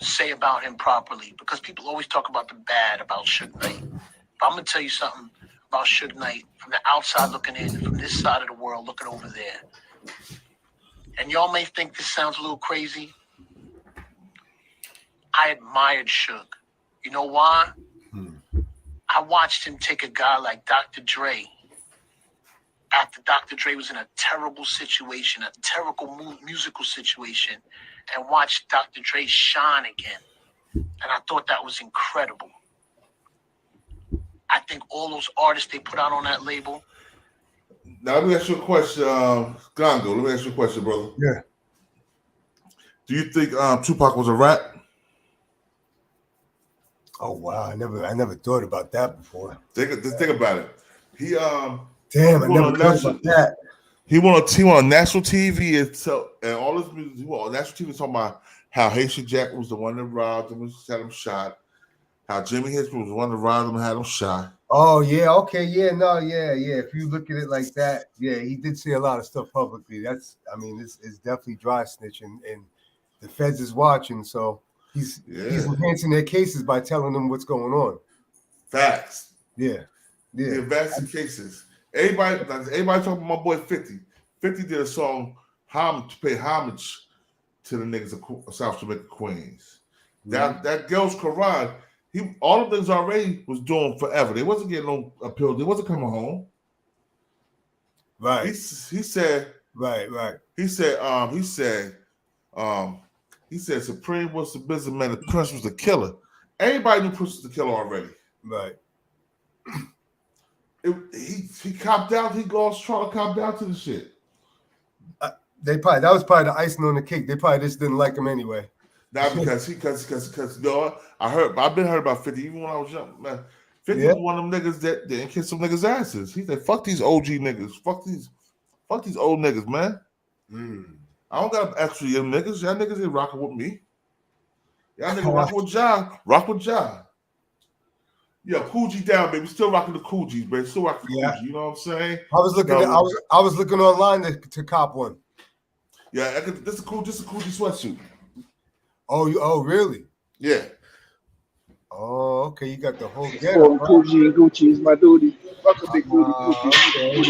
say about him properly, because people always talk about the bad about Suge Knight. But I'm gonna tell you something about Suge Knight from the outside looking in, from this side of the world looking over there. And y'all may think this sounds a little crazy. I admired Suge. You know why? I watched him take a guy like Dr. Dre. After Dr. Dre was in a terrible situation, a terrible musical situation, and watched Dr. Dre shine again. And I thought that was incredible. I think all those artists they put out on that label. Now, let me ask you a question, Gongo. Let me ask you a question, brother. Yeah. Do you think Tupac was a rat? Oh wow, I never thought about that before. Just think about it. He Damn, I never thought about that. He went on national TV and all his music. He went on national TV talking about how Haitian Jack was the one that robbed him and had him shot. How Jimmy Hitchcock was the one that robbed him and had him shot. Oh yeah, okay, yeah, no, yeah. If you look at it like that, yeah, he did say a lot of stuff publicly. It's definitely dry snitching, and the feds is watching, so he's enhancing their cases by telling them what's going on. Facts. Yeah. He advancing cases. Everybody talking about my boy 50. 50 did a song to pay homage to the niggas of South Jamaica Queens. That Girls Quran, all of things already was doing forever. They wasn't getting no appeal. They wasn't coming home. Right. He said. Right. He said Supreme was the businessman. The Prince was the killer. Everybody knew Prince was the killer already. Right. He copped out. He goes trying to cop down to the shit. That was probably the icing on the cake. They probably just didn't like him anyway. Not because I've been heard about 50 even when I was young, man. 50 was one of them niggas that didn't kiss some niggas' asses. He said, "Fuck these OG niggas. Fuck these old niggas, man. I don't got extra young niggas. Y'all niggas ain't rocking with me. Y'all niggas rock with Ja. Rock with Ja. Yeah, Coogee down, baby. Still rocking the Coogees, baby. Still rocking the Coogee. You know what I'm saying? I was looking online to cop one. Yeah, this is a Coogee sweatsuit. Oh, really? Yeah. Oh, okay. You got the whole get. Coogee and Gucci is my duty. Fuck a big booty. Okay.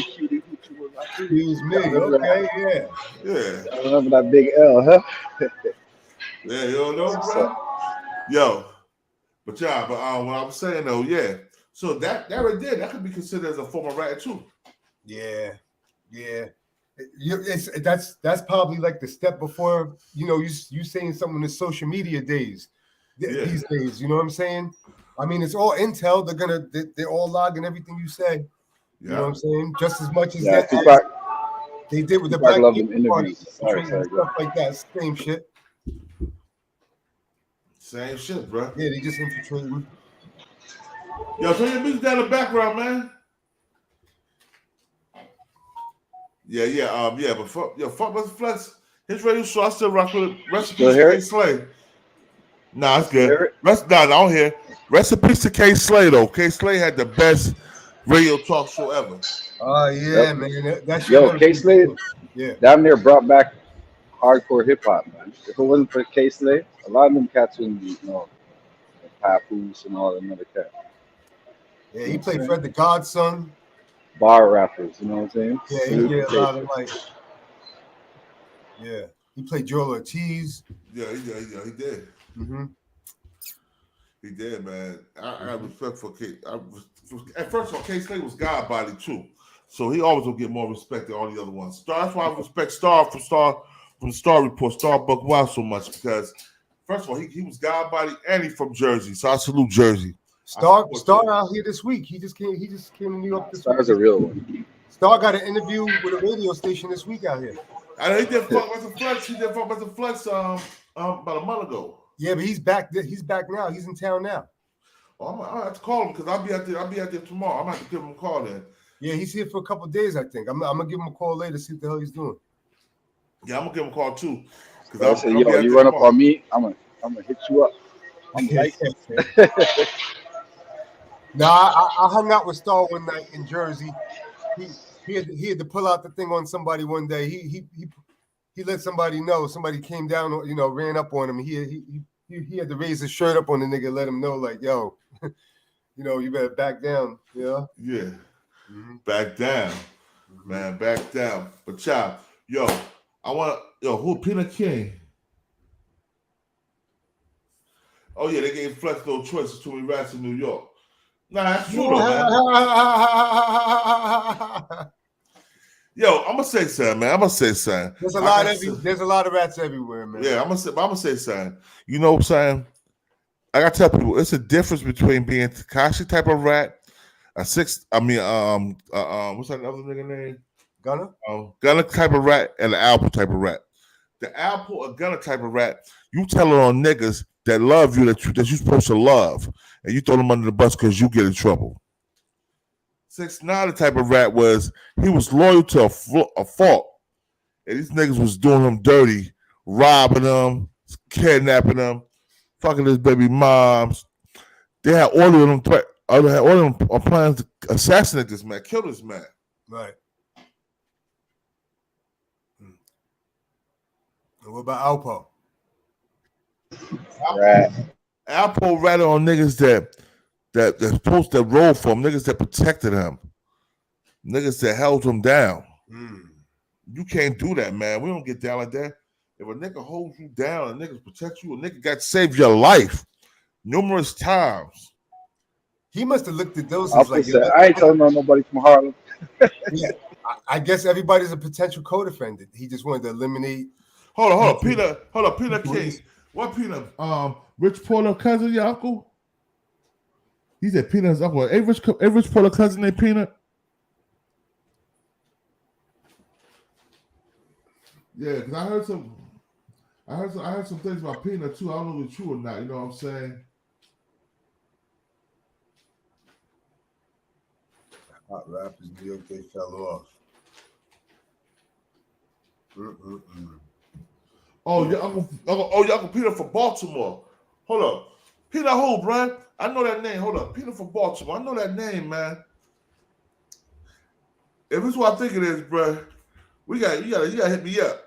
Excuse me. Okay, yeah. Yeah. I remember that big L, huh? Yeah, you don't know, bro? Yo. But what I was saying though, yeah. So that right there, that could be considered as a form of rat too. Yeah. That's probably like the step before, you saying something in the social media days. These days, you know what I'm saying? I mean, it's all intel. They're all logging everything you say. You know what I'm saying? Just as much as that they did with the Black People Party, stuff like that. Same shit. Same shit, bro. Yeah, they just infiltrating. Yo, turn your music down in the background, man. Yeah, but fuck Mr. Flex. His radio show, I still rock with it. Rest in peace to K Slay. Nah, it's good. I don't hear. Rest in peace to K Slay, though. K Slay had the best radio talk show ever. Oh, yeah, man. K Slay, damn near brought back hardcore hip hop, man. If it wasn't for K Slay, a lot of them cats wouldn't be, Papoose and all them other cats. Yeah, he played Fred the Godson. Bar rappers, you know what I'm saying? Yeah, he did a lot of he played Joel Ortiz. Yeah, he did. Mm-hmm. He did, man. I got respect for K. First of all, K Slay was God body too, so he always will get more respect than all the other ones. That's why I respect Star from Star Report, Starbuck Wild so much, because first of all, he was God body and he from Jersey, so I salute Jersey. Star out here this week. He just came to New York this week. Star's a real one. Star got an interview with a radio station this week out here. And he did fuck with the Flex. He did fuck with the Flex about a month ago. Yeah, but he's back. He's back now. He's in town now. Oh, I have to call him because I'll be out there tomorrow. I'm gonna have to give him a call then. Yeah, he's here for a couple of days, I think. I'm gonna give him a call later, see what the hell he's doing. Yeah, I'm gonna give him a call too. I said, yo, you run up on me, I'm gonna hit you up. I'm like, Nah, I hung out with Star one night in Jersey. He had to pull out the thing on somebody one day. He let somebody know. Somebody came down, you know, ran up on him. He had to raise his shirt up on the nigga, let him know, like, yo, you know, you better back down. Yeah. Yeah. Back down. Man, back down. But child, yo, who Peanut King? Oh yeah, they gave Flex no choices to me rats in New York. Nah, that's true though, man. Yo, I'm gonna say something, man. There's a lot of rats everywhere, man. Yeah, I'm gonna say something. You know what I'm saying? I gotta tell people it's a difference between being Tekashi type of rat, what's that other nigga name? Gunna? Gunna type of rat and the Apple type of rat. The Apple or Gunna type of rat, you tell it on niggas that love you that you're supposed to love, and you throw them under the bus because you get in trouble. 6ix9ine, the type of rat he was loyal to a fault, and these niggas was doing him dirty, robbing them, kidnapping them, fucking his baby moms. They had all of them plans to assassinate this man, kill this man. Right. And what about Alpo? Alpo ratted on niggas that supposed to roll for him, niggas that protected him, niggas that held him down. You can't do that, man. We don't get down like that. If a nigga holds you down and niggas protect you, a nigga got to save your life numerous times. He must have looked at those as like, I ain't telling nobody from Harlem. Yeah, I guess everybody's a potential co-defendant. He just wanted to eliminate. Hold on, Peanut King. What Peanut? Rich Porter cousin, your uncle? He said Peanut's uncle. Hey, Rich Porter cousin named Peanut? Yeah, because I heard some things about Peanut too. I don't know if it's true or not. You know what I'm saying? Hot rappers, New York, they fell off. Oh, your uncle Peanut from Baltimore. Hold up. Peanut who, bruh? I know that name. Hold up. Peanut from Baltimore. I know that name, man. If it's what I think it is, bruh, you gotta hit me up.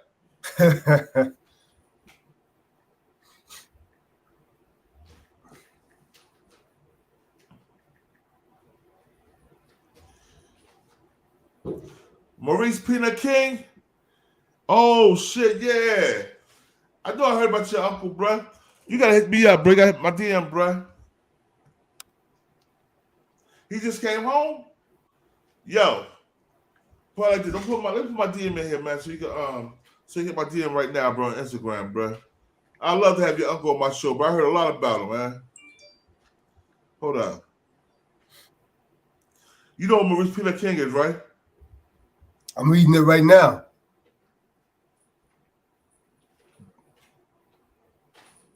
Maurice Peanut King? Oh shit, yeah. I know I heard about your uncle, bruh. You gotta hit me up, bro. You gotta hit my DM, bruh. He just came home? Yo. Put like this. Let me put my DM in here, man, so you can hit my DM right now, bro, on Instagram, bro. I'd love to have your uncle on my show, bro. I heard a lot about him, man. Hold on. You know what Maurice Peanut King is, right? I'm reading it right now.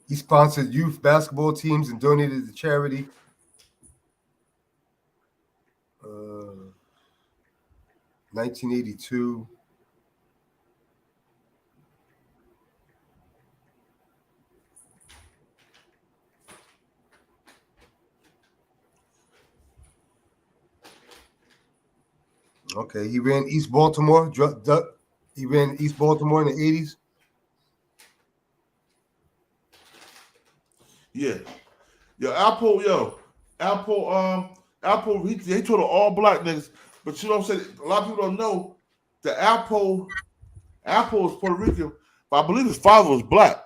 He sponsored youth basketball teams and donated to charity. 1982. Okay, he ran East Baltimore. He ran East Baltimore in the 80s. Yeah. Alpo, he told all black niggas, but you know what I'm saying? A lot of people don't know that Alpo is Puerto Rican, but I believe his father was black.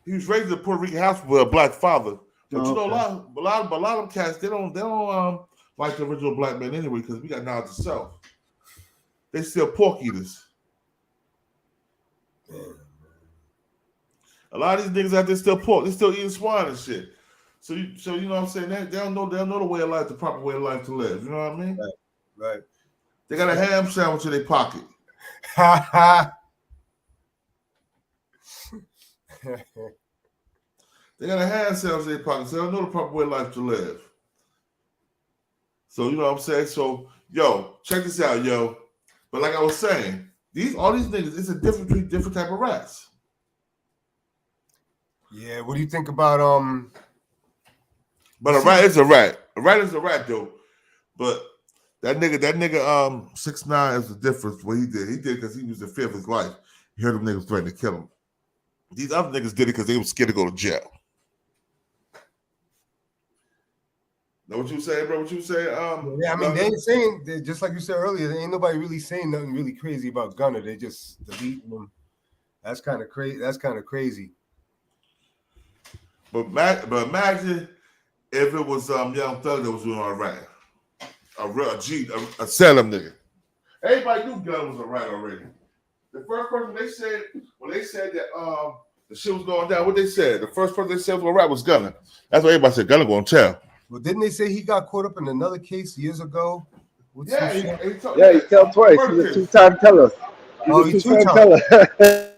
He was raised in a Puerto Rican house with a black father. But you know, a lot of them cats, they don't like the original black man anyway, because we got knowledge of self. They still pork eaters. A lot of these niggas out there still pork. They still eating swine and shit. So you know what I'm saying? They don't know the way of life, the proper way of life to live. You know what I mean? Right. They got a ham sandwich in their pocket. They got a ham sandwich in their pocket, so they don't know the proper way of life to live. So you know what I'm saying? So yo, check this out, yo. But like I was saying, all these niggas, it's a different type of rats. Yeah, what do you think about But a rat is a rat. A rat is a rat though. But that nigga, 6ix9ine is the difference. What he did because he was in fear of his life. He heard them niggas threatening to kill him. These other niggas did it because they were scared to go to jail. Know what you saying, bro? What you saying? Yeah, I mean, they ain't saying, just like you said earlier, there ain't nobody really saying nothing really crazy about Gunna. They just deleting them. That's kind of crazy. That's kind of crazy. But imagine if it was Young Thug that was doing all right. A Salem nigga. Everybody knew Gunna was a rat already. The first person they said, when they said that the shit was going down, what they said? The first person they said was a rat was Gunna. That's what everybody said. Gunna gonna tell. Well, didn't they say he got caught up in another case years ago? Yeah, he tell twice. He's a two-time teller. He's a two-time teller.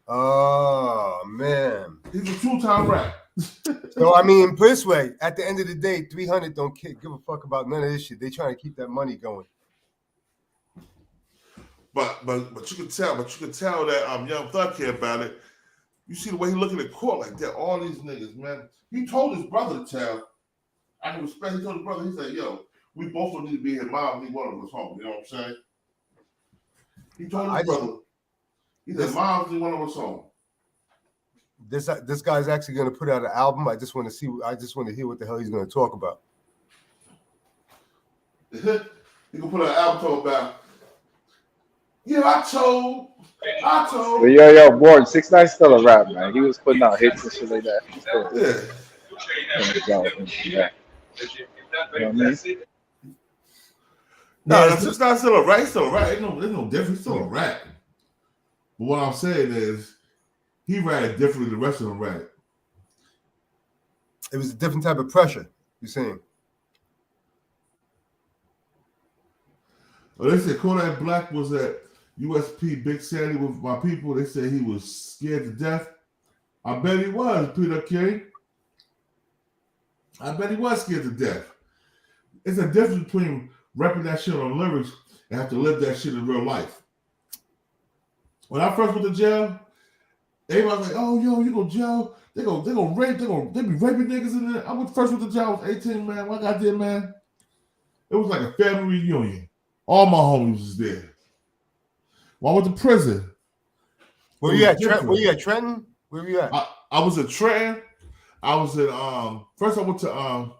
Oh, man. He's a two-time rat. So, I mean, put it this way, at the end of the day, 300 don't give a fuck about none of this shit. They trying to keep that money going. But you can tell that Young Thug care about it. You see the way he looking at court like that. All these niggas, man. He told his brother to tell. I can respect. He told his brother. He said, "Yo, we both don't need to be here. Mom, need one of us home." You know what I'm saying? He told his brother. He said, "Mom, need one of us home." This guy's actually going to put out an album. I just want to hear what the hell he's going to talk about. He gonna put out an album talking about. Yeah, I told. But yo, Born, 6ix9ine still a rap, man. He was putting out hits and shit like that. Yeah. You know what I mean? No, 6ix9ine still a rat. He's still a rat. There's no difference. He's still a rat. But what I'm saying is, he ratted differently than the rest of them ratted. It was a different type of pressure. You're saying? Well, they said Kodak Black was at USP Big Sandy with my people. They said he was scared to death. I bet he was, Peter King. I bet he was scared to death. It's a difference between repping that shit on lyrics and have to live that shit in real life. When I first went to jail, everybody was like, "Oh, yo, you go to jail? They be raping niggas in there." First went to jail. I was 18, man. What I did, man? It was like a family reunion. All my homies was there. When I went to prison. Were you at Trenton? Where were you at? I was at Trenton. I was at first I went to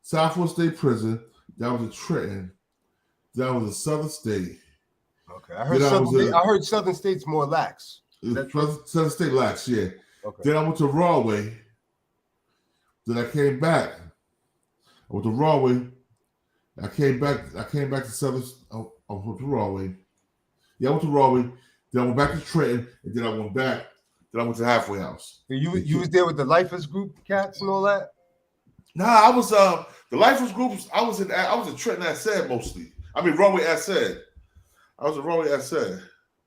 Southwest State Prison. That was at Trenton. That was a Southern State. Okay, I heard Southern State's more lax. Southern State lax, yeah. Okay. Then I went to Rahway. Then I came back. I went to Rahway. I came back to Southern. I went to Rahway. Yeah, I went to Rahway. Then I went back to Trenton, and then I went back. Then I went to Halfway House. You was there with the Lifers group cats and all that? Nah, I was the Lifers groups. I was in Trenton as said mostly. I mean Rahway as said. I was in Rahway as said.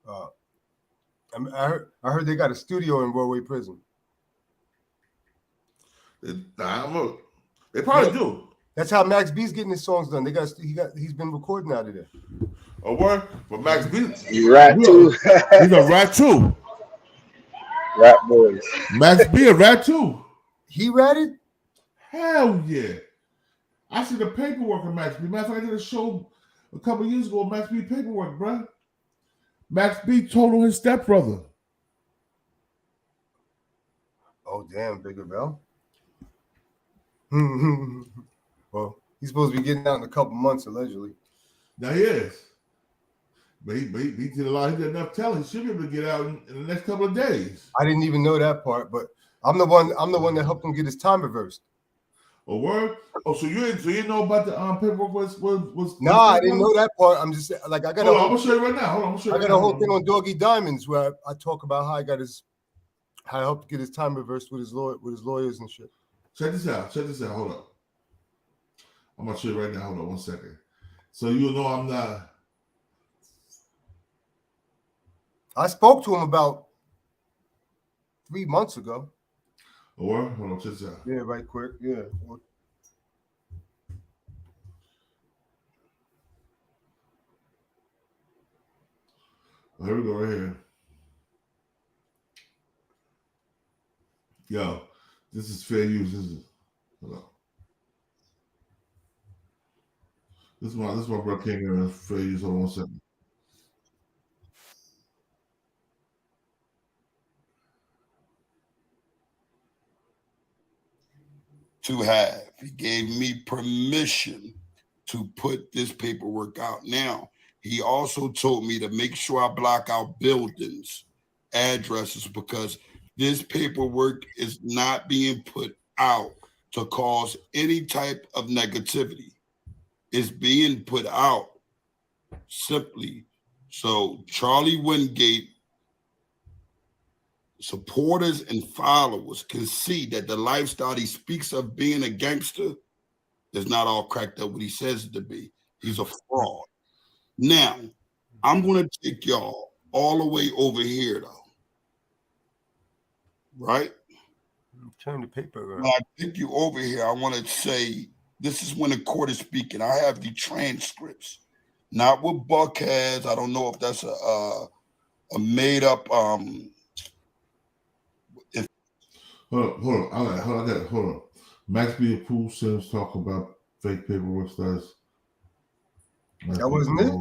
I heard they got a studio in Rahway Prison. They probably do. That's how Max B's getting his songs done. He's been recording out of there. Oh, what? But Max B, he rat too. He's a rat too. Rat boys. Max B a rat too. He ratted? Hell yeah. I see the paperwork of Max B. Matter of fact, I did a show a couple years ago. Max B paperwork, bro. Max B told on his stepbrother. Oh damn, Bigger Bell. Well, he's supposed to be getting out in a couple months, allegedly. Now he is. But he did a lot. He did enough telling. He should be able to get out in the next couple of days. I didn't even know that part, but I'm the one that helped him get his time reversed. A word? Oh, so you didn't know about the paperwork was No, I didn't know that part. I'm just like I got. I'm gonna show you right now. Hold on, I'm gonna show you. I got a whole thing on Doggy Diamonds where I talk about how I helped get his time reversed with his lawyers and shit. Check this out. Hold up. I'm gonna show you right now. Hold on 1 second. So you'll know I'm not. I spoke to him about 3 months ago. Or hold on, check this out. Yeah, right quick. Yeah. Oh, here we go, right here. Yo, this is fair use, isn't it? Hold on. This is my brother came here and phase. Hold on 1 second. To have. He gave me permission to put this paperwork out. Now, he also told me to make sure I block out buildings, addresses, because this paperwork is not being put out to cause any type of negativity. It's being put out simply so Charlie Wingate supporters and followers can see that the lifestyle he speaks of being a gangster is not all cracked up what he says it to be. He's a fraud. Now, I'm going to take y'all all the way over here, though. Right? Turn the paper around. When I take you over here, I want to say, this is when the court is speaking. I have the transcripts. Not what Buck has. I don't know if that's a made up Hold on. Max B and Pooh Sims talk about fake paperwork status. That wasn't it?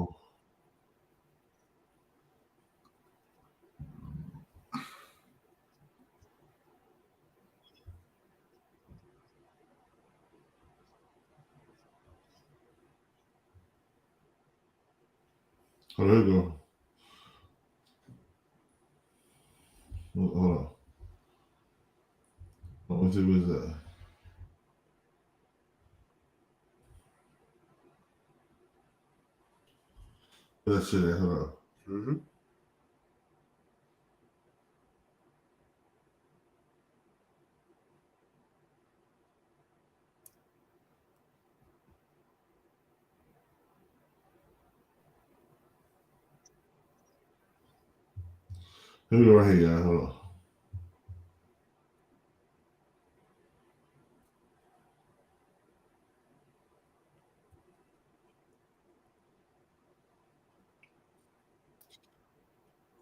Oh, there you go. Hold on. Let me see what is that. Let's see that. Hold on. Mm-hmm. Here we go right here, guys. Hold on.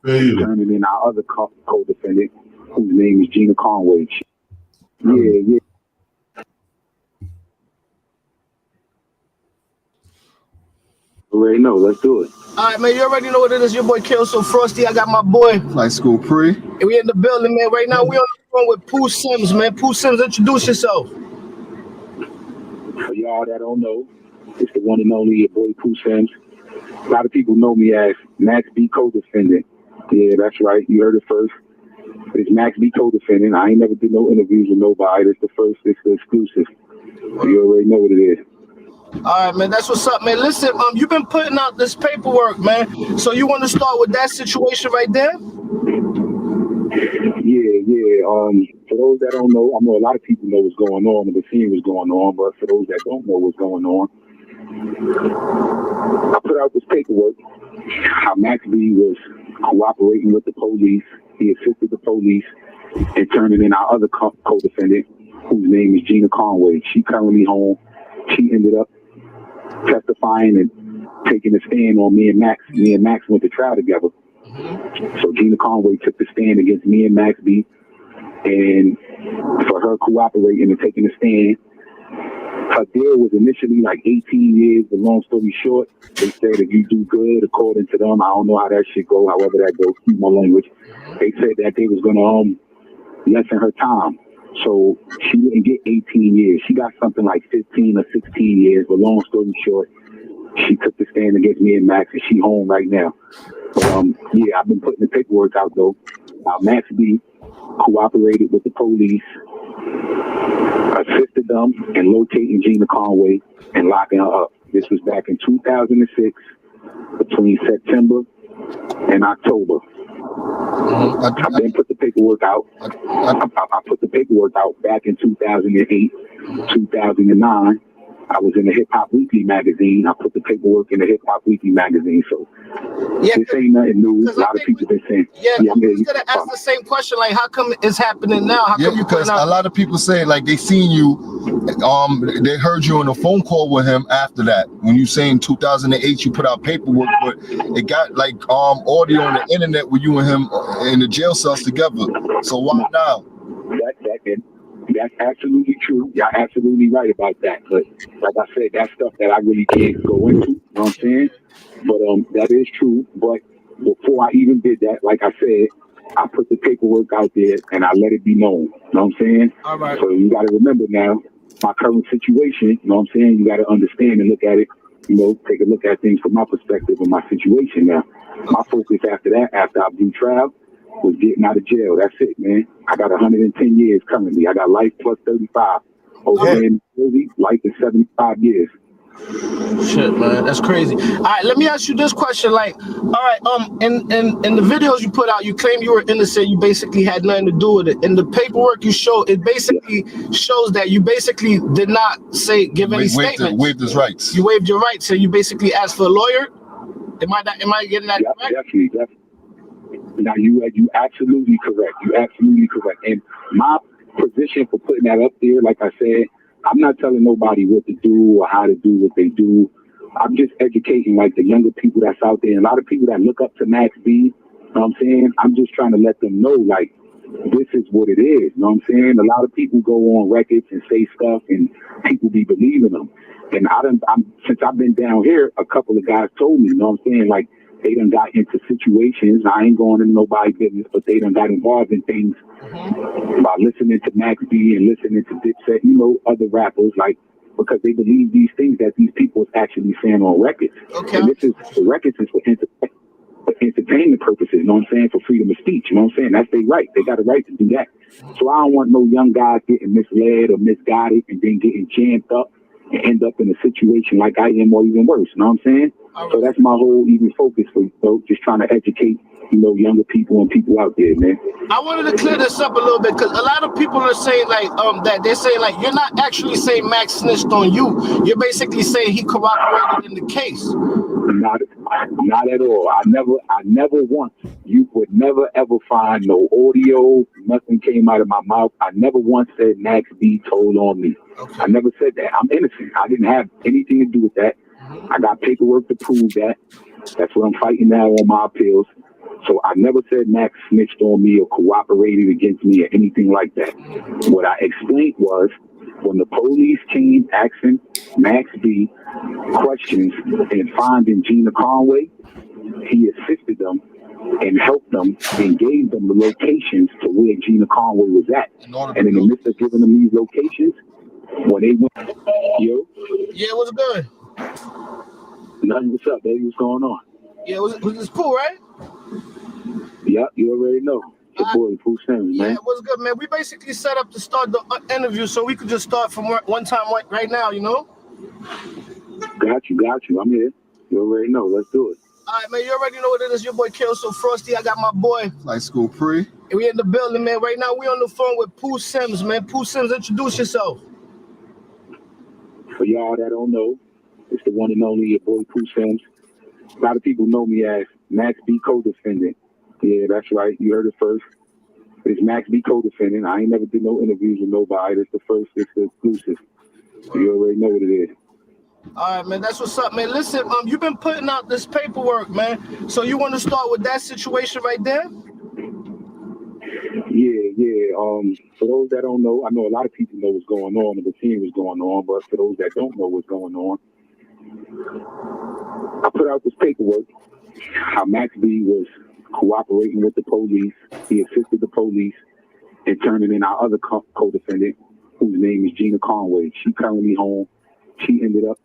Turning in our other co-defendant, whose name is Gina Conway. Yeah. Already know. Let's do it. All right, man. You already know what it is. Your boy Kill So Frosty. I got my boy. Like School Pre. And we in the building, man. Right now, we on the phone with Pooh Sims, man. Pooh Sims, introduce yourself. For y'all that don't know, it's the one and only your boy Pooh Sims. A lot of people know me as Max B co-defendant. Yeah, that's right. You heard it first. It's Max B co-defendant. I ain't never did no interviews with nobody. It's the first. It's the exclusive. You already know what it is. All right, man. That's what's up, man. Listen, you've been putting out this paperwork, man. So you want to start with that situation right there? Yeah. For those that don't know, I know a lot of people know what's going on and the scene was going on, but for those that don't know what's going on, I put out this paperwork. How Max B was cooperating with the police. He assisted the police in turning in our other co-defendant, whose name is Gina Conway. She currently home. She ended up testifying and taking a stand on me and Max. Me and Max went to trial together. So Gina Conway took the stand against me and Max B. And for her cooperating and taking a stand, her deal was initially like 18 years, but long story short, they said if you do good, according to them, I don't know how that shit go, however that goes, keep my language. They said that they was gonna lessen her time. So she didn't get 18 years. She got something like 15 or 16 years, but long story short, she took the stand against me and Max, and she home right now. But I've been putting the paperwork out though. Now Max B cooperated with the police, assisted them in locating Gina Conway and locking her up. This was back in 2006, between September and October. I then put the paperwork out. I put the paperwork out back in 2008, 2009. I was in the Hip Hop Weekly magazine. I put the paperwork in the Hip Hop Weekly magazine. So this ain't nothing new. A lot of people been saying. I'm gonna ask the same question. Like, how come it's happening now? How come because a lot of people say like they seen you. They heard you on a phone call with him after that. When you say in 2008 you put out paperwork, but it got like audio on the internet with you and him in the jail cells together. So why now? That's absolutely true. Y'all absolutely right about that. But like I said, that's stuff that I really can't go into. You know what I'm saying? But that is true. But before I even did that, like I said, I put the paperwork out there and I let it be known. You know what I'm saying? All right. So you got to remember now, my current situation, you know what I'm saying? You got to understand and look at it, you know, take a look at things from my perspective and my situation now. My focus after that, after I blew trial, was getting out of jail. That's it, man. I got 110 years currently. I got life plus 35. Over there in Jersey, life is 75 years. Shit, man, that's crazy. All right, let me ask you this question. Like, all right, in the videos you put out, you claim you were innocent. You basically had nothing to do with it. In the paperwork you show, it basically shows that you basically did not give any statements. Waived his rights. You waived your rights, so you basically asked for a lawyer. Am I getting that right? Definitely. Now you absolutely correct. You absolutely correct. And my position for putting that up there, like I said, I'm not telling nobody what to do or how to do what they do. I'm just educating like the younger people that's out there. And a lot of people that look up to Max B, you know what I'm saying? I'm just trying to let them know like this is what it is. You know what I'm saying? A lot of people go on records and say stuff and people be believing them. And since I've been down here, a couple of guys told me, you know what I'm saying? Like they done got into situations. I ain't going into nobody's business, but they done got involved in things by listening to Max B and listening to Dipset, you know, other rappers, like, because they believe these things that these people is actually saying on records. Okay. And the records is for entertainment purposes, you know what I'm saying, for freedom of speech, you know what I'm saying? That's their right. They got a right to do that. So I don't want no young guys getting misled or misguided and then getting jammed up and end up in a situation like I am or even worse, you know what I'm saying? So that's my whole even focus for, you know, just trying to educate, you know, younger people and people out there, man. I wanted to clear this up a little bit because a lot of people are saying like that they're saying like you're not actually saying Max snitched on you. You're basically saying he cooperated in the case. Not at all. I never once. You would never ever find no audio. Nothing came out of my mouth. I never once said Max B told on me. Okay. I never said that. I'm innocent. I didn't have anything to do with that. I got paperwork to prove that. That's what I'm fighting now on my appeals. So I never said Max snitched on me or cooperated against me or anything like that. What I explained was when the police came asking Max B questions and finding Gina Conway, he assisted them and helped them and gave them the locations to where Gina Conway was at. And in the midst of giving them these locations, when they went, Yeah, what's good? Nothing. What's up, baby? What's going on? Yeah, was this cool, right? Yep, you already know. Your boy, Pooh Sims, man. Yeah, what's good, man? We basically set up to start the interview so we could just start from one time right now, you know? Got you. I'm here. You already know. Let's do it. All right, man, you already know what it is. Your boy Kill So Frosty. I got my boy. High School Pre. And we in the building, man. Right now, we on the phone with Pooh Sims, man. Pooh Sims, introduce yourself. For y'all that don't know, it's the one and only your boy Pooh Sims. A lot of people know me as Max B co-defendant. Yeah, that's right. You heard it first. It's Max B co-defendant. I ain't never did no interviews with nobody. It's the first. It's the exclusive. So you already know what it is. All right, man. That's what's up, man. Listen, you've been putting out this paperwork, man. So you want to start with that situation right there? Yeah. For those that don't know, I know a lot of people know what's going on and the team was going on, but for those that don't know what's going on, I put out this paperwork, how Max B was cooperating with the police. He assisted the police in turning in our other co-defendant, whose name is Gina Conway. She currently home. She ended up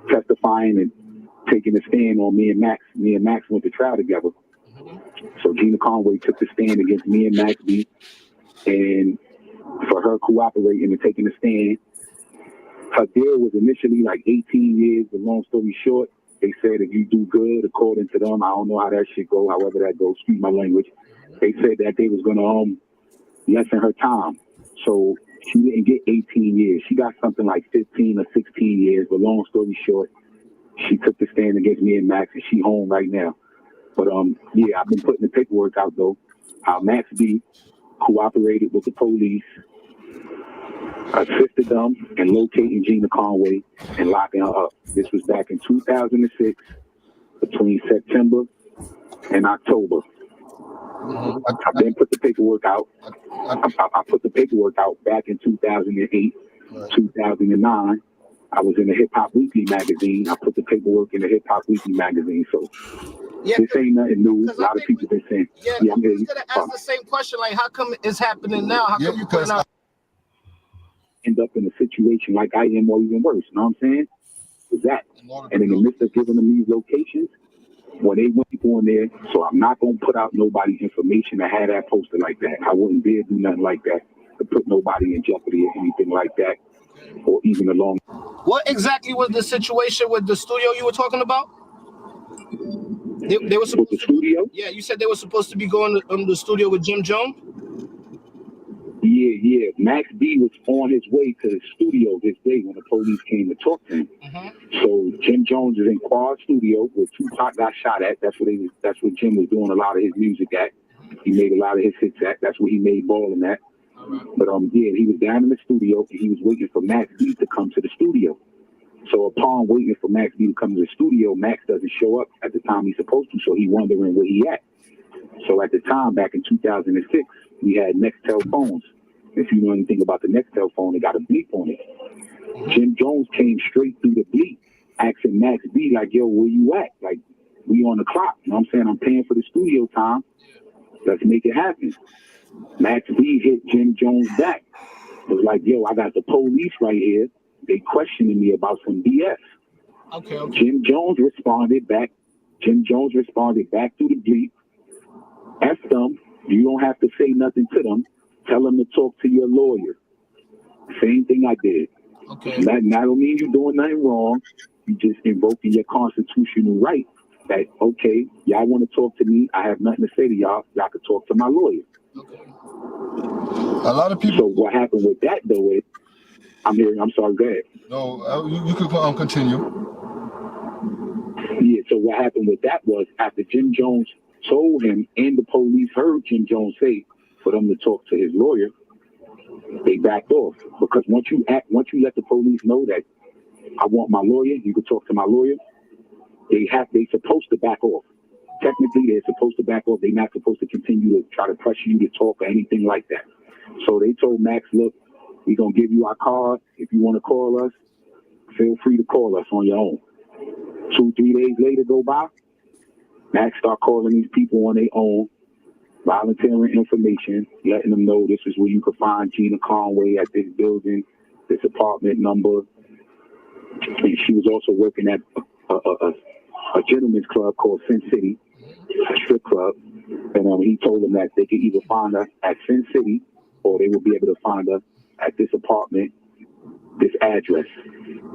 testifying and taking a stand on me and Max. Me and Max went to trial together. So Gina Conway took the stand against me and Max B, and for her cooperating and taking a stand, her deal was initially like 18 years, but long story short, they said if you do good, according to them, I don't know how that shit go, however that goes, excuse my language, they said that they was going to lessen her time. So she didn't get 18 years. She got something like 15 or 16 years, but long story short, she took the stand against me and Max, and she home right now. But yeah, I've been putting the paperwork out though, how Max B cooperated with the police, assisted them in locating Gina Conway and locking her up. This was back in 2006, between September and October. I then put the paperwork out. I put the paperwork out back in 2008, 2009. I was in the Hip Hop Weekly magazine. I put the paperwork in the Hip Hop Weekly magazine. So this ain't nothing new. A lot of people been saying, Yeah, I'm just gonna ask the same question. Like, how come it's happening now? How come you putting out? End up in a situation like I am, or even worse. You know what I'm saying? Is that? And in the midst of giving them these locations, when they went on there, so I'm not gonna put out nobody's information that had that posted like that. I wouldn't dare do nothing like that to put nobody in jeopardy or anything like that, or even along. What exactly was the situation with the studio you were talking about? They were supposed with the studio? Yeah, you said they were supposed to be going to the studio with Jim Jones. Yeah. Max B was on his way to the studio this day when the police came to talk to him. So Jim Jones is in Quad Studio where Tupac got shot at. That's where Jim was doing a lot of his music at. He made a lot of his hits at. That's where he made Ballin' at. But he was down in the studio and he was waiting for Max B to come to the studio. So upon waiting for Max B to come to the studio, Max doesn't show up at the time he's supposed to. So he's wondering where he at. So at the time, back in 2006, we had Nextel phones. If you know anything about the Nextel phone, it got a bleep on it. Jim Jones came straight through the bleep, asking Max B, like, yo, where you at? Like, we on the clock. You know what I'm saying? I'm paying for the studio time. Let's make it happen. Max B hit Jim Jones back. It was like, yo, I got the police right here. They questioning me about some BS. Okay. Jim Jones responded back. Jim Jones responded back through the bleep. F them. You don't have to say nothing to them. Tell them to talk to your lawyer. Same thing I did. Okay. That don't mean you're doing nothing wrong. You just invoking your constitutional right. That, okay, y'all want to talk to me. I have nothing to say to y'all. Y'all can talk to my lawyer. Okay. A lot of people. So what happened with that though is, I'm sorry, go ahead. No, you could continue. Yeah, so what happened with that was after Jim Jones told him and the police heard Jim Jones say for them to talk to his lawyer, they backed off. Because once you let the police know that I want my lawyer, you can talk to my lawyer, they supposed to back off. Technically, they're supposed to back off. They're not supposed to continue to try to pressure you to talk or anything like that. So they told Max, look, we're going to give you our card. If you want to call us, feel free to call us on your own. 2-3 days later go by, Max start calling these people on their own, volunteering information, letting them know this is where you can find Gina Conway at this building, this apartment number. And she was also working at a gentleman's club called Sin City, a strip club. And he told them that they could either find her at Sin City or they would be able to find her at this apartment, this address.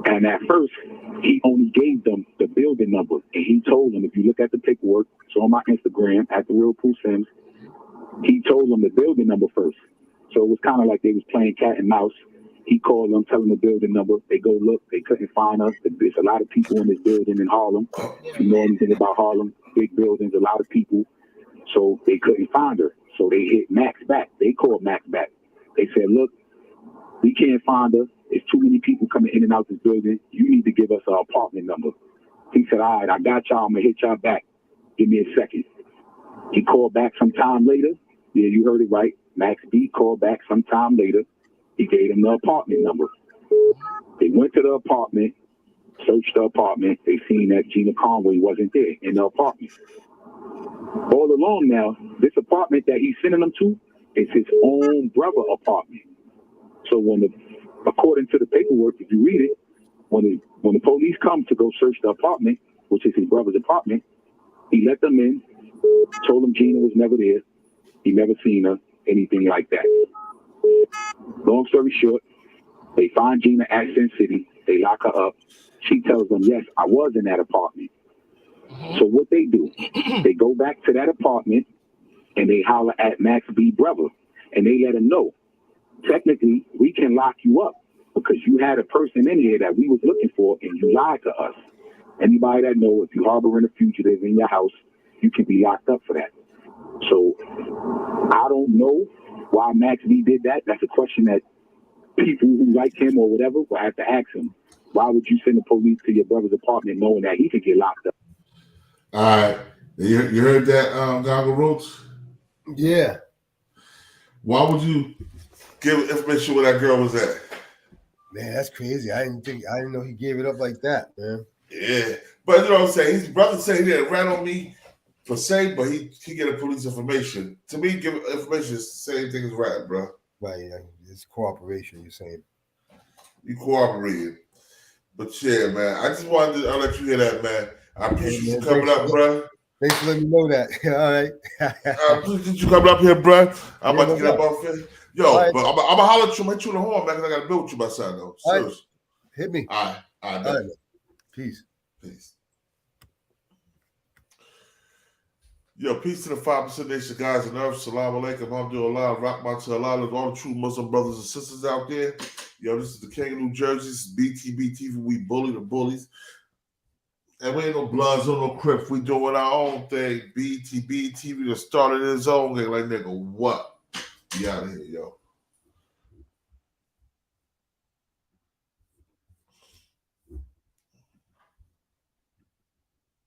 And at first, he only gave them the building number. And he told them, if you look at the paperwork, it's on my Instagram, at the Real Pooh Sims, he told them the building number first. So it was kind of like they was playing cat and mouse. He called them, tell them the building number. They go look, they couldn't find us. There's a lot of people in this building in Harlem. If you know anything about Harlem, big buildings, a lot of people. So they couldn't find her. So they hit Max back. They called Max back. They said, look, we can't find her. There's too many people coming in and out this building. You need to give us our apartment number. He said, all right, I got y'all. I'm going to hit y'all back. Give me a second. He called back some time later. Yeah, you heard it right. Max B called back some time later. He gave them the apartment number. They went to the apartment, searched the apartment. They seen that Gina Conway wasn't there in the apartment. All along now, this apartment that he's sending them to is his own brother apartment. So according to the paperwork, if you read it, when the police come to go search the apartment, which is his brother's apartment, he let them in, told them Gina was never there. He never seen her, anything like that. Long story short, they find Gina at Sin City. They lock her up. She tells them, yes, I was in that apartment. So what they do, they go back to that apartment and they holler at Max B. brother. And they let him know, technically, we can lock you up because you had a person in here that we was looking for and you lied to us. Anybody that know if you harboring a fugitive in your house, you can be locked up for that. So I don't know why Max B did that. That's a question that people who like him or whatever will have to ask him. Why would you send the police to your brother's apartment knowing that he could get locked up? All right. You heard that, Goggle Roach? Yeah. Why would you give information where that girl was at? Man, that's crazy. I didn't know he gave it up like that, man. Yeah, but you know what I'm saying. His brother said he didn't rat on me per se, but he get a police information. To me, give information is the same thing as rat, bro. Right. Yeah. It's cooperation. You're saying. You cooperated. But yeah, man, I just wanted to let you hear that, man. I appreciate you coming up, bro. Thanks for letting me know that. All right. I appreciate you coming up here, bro. I'm about to get up off here. Yo, right. But I'm going to holler at you. I'm going to hit you in the horn, man, because I got to build with you by side, though. All right. Hit me. All right. Peace. Yo, peace to the 5% nation guys and earth. Salam alaikum. Alhamdulillah. Rahmat to Allah. All the true Muslim brothers and sisters out there. Yo, this is the King of New Jersey. This is BTBTV. We bully the bullies. And we ain't no Bloods or no Crips. We doing our own thing. BTBTV just started his own thing. Like, nigga, what? Be out of here, yo.